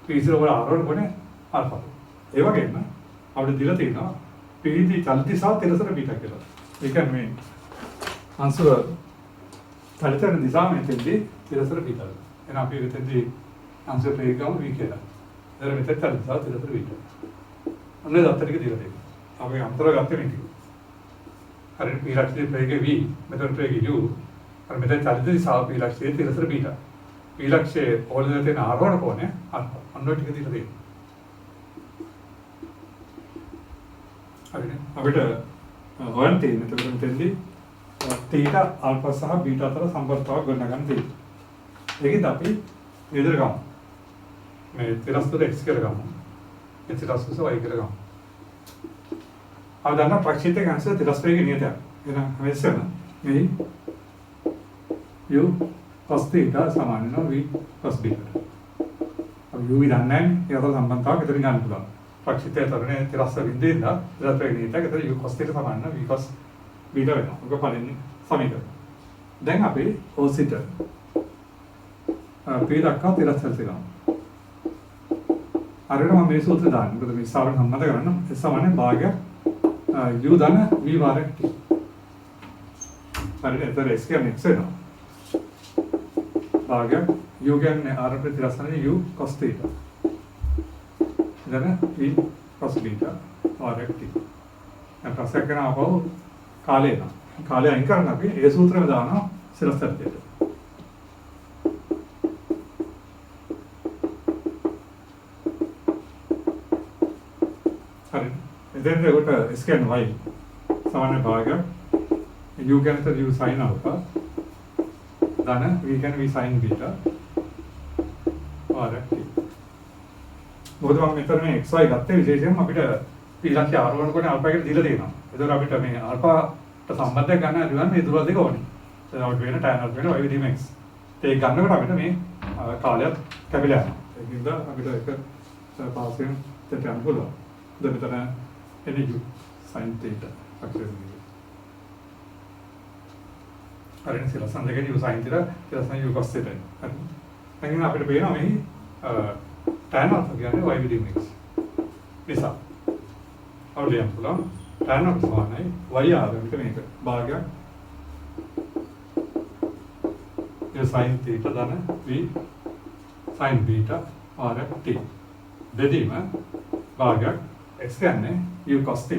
p0 වල ආරෝහණ කෝණය ආල්ෆා. ඒ වගේම අපිට දීලා තියෙනවා p දී චලිත දිශාව තිරසර බීටා කියලා. ඒ කියන්නේ මේ අංශව චලිත වෙන දිශාව මෙතෙන්දී තිරසර බීටා. එහෙනම් අපි මෙතෙන්දී අංශ ප්‍රේගම v කියලා. එතන මෙතෙන් චලිත දිශාව තිරසර බීටා. අන්න ඒ දත්ත ටික දීලා තියෙනවා. අපි අන්තර ගත්තේ නේ ටික. හරි p ලක්ෂයේ ප්‍රේගය v මෙතන ප්‍රේගය u. අර මෙතෙන් චලිත දිශාව p ලක්ෂයේ තිරසර බීටා. p ලක්ෂයේ ඕලද තියෙන ආරෝහණ කෝණය ආල්ෆා. අන්න ඔය ටික දීලා තියෙනවා. අපිට හොයන්න තියෙන එතකොට මෙතෙන්දී තීටා ආල්ෆා සහ බීටා අතර සම්බන්ධතාවය ගොඩනගන්න තියෙනවා. ඒකෙන් අපි විතර ගමු. මේ තිරස්තුර x කියලා ගමු. මේ තිරස්තුර y කියලා ගමු. අපි දන්නා ප්‍රක්ෂේපයේ අංශය තිරස්තුරයේ නියතයක්. එහෙනම් හැමෙස්සම මේ u cos theta සමාන වෙනවා v cos beta. අපි u දන්නේ නැහැ. ඒ අතර සම්බන්ධතාවය මෙතන ගන්න පුළුවන්. ප්‍රක්ෂිතය තරණය තිරස්ස වින්දේන ඉලක්ට්‍රික එක u cos θ සමාන v cos β වෙනවා. ඔක පළවෙනි සමීකරණය. දැන් අපි cosθ p දක්වා තිරස්ස තියෙනවා. අරගෙන මම මේ සූත්‍රය දාන්න. මොකද මේ සාරණ සම්බන්ධ කරන්න S සමාන භාගය u ධන v වාරයක් t. හරිද? එතන s කියන්නේ x වෙනවා. භාගය u කියන්නේ ආරම්භ තිරස්සනේ u cos θ. දැන් v cos β වාරයක් t. දැන් ප්‍රශ්නයක් කරනවා කාලය එනවා. කාලය අයින් කරන්න අපි ඒ සූත්‍රෙම දානවා සිරස්තරයට. හරි. එතෙන් ඒකට s කියන්නේ y සමාන භාගය u කියන්නේ u sin alpha ධන v කියන්නේ v sin β වාරයක් t. මොකද මම මෙතන මේ xy ගත්තේ විශේෂයෙන්ම අපිට p ලක්ෂ්‍ය ආරෝහණ කොට අල්ෆා එකට දීලා තියෙනවා. ඒතකොට අපිට මේ අල්ෆාට සම්බන්ධයක් ගන්න හදුවන් මේ දුර දෙක ඕනේ. එතකොට අපිට වෙන tan alpha වෙන y විදිහම x. ඒක ගන්නකොට අපිට මේ කාලයක් කැපිලා යනවා. ඒකින්ද අපිට එක පාසෙන් දෙට යන්න පුළුවන්. දැන් මෙතන එන්නේ u sin θ අක්ෂරය. හරිනේ සිරසන් දෙකේ u sin θ සිරසන් u cos θ. හරි. දැන් අපිට පේනවා මේ tan alpha කියන්නේ y විදිහම x. නිසා අවුලියම් පුළුවන් tan alpha සමානයි y ආරම්භක මේක භාගයක් ඒ sin θ ධන v sin β වාරයක් t දෙදීම භාගයක් x කියන්නේ u cos θ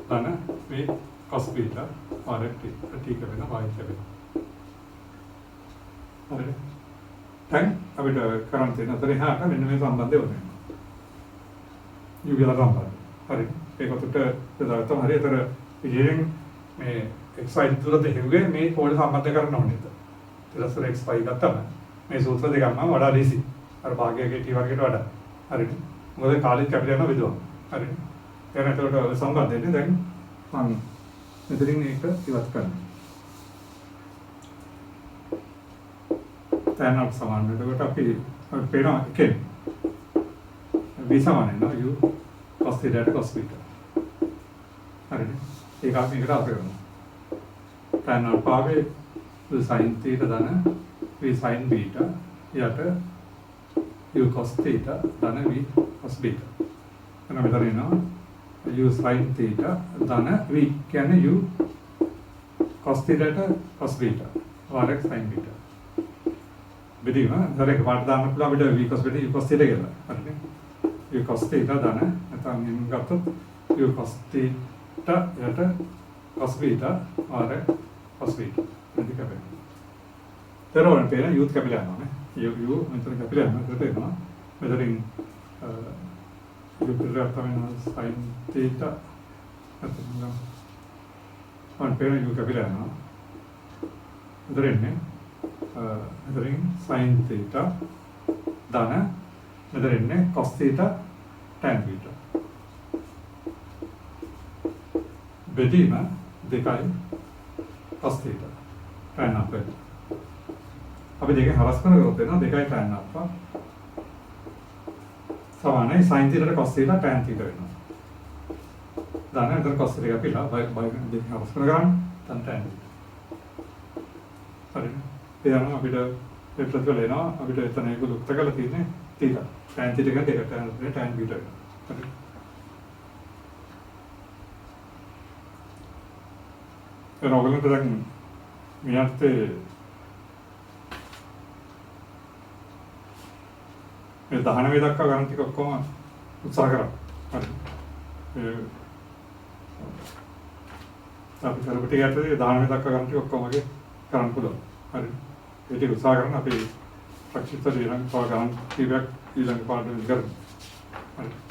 ධන v cos β වාරයක් t ටික වෙන y ලැබෙනවා. හරිද? දැන් අපිට කරන්න තියෙන අතරේ හාට මෙන්න මේ සම්බන්ධය වුණා. u කියලා සම්බන්ධය. හරි. ඒකට දාගත්තම හරි. ඒතර ඉතින් මේ xy තුලද හෙව්වේ මේ පොළ සම්බන්ධ කරන්න ඕනේ. ඊළඟට xy ගත්තම මේ සූත්‍ර දෙකම වඩා ලේසි. අර භාගයගේ t වර්ගයට වඩා. හරිද? මොකද කාලෙත් කැපිලා යනවා විදුවා. හරිද? දැන් ඒකට සම්බන්ධ දැන් මම මෙතනින් මේක ඉවත් කරනවා. tan alpha සමාන වෙනකොට අපි පේනවා එකෙන් v සමාන වෙනවා u cos θ ට cos β. හරිද? ඒක අපි එකට අපේ කරනවා. tan alpha වේ u sin θ ධන v sin β යට u cos θ ධන v cos β. එන මෙතන එනවා u sin θ ධන v කියන්නේ u cos θ ට cos β වාරයක් sin β. බෙදීම හරියට පාට දාන්න පුළුවන් අපිට v cos β u cos θ කියලා. හරිනේ. u cos θ දාන නැත්නම් මෙන්න ගත්තොත් u cos θ යට cos β ආර cos β දෙක කැපෙනවා. තරවන පේන u කැපිලා යනවා නේ. u මෙතන කැපිලා යනවා. ඒකට එනවා. මෙතනින් u පිළිවෙල තමයි sin θ නැත්නම් මම පේන u කැපිලා යනවා. මෙතන එන්නේ මෙතනින් sin θ ධන මෙතන එන්නේ cos θ tan β. බෙදීම දෙකයි cos theta tan alpha අපි දෙකෙන් හරස් කරගත්තොත් වෙනවා 2යි tan alpha සමානයි sin theta cos theta tan theta වෙනවා. දාන්න එතන cos theta එක අපිලා බය දෙකෙන් හරස් කරගන්න tan tan හරි. එයාම අපිට මේ ප්‍රතිඵල එනවා අපිට එතන ඒක ලුක්ත කරලා තියෙන්නේ theta tan theta එක දෙක tan tan beta වෙනවා. හරි. ඔයගොල්ලන්ට දැන් මෙයාට මේ 19 දක්වා ගණන් ටික ඔක්කොම උත්සාහ කරා. හරි. අපි කරපු ටික ඇතුලේ 19 දක්වා ගණන් ටික ඔක්කොම වගේ කරන්න පුළුවන්. හරි. ඒ ටික උත්සාහ කරන අපි ප්‍රක්ෂිප්ත ඊළඟ පාඩම් කීපයක් ඊළඟ පාඩම් කරමු. හරි.